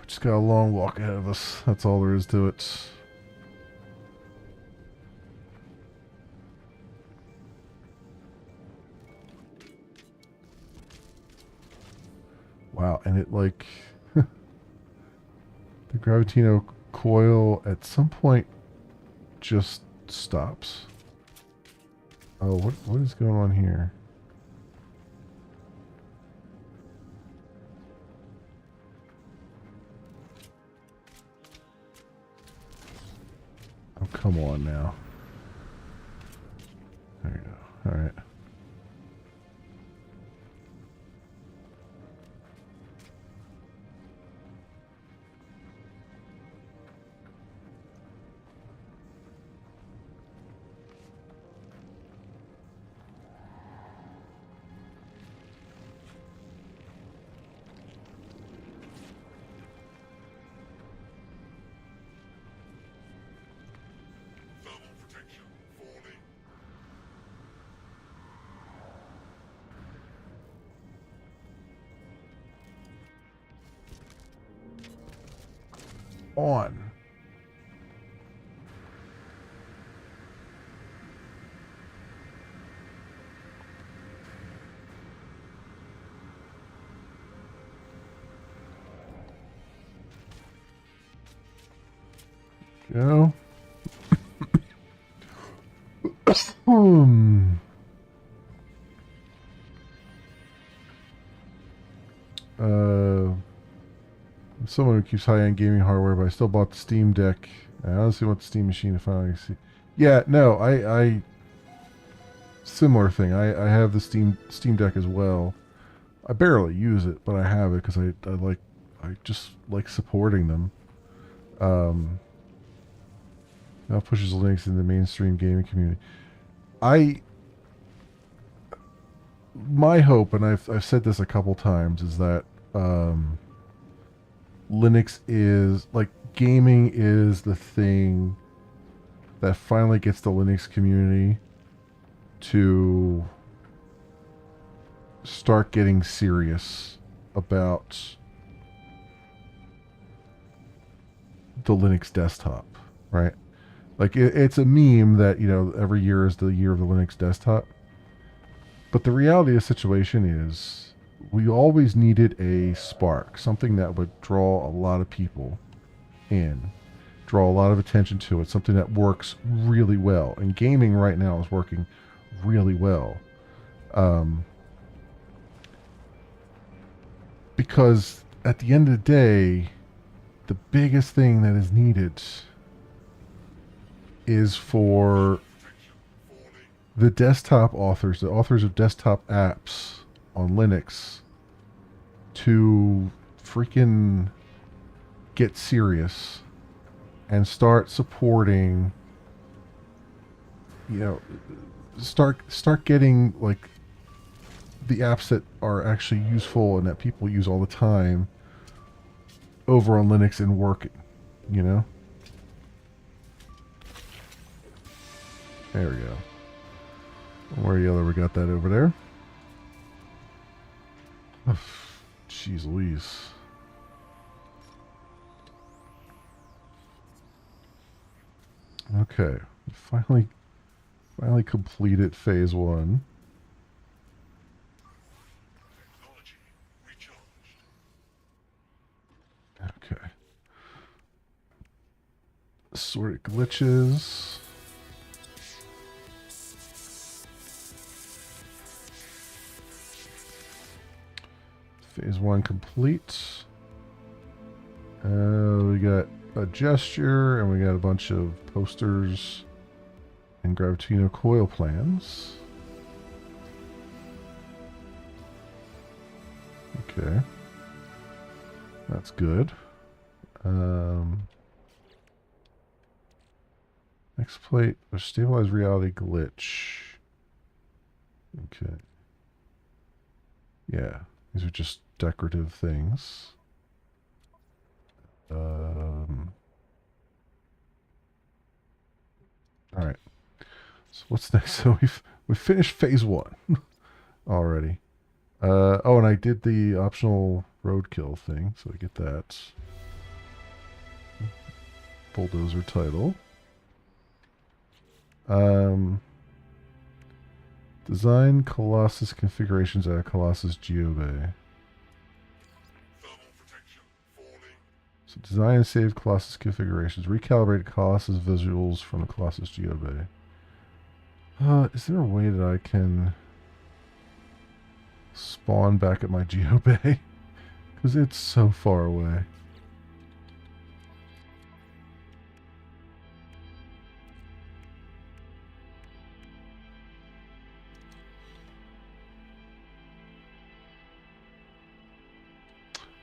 Just got a long walk ahead of us. That's all there is to it. Wow, and it like the Gravitino coil at some point just stops. Oh, what is going on here? Oh, come on now. There you go. All right. On. Go. Someone who keeps high-end gaming hardware, but I still bought the Steam Deck. I honestly want the Steam machine to finally see. Yeah, no, I similar thing. I have the Steam Deck as well. I barely use it, but I have it because I just like supporting them. Um, now pushes Linux in the mainstream gaming community. I my hope, and I've said this a couple times, is that um, Linux is like gaming is the thing that finally gets the Linux community to start getting serious about the Linux desktop, right? Like it's a meme that every year is the year of the Linux desktop, but the reality of the situation is we always needed a spark, something that would draw a lot of people in, draw a lot of attention to it, something that works really well. And gaming right now is working really well. Um, because at the end of the day, the biggest thing that is needed is for the desktop authors, the authors of desktop apps on Linux, to freaking get serious and start supporting, start getting like the apps that are actually useful and that people use all the time over on Linux and working, you know? There we go. Where the other we got that over there. Jeez Louise. Okay. Finally completed phase 1. Okay. Sort of glitches. Phase 1 complete. We got a gesture, and we got a bunch of posters and Gravitino coil plans. Okay. That's good. Next plate, a stabilized reality glitch. Okay. Yeah, these are just decorative things. All right. So what's next? So we finished phase 1 already. Oh, and I did the optional roadkill thing, so I get that. Bulldozer title. Design Colossus configurations at Colossus GeoBay. So design and save Colossus configurations. Recalibrate Colossus visuals from the Colossus GeoBay. Is there a way that I can spawn back at my GeoBay? Because it's so far away.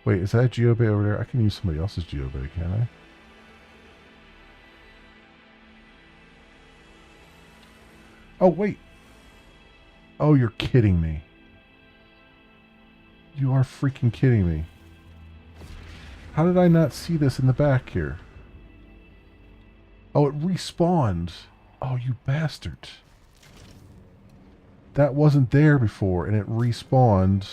Wait, is that GeoBay over there? I can use somebody else's GeoBay, can I? Oh, wait. Oh, you're kidding me. You are freaking kidding me. How did I not see this in the back here? Oh, it respawned. Oh, you bastard. That wasn't there before, and it respawned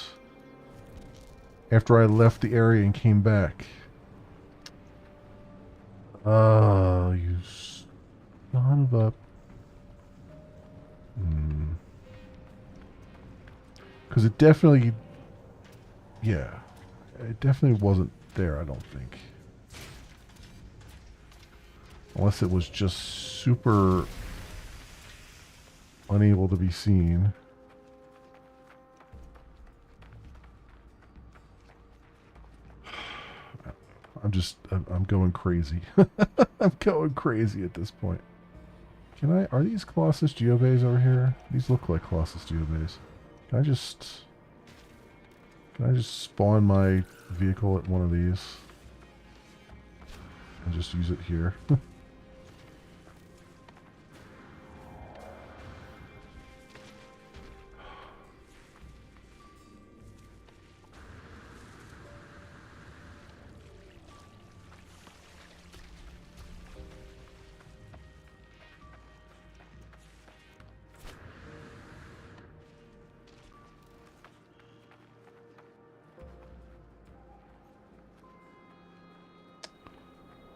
after I left the area and came back. Oh, you son of a... Because it definitely... Yeah. It definitely wasn't there, I don't think. Unless it was just super unable to be seen. I'm going crazy. I'm going crazy at this point. Are these Colossus GeoBays over here? These look like Colossus GeoBays. Can I just... Can I just spawn my vehicle at one of these? And just use it here.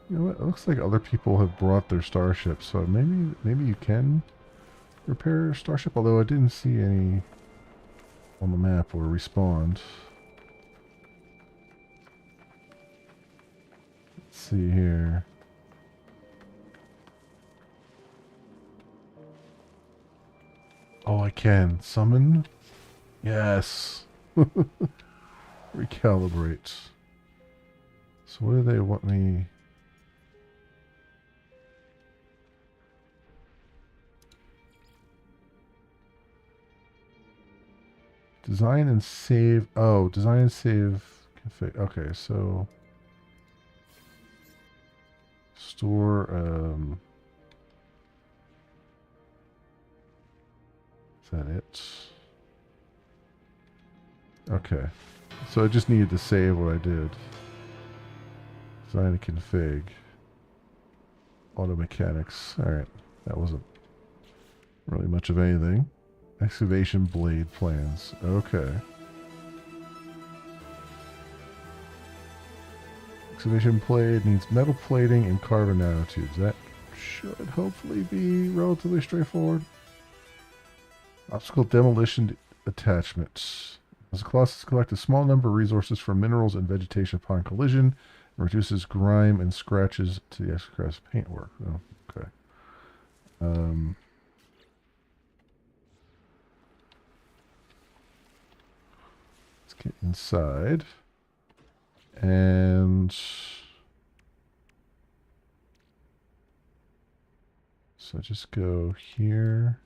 You know what? It looks like other people have brought their starships, so maybe you can repair a starship. Although I didn't see any on the map or respawned. Let's see here. Oh, I can summon. Yes. Recalibrate. So what do they want me? Design and save. Oh, design and save config. Okay, so store. Is that it? Okay, so I just needed to save what I did. Design and config. Auto mechanics. All right, that wasn't really much of anything. Excavation blade plans. Okay. Excavation blade needs metal plating and carbon nanotubes. That should hopefully be relatively straightforward. Obstacle demolition attachments. As a class, collect a small number of resources from minerals and vegetation upon collision, and reduces grime and scratches to the aircraft's paintwork. Oh, okay. Let's get inside. And so just go here.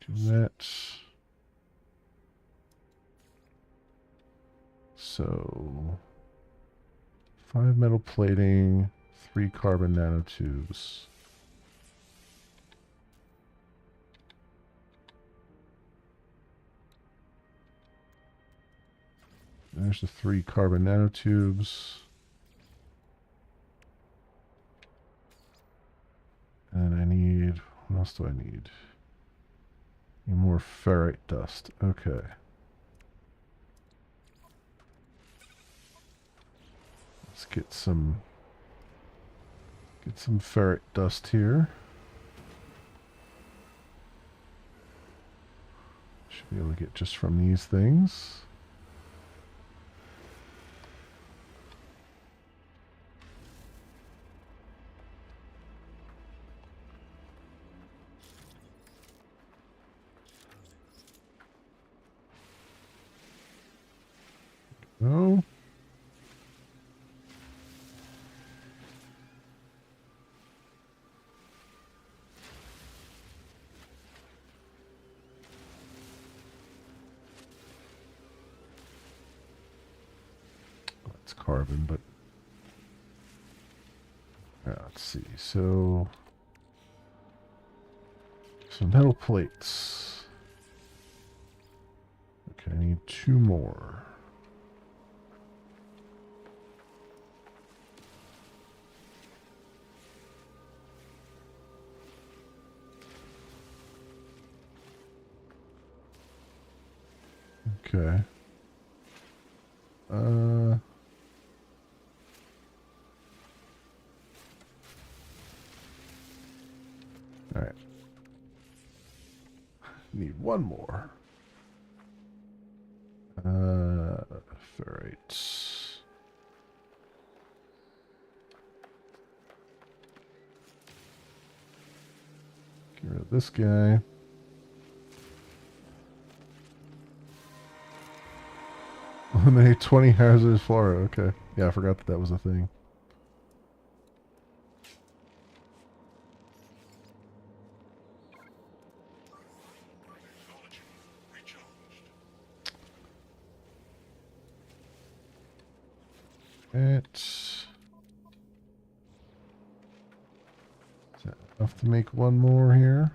Do that. So 5 metal plating, 3 carbon nanotubes. There's the 3 carbon nanotubes. And I need, what else do I need? Need more ferrite dust. Okay. Let's get some ferrite dust here. Should be able to get just from these things. Oh. That's carbon, but let's see. So some metal plates. Okay, I need 2 more. Okay. Alright. Need 1 more. Ferrites. Get rid of this guy. Eliminate 20 hazardous flora. Okay. Yeah, I forgot that was a thing. Is that enough to make one more here?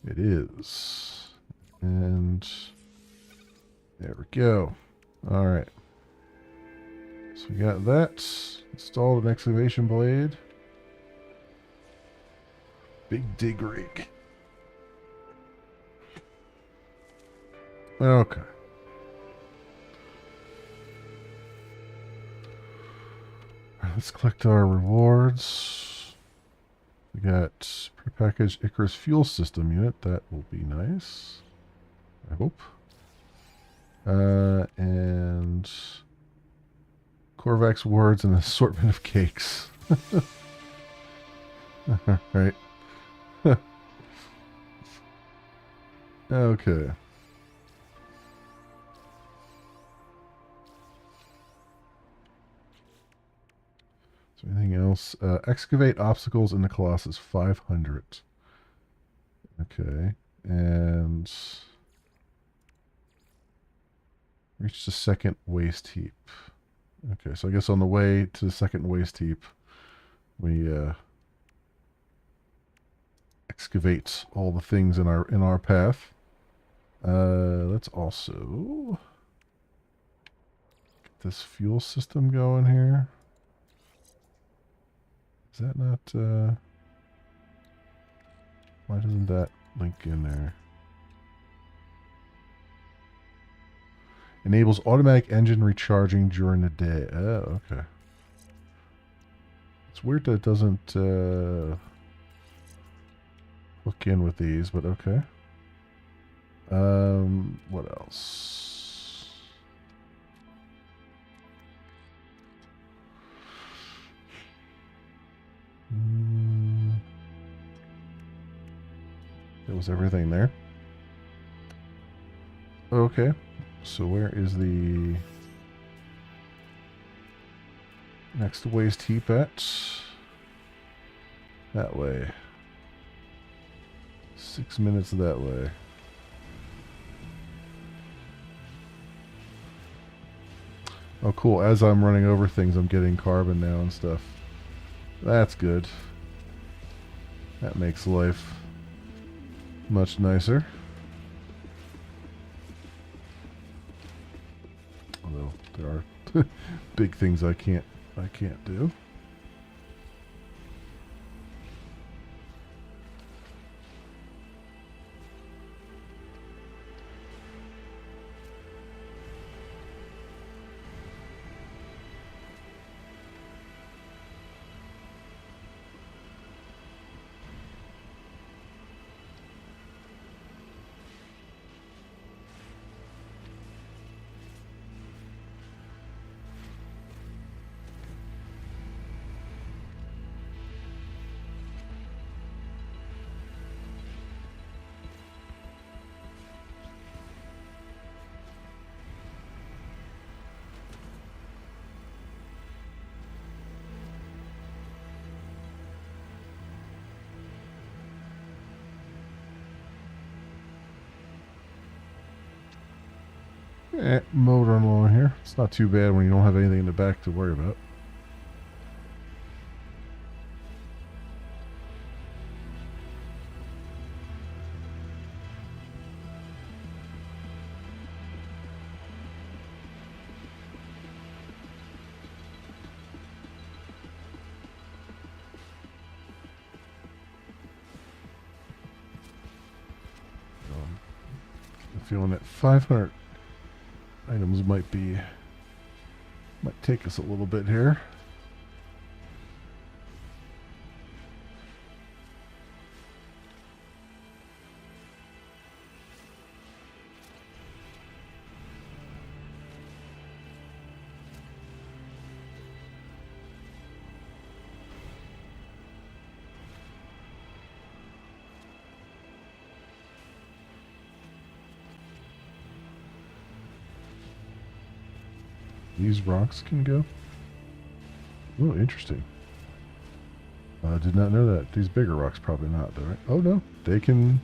It is. And there we go. All right. So we got that. Installed an excavation blade. Big dig rig. Okay. Let's collect our rewards. We got prepackaged Icarus fuel system unit. That will be nice. I hope. And Korvax words and an assortment of cakes. All right. Okay. So anything else? Excavate obstacles in the Colossus 500. Okay. And reach the second waste heap. Okay, so I guess on the way to the second waste heap, we excavate all the things in our path. Let's also get this fuel system going here. Is that not why doesn't that link in there? Enables automatic engine recharging during the day. Oh, okay. It's weird that it doesn't hook in with these, but okay. What else? That was everything there. Okay. So where is the next waste heap at? That way. 6 minutes that way. Oh, cool. As I'm running over things, I'm getting carbon now and stuff. That's good. That makes life much nicer. Although there are big things I can't do. Motor along here. It's not too bad when you don't have anything in the back to worry about. I'm feeling that 500 items might take us a little bit here. These rocks can go? Oh, interesting. I did not know that. These bigger rocks probably not, though, right? Oh, no. They can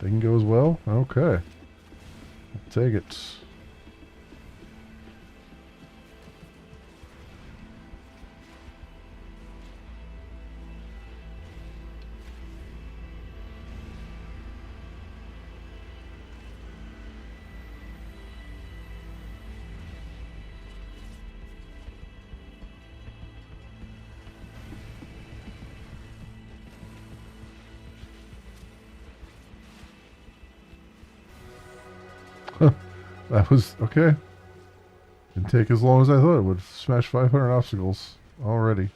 go as well? Okay. I'll take it. That was okay. Didn't take as long as I thought it would. Smash 500 obstacles already.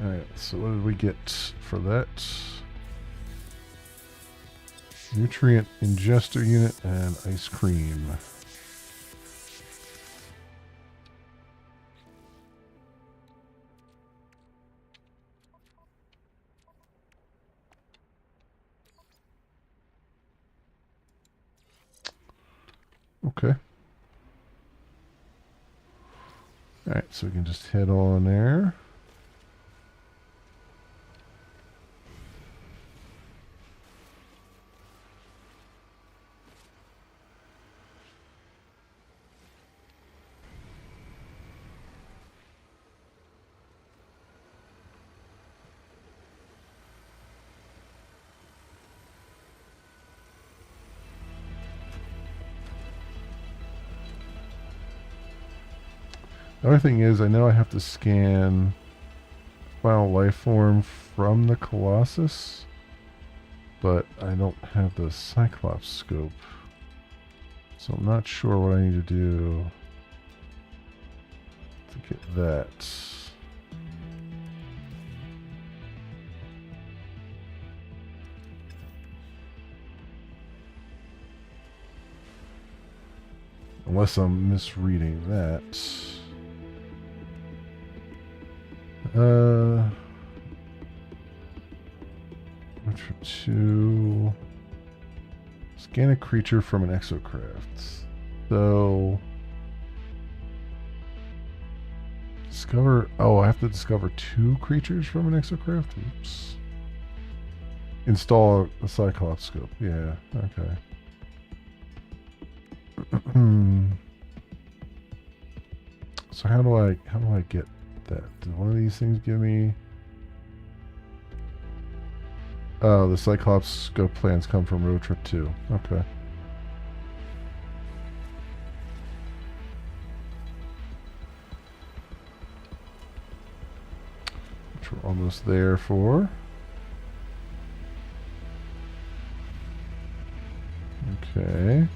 Alright, so what did we get for that? Nutrient ingester unit and ice cream. Okay. Alright, so we can just head on there. The other thing is, I know I have to scan final life form from the Colossus, but I don't have the Cyclops scope. So I'm not sure what I need to do to get that. Unless I'm misreading that. Which 2. Scan a creature from an exocraft. So discover. Oh, I have to discover 2 creatures from an exocraft. Oops. Install a Cyclops scope. Yeah. Okay. So how do I get that? Does one of these things give me? Oh, the Cyclops scope plans come from Road Trip 2. Okay. Which we're almost there for. Okay.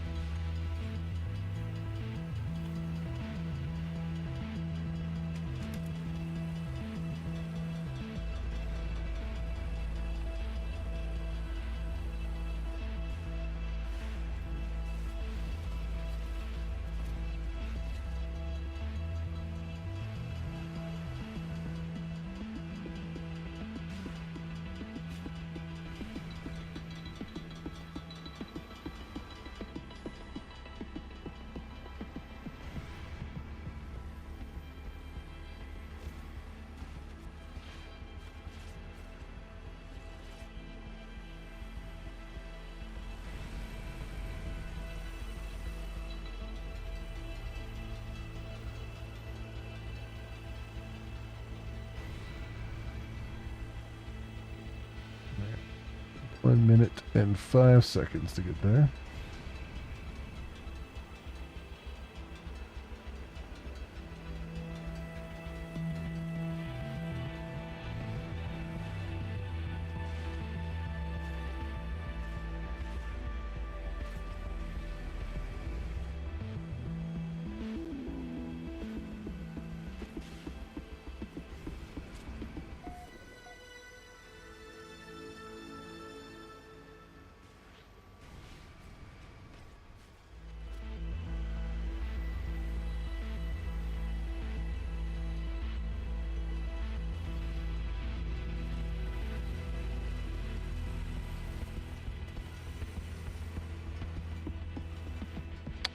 One minute and 5 seconds to get there.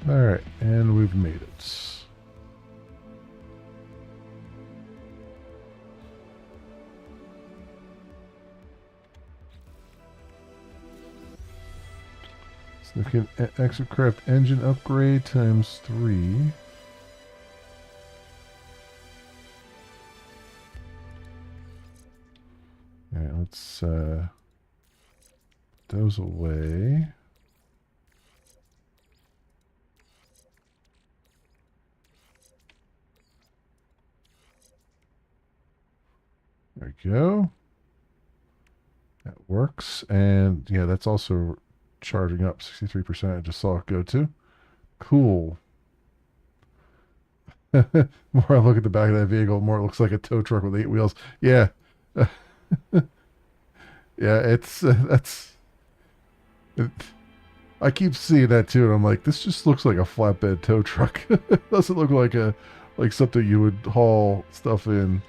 Alright, and we've made it. Significant exocraft engine upgrade times 3. Alright, let's those away. There we go. That works. And yeah, that's also charging up 63%. I just saw it go to. Cool. The more I look at the back of that vehicle, the more it looks like a tow truck with 8 wheels. Yeah. Yeah, it's that's. It, I keep seeing that too, and I'm like, this just looks like a flatbed tow truck. It doesn't look like something you would haul stuff in.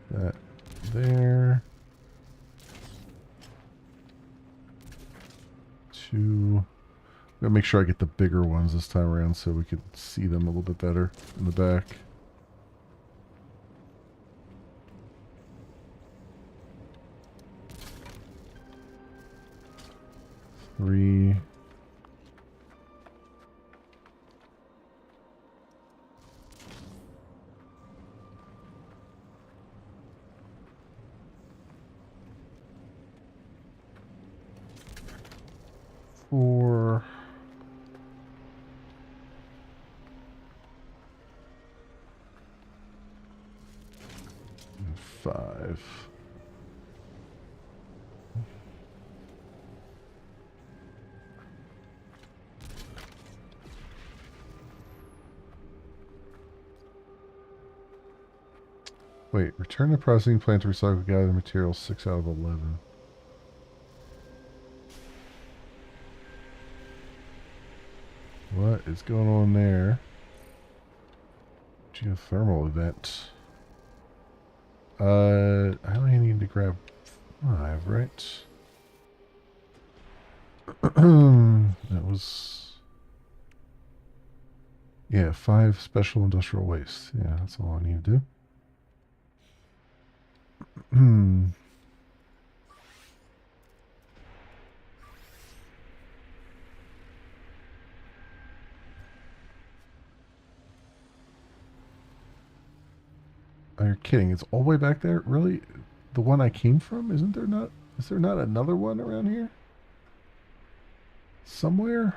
That there. 2. Gotta make sure I get the bigger ones this time around so we can see them a little bit better in the back. Three. Four. 5. Wait, return the processing plant to recycle gathered materials 6 out of 11. What is going on there? Geothermal event. I only need to grab 5, right? That was... Yeah, 5 special industrial waste. Yeah, that's all I need to do. Oh, you're kidding. It's all the way back there? Really? The one I came from? Isn't there not... Is there not another one around here? Somewhere?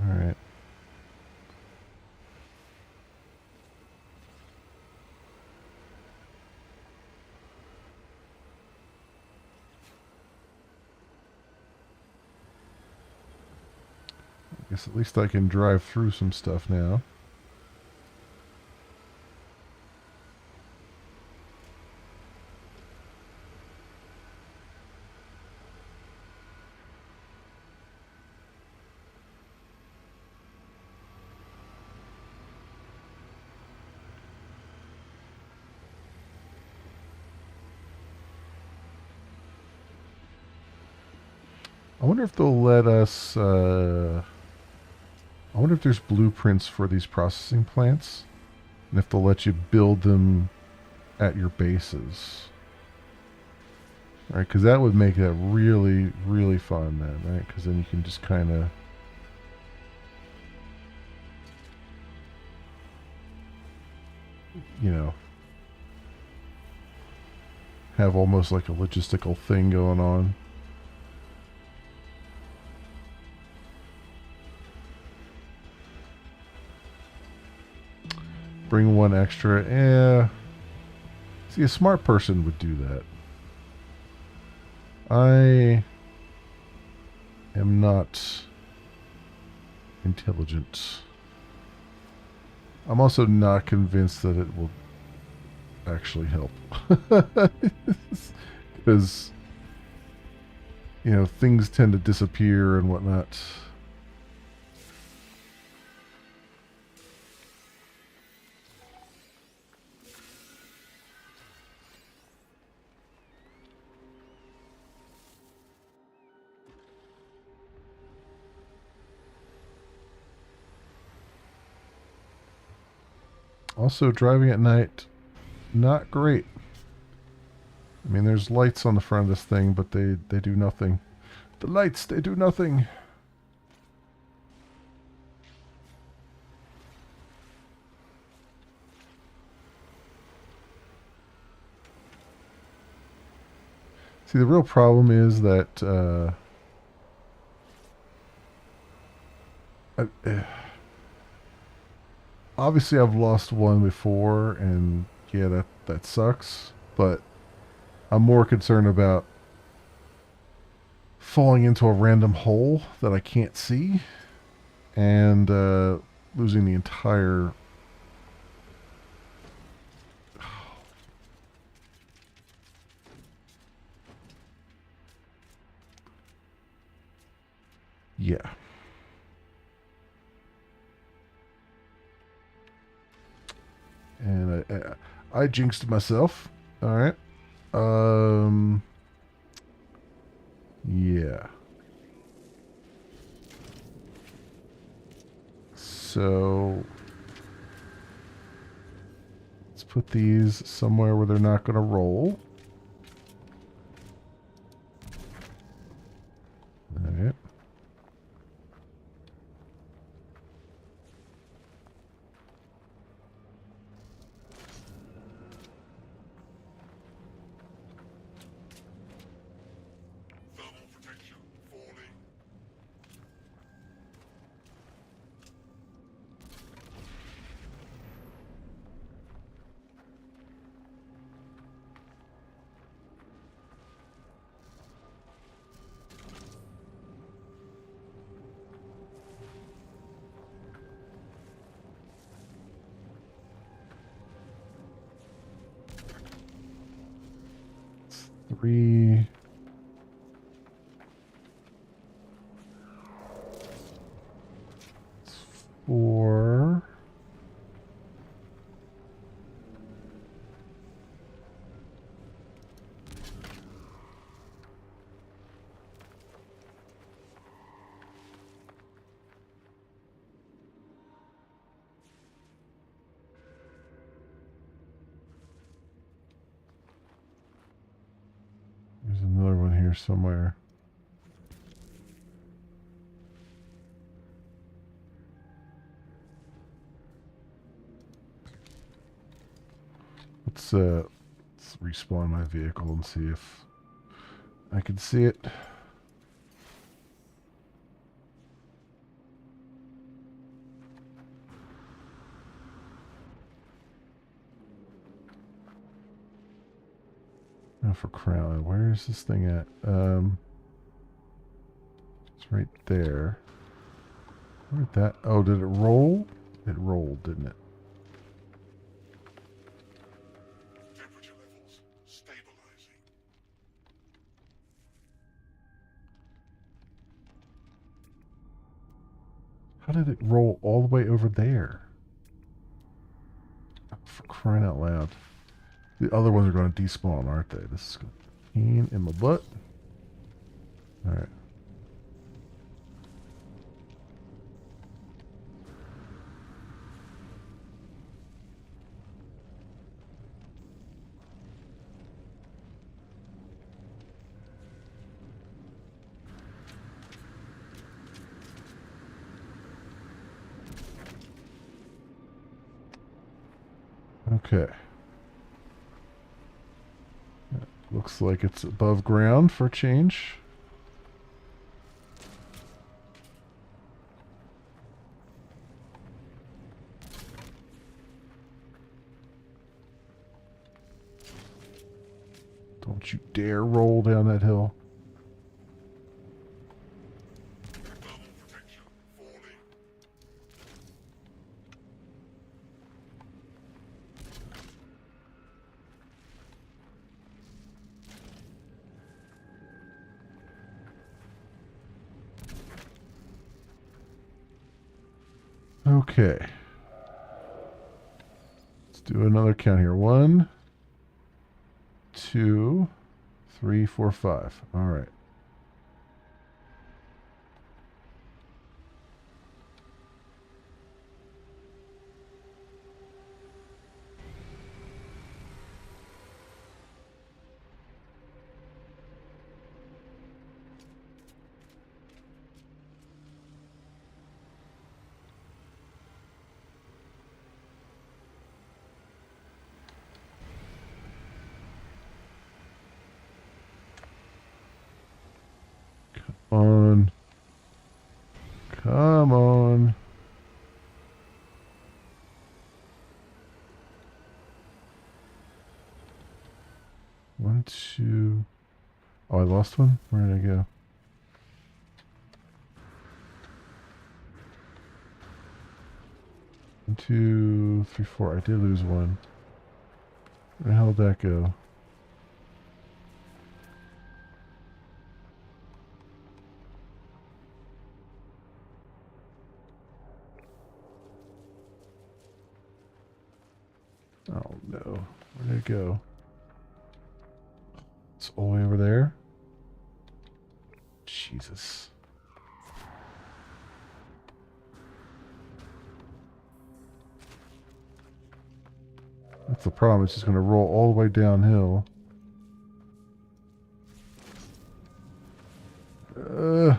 Alright. I guess at least I can drive through some stuff now. I wonder if they'll let us... I wonder if there's blueprints for these processing plants. And if they'll let you build them at your bases. Alright, because that would make that really, really fun then, right? Because then you can just kind of... You know... have almost like a logistical thing going on. Bring 1 extra. Yeah. See, a smart person would do that. I am not intelligent. I'm also not convinced that it will actually help. Because, you know, things tend to disappear and whatnot. Also, driving at night, not great. I mean, there's lights on the front of this thing, but they do nothing. The lights, they do nothing. See, the real problem is that obviously I've lost one before, and yeah, that sucks. But I'm more concerned about falling into a random hole that I can't see and losing the entire. Yeah. And I jinxed myself. All right. Um. Yeah. So let's put these somewhere where they're not going to roll. All right. Three. Four. There's another one here somewhere. Let's respawn my vehicle and see if I can see it. Oh, for crown, where is this thing at? It's right there. Where'd that? Oh, did it roll? It rolled, didn't it? Temperature levels stabilizing. How did it roll all the way over there? For crying out loud. The other ones are going to despawn, aren't they? This is a pain in my butt. Alright. Okay. Looks like it's above ground for a change. Don't you dare roll down that hill. Okay. Let's do another count here. 1, 2, 3, 4, 5. All right. 1, 2. Oh, I lost one? Where did I go? One, 2, 3, 4. I did lose one. Where the hell did that go? Oh no. Where did it go? It's all the way over there? Jesus. That's the problem. It's just going to roll all the way downhill. Uh.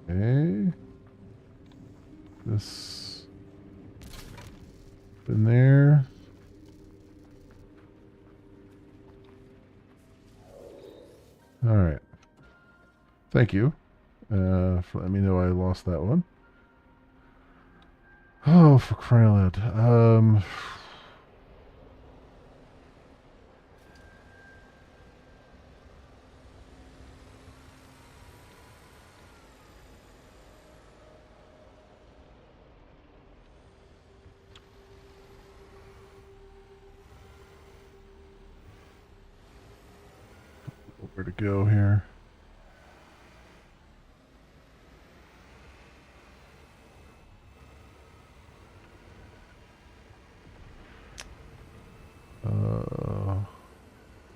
Okay. This. Been there. All right. Thank you for letting me know I lost that one. Oh, for crying out loud. Where to go here?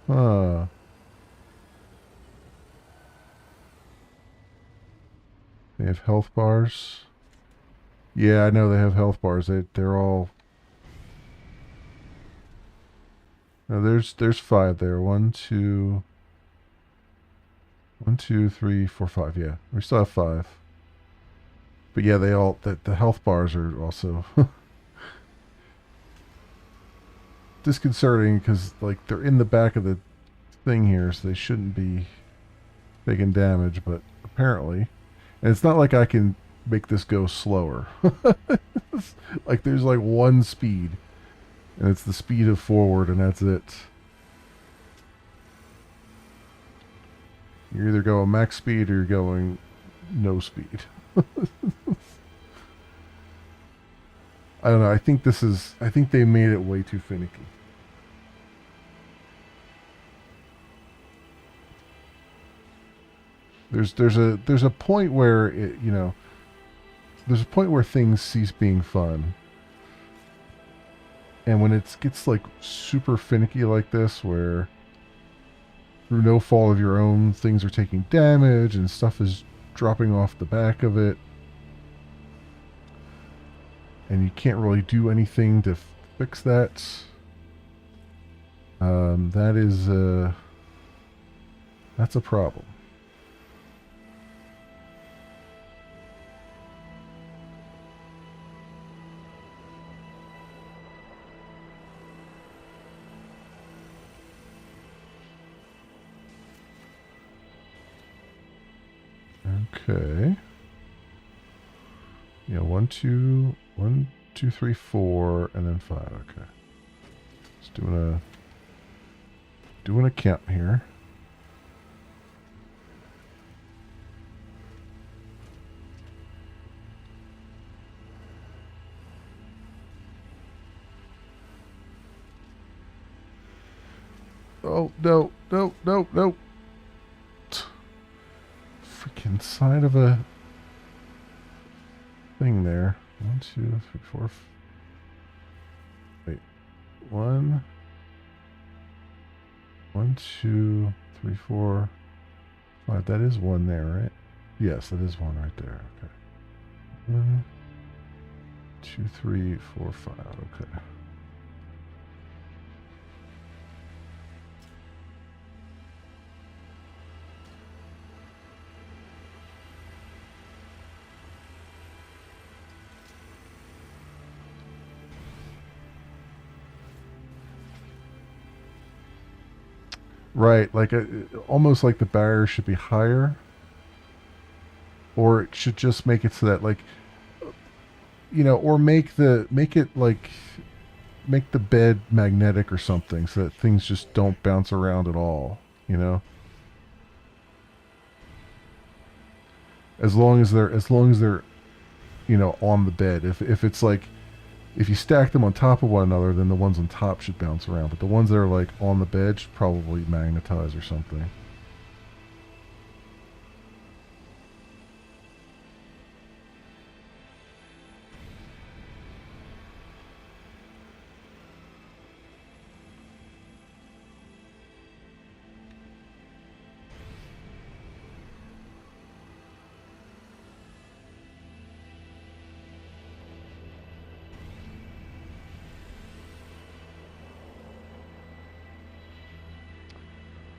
Huh. They have health bars. Yeah, I know they have health bars. They're all. No, there's 5 there. 1, 2. 1, 2, 3, 4, 5. Yeah, we still have 5. But yeah, they all the health bars are also disconcerting because like they're in the back of the thing here, so they shouldn't be taking damage. But apparently, and it's not like I can make this go slower. Like there's like one speed, and it's the speed of forward, and that's it. You're either going max speed or you're going no speed. I don't know. I think they made it way too finicky. There's a point where there's a point where things cease being fun. And when it gets like super finicky like this, where through no fault of your own, things are taking damage and stuff is dropping off the back of it, and you can't really do anything to fix that. That's a problem. Okay. Yeah, 1, 2, 1, 2, 3, 4, and then 5. Okay. Just doing a count here. Oh no, no, no, no. Freaking side of a thing there. 1, 2, 3, 4. Wait. 1, 1, 2, 3, 4, 5. That is 1 there, right? Yes, that is one right there. Okay. 1, 2, 3, 4, 5. Okay. Right, like almost like the barrier should be higher, or it should just make it so that like or make the bed magnetic or something so that things just don't bounce around at all. You know, as long as they're on the bed. If it's like if you stack them on top of one another, then the ones on top should bounce around, but the ones that are like on the bed should probably magnetize or something.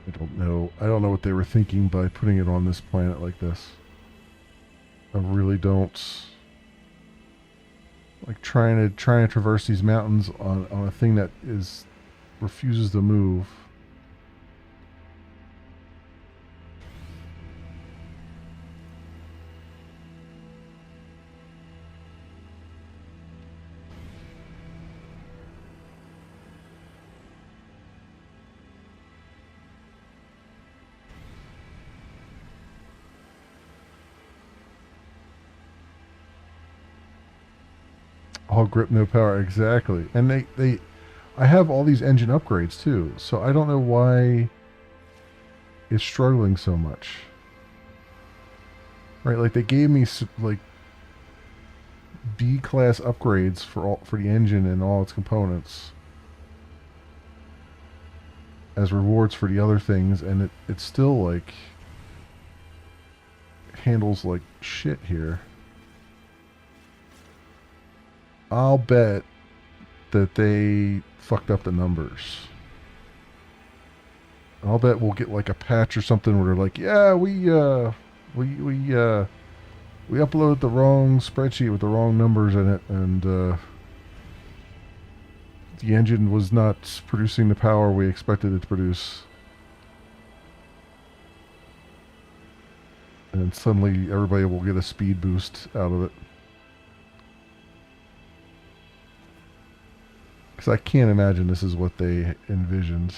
I don't know. I don't know what they were thinking by putting it on this planet like this. I really don't. Like trying to traverse these mountains on a thing that is refuses to move. All grip, no power, exactly. And I have all these engine upgrades too, so I don't know why it's struggling so much. Right, like they gave me like B class upgrades for the engine and all its components as rewards for the other things, and it still like handles like shit here. I'll bet that they fucked up the numbers. I'll bet we'll get like a patch or something where they're like, yeah, we uploaded the wrong spreadsheet with the wrong numbers in it, and the engine was not producing the power we expected it to produce. And suddenly everybody will get a speed boost out of it. Because I can't imagine this is what they envisioned.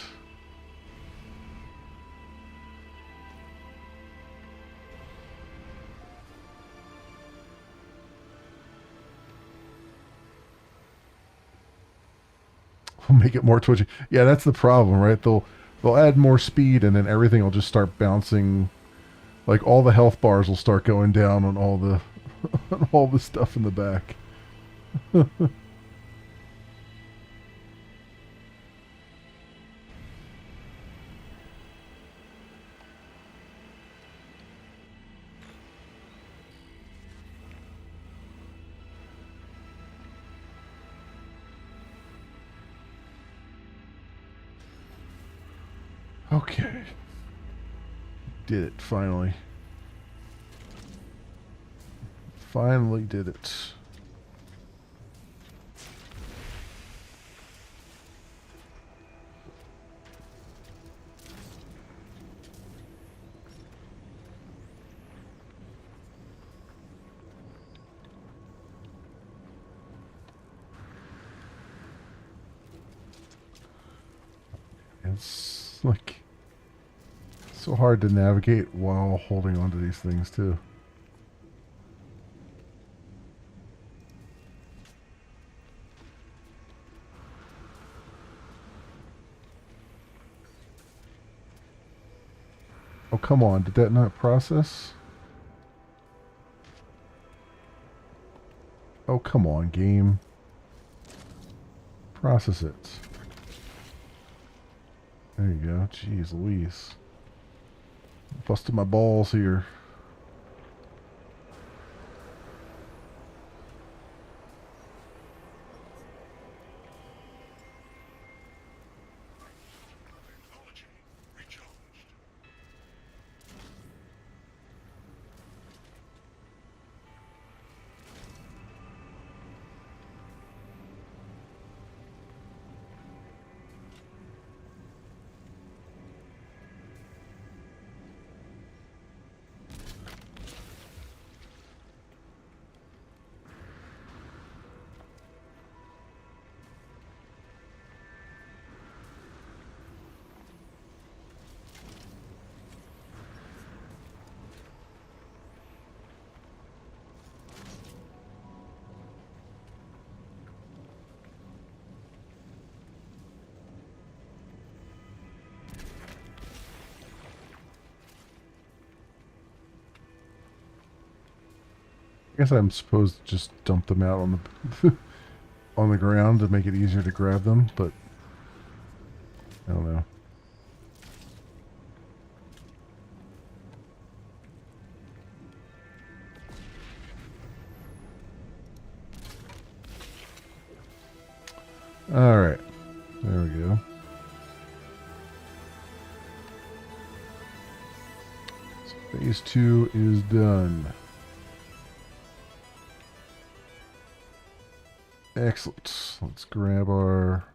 We'll make it more twitchy. Yeah, that's the problem, right? They'll add more speed, and then everything will just start bouncing. Like all the health bars will start going down on all the on all the stuff in the back. Okay. Did it, finally. Finally did it. It's like so hard to navigate while holding onto these things too. Oh, come on. Did that not process? Oh, come on, game. Process it. There you go. Jeez Louise. Busted my balls here. I guess I'm supposed to just dump them out on the on the ground to make it easier to grab them, but I don't know. All right, there we go. So phase 2 is done. Excellent. Let's grab our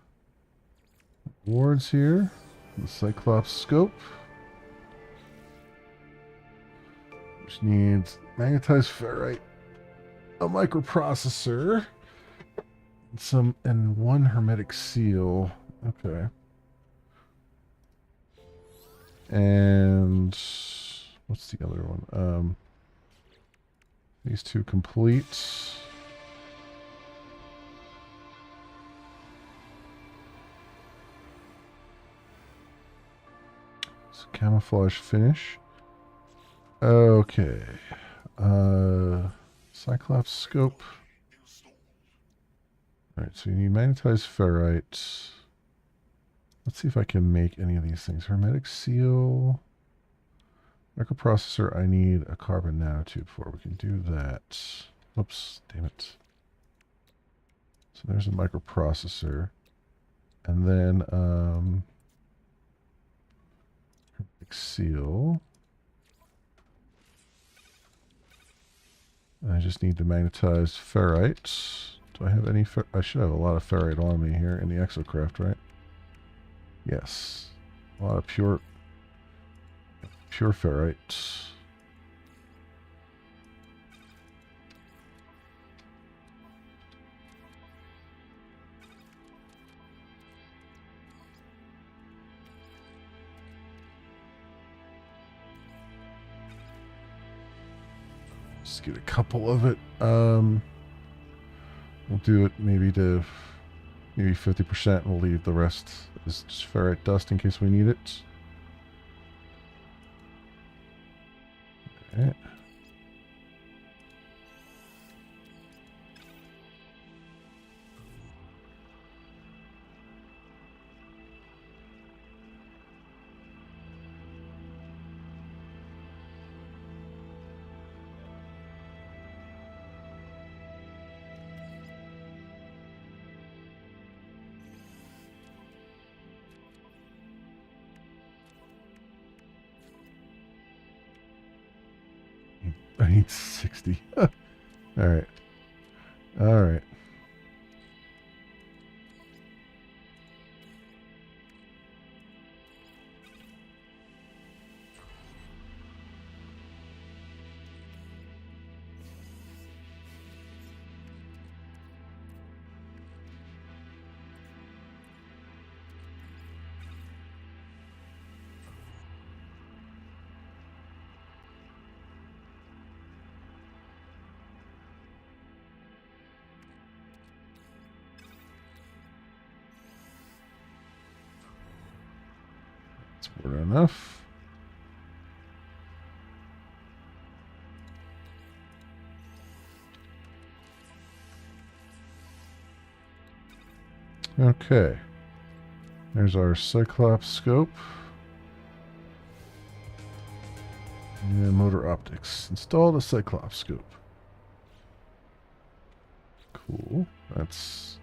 awards here. The Cyclops scope, which needs magnetized ferrite, a microprocessor, and one hermetic seal. Okay. And what's the other one? These two complete. So camouflage finish. Okay. Cyclops scope. Alright, so you need magnetized ferrite. Let's see if I can make any of these things. Hermetic seal. Microprocessor, I need a carbon nanotube for. We can do that. Oops, damn it. So there's a microprocessor. And then, hermetic seal. I just need the magnetized ferrite. Do I have any? I should have a lot of ferrite on me here in the exocraft, right? Yes, a lot of pure ferrite. Just get a couple of it. We'll do it maybe 50%. We'll leave the rest as just ferrite dust in case we need it. Okay. I need 60. All right. All right. That's more than enough. Okay. There's our Cyclops scope. And motor optics. Install the Cyclops scope. Cool. That's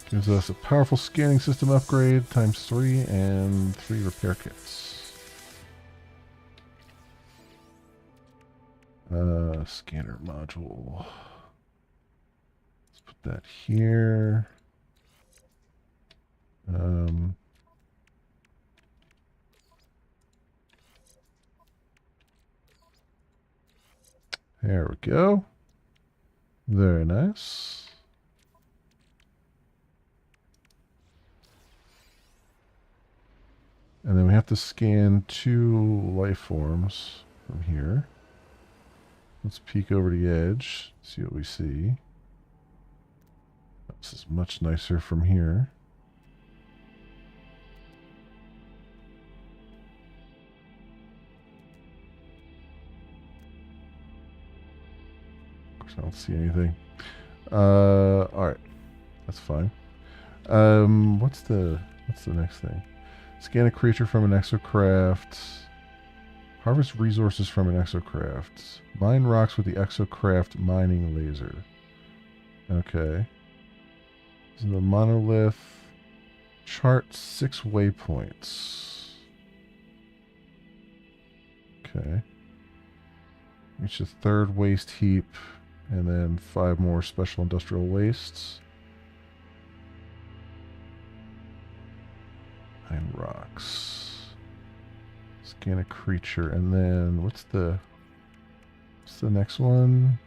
gives us a powerful scanning system upgrade ×3 and 3 repair kits. Scanner module. Let's put that here. There we go. Very nice. And then we have to scan 2 life forms from here. Let's peek over the edge, see what we see. This is much nicer from here. I don't see anything. Alright. That's fine. What's the next thing? Scan a creature from an exocraft. Harvest resources from an exocraft. Mine rocks with the exocraft mining laser. Okay. This is the monolith. Chart 6 waypoints. Okay. Reach the third waste heap, and then 5 more special industrial wastes. 9 rocks. Scan a creature, and then what's the next one?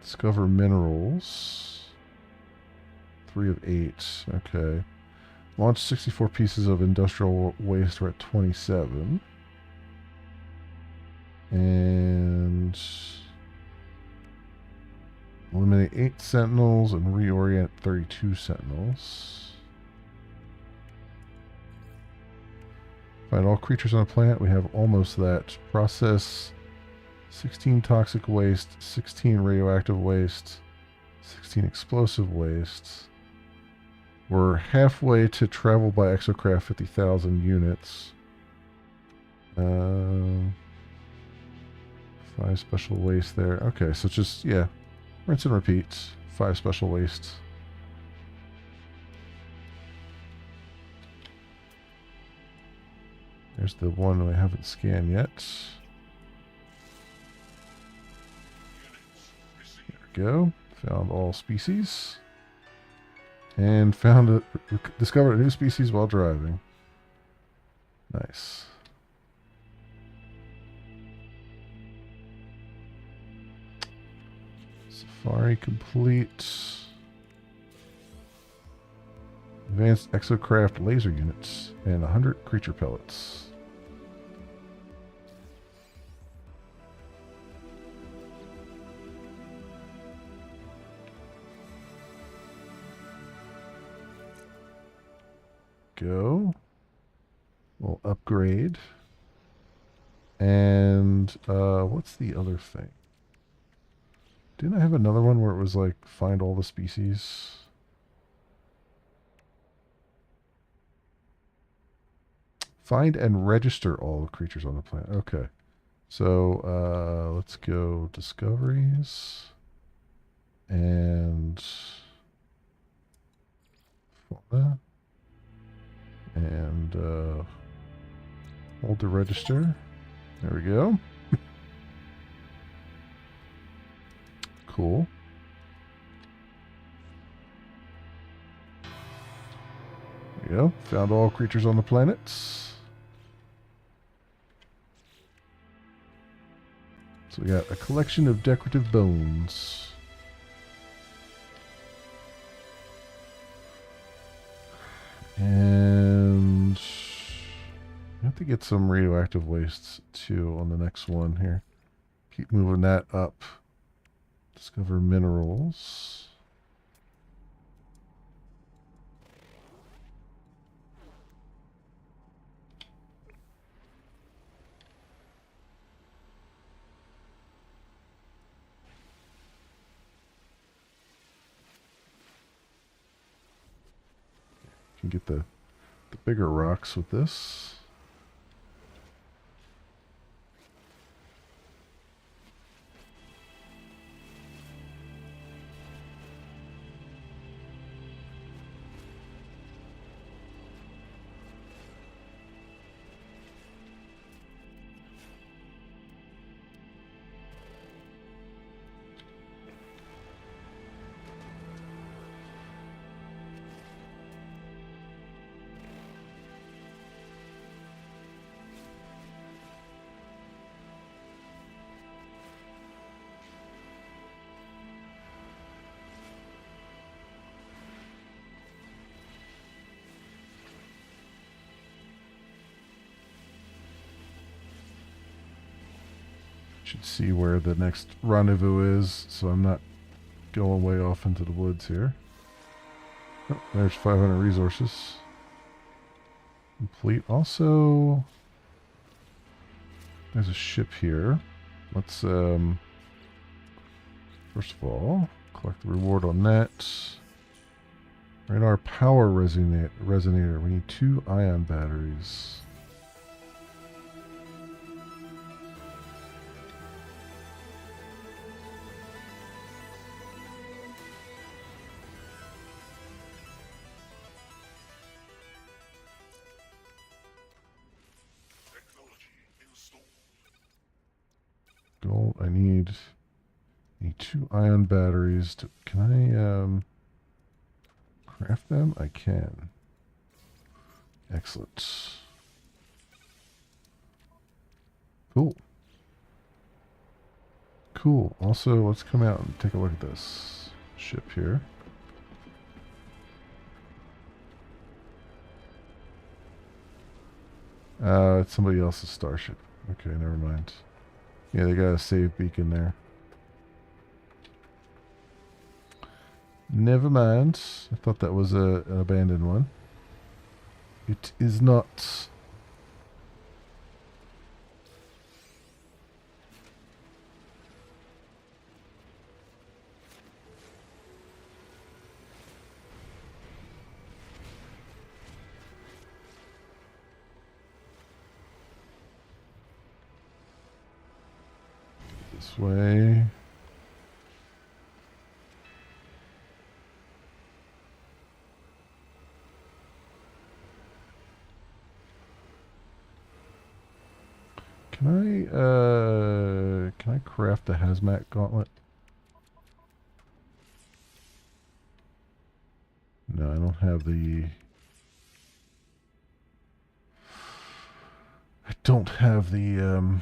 Discover minerals. 3 of 8. Okay. Launch 64 pieces of industrial waste. We're at 27. And eliminate 8 sentinels and reorient 32 sentinels. Find all creatures on a planet. We have almost that. Process 16 toxic waste, 16 radioactive waste, 16 explosive waste. We're halfway to travel by exocraft 50,000 units. 5 special waste there. Okay, so just, yeah, rinse and repeat. 5 special waste. There's the one I haven't scanned yet. There we go. Found all species. And discovered a new species while driving. Nice. Safari complete. Advanced exocraft laser units and 100 creature pellets. Go. We'll upgrade. And what's the other thing? Didn't I have another one where it was like find all the species? Find and register all the creatures on the planet. Okay. So let's go discoveries and fauna and hold to register. There we go. Cool. There we go. Found all creatures on the planets. So we got a collection of decorative bones. And I have to get some radioactive wastes too on the next one here. Keep moving that up. Discover minerals. You can get the bigger rocks with this. Should see where the next rendezvous is, so I'm not going way off into the woods here. Oh, there's 500 resources. Complete. Also, there's a ship here. Let's first of all collect the reward on that. Radar power resonator. We need 2 ion batteries. Gold. I need 2 ion batteries. Can I craft them? I can. Excellent. Cool. Cool. Also, let's come out and take a look at this ship here. It's somebody else's starship. Okay, never mind. Yeah, they got a save beacon there. Never mind. I thought that was an abandoned one. It is not. This way. Can I craft the hazmat gauntlet? No, I don't have the. I don't have the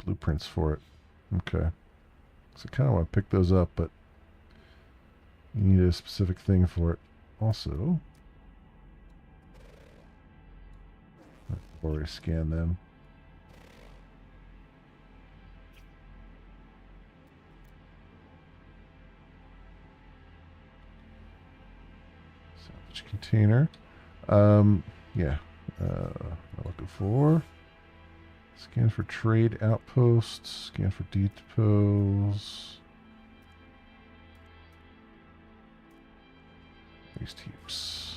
blueprints for it. Okay. So I kind of want to pick those up, but you need a specific thing for it. Also, I've already scanned them. Salvage container. Yeah. I'm looking for. Scan for trade outposts. Scan for depots. Waste heaps.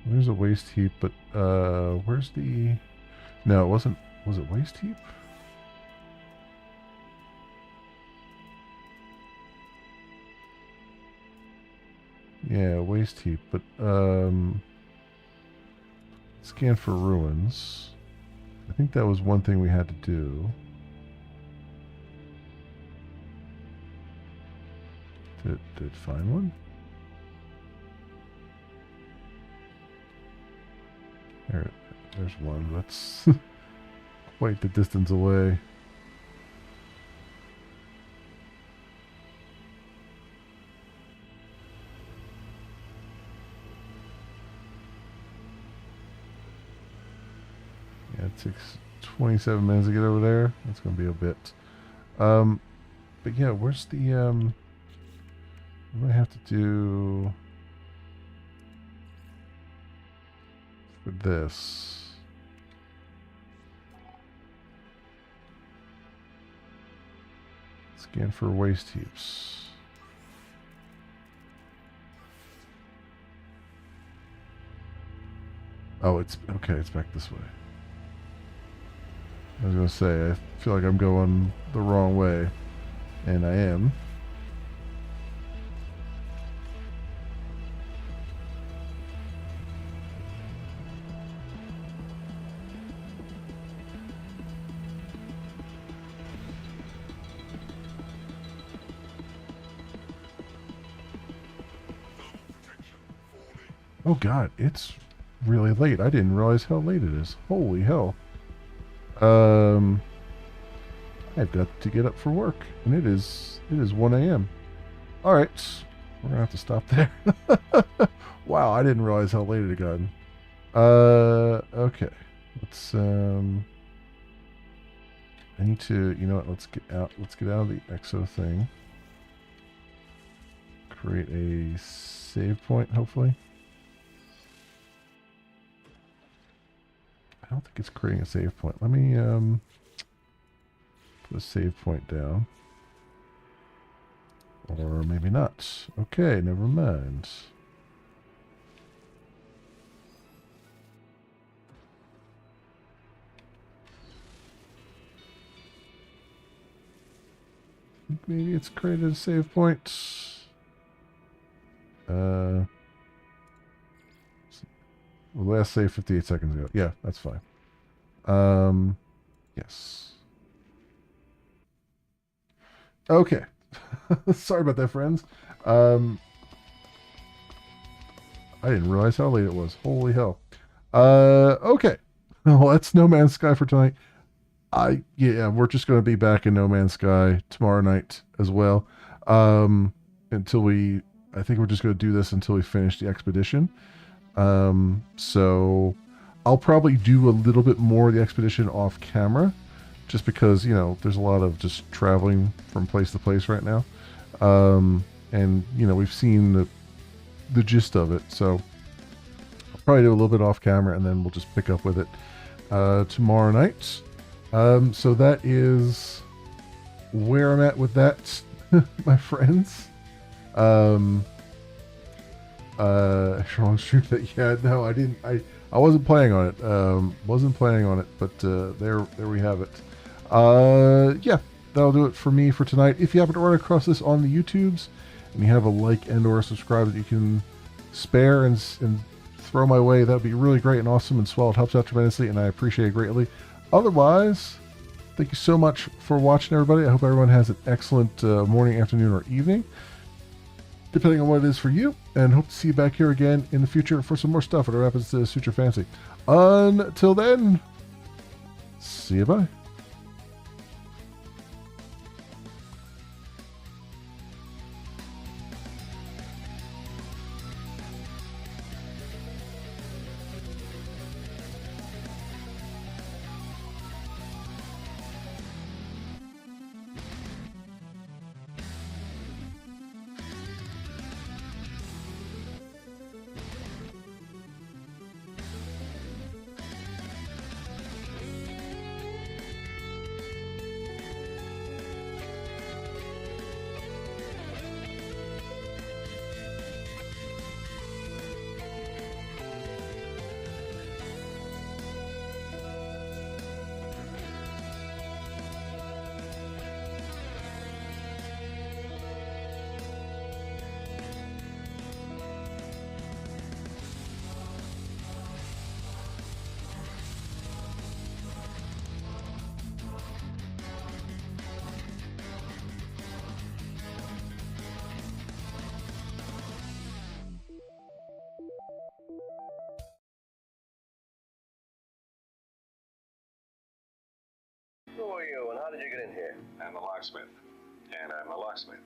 There's a waste heap, but where's the... No, it wasn't... Was it waste heap? Yeah, waste heap, but scan for ruins. I think that was one thing we had to do. Did find one? There's one. That's quite the distance away. Yeah, it takes 27 minutes to get over there. That's going to be a bit. But yeah, where's the... what do I have to do for this? Scan for waste heaps. Oh, it's okay. It's back this way. I was gonna say, I feel like I'm going the wrong way, and I am. Oh god, it's really late. I didn't realize how late it is. Holy hell. I've got to get up for work, and it is 1 a.m. Alright, we're gonna have to stop there. Wow, I didn't realize how late it had gotten. Okay. Let's I need to, you know what, let's get out of the EXO thing. Create a save point, hopefully. I don't think it's creating a save point. Let me put a save point down. Or maybe not. Okay, never mind. Maybe it's created a save point. Last save 58 seconds ago. Yeah, that's fine. Yes. Okay. Sorry about that, friends. Um, I didn't realize how late it was. Holy hell. Okay. Well, that's No Man's Sky for tonight. Yeah, we're just going to be back in No Man's Sky tomorrow night as well. Um, until we, I think we're just going to do this until we finish the expedition. So I'll probably do a little bit more of the expedition off camera, just because there's a lot of just traveling from place to place right now. And we've seen the gist of it, so I'll probably do a little bit off camera, and then we'll just pick up with it tomorrow night. So that is where I'm at with that, my friends. Strong stream that. Yeah, no, I didn't. I wasn't planning on it. Wasn't planning on it, but there we have it. Yeah, that'll do it for me for tonight. If you happen to run across this on the YouTubes and you have a like and or a subscribe that you can spare and throw my way, that'd be really great and awesome and swell. It helps out tremendously, and I appreciate it greatly. Otherwise, thank you so much for watching, everybody. I hope everyone has an excellent morning, afternoon, or evening, depending on what it is for you, and hope to see you back here again in the future for some more stuff, whatever happens to suit your fancy. Until then, see you, bye. Who are you, and how did you get in here? I'm the locksmith. And I'm the locksmith.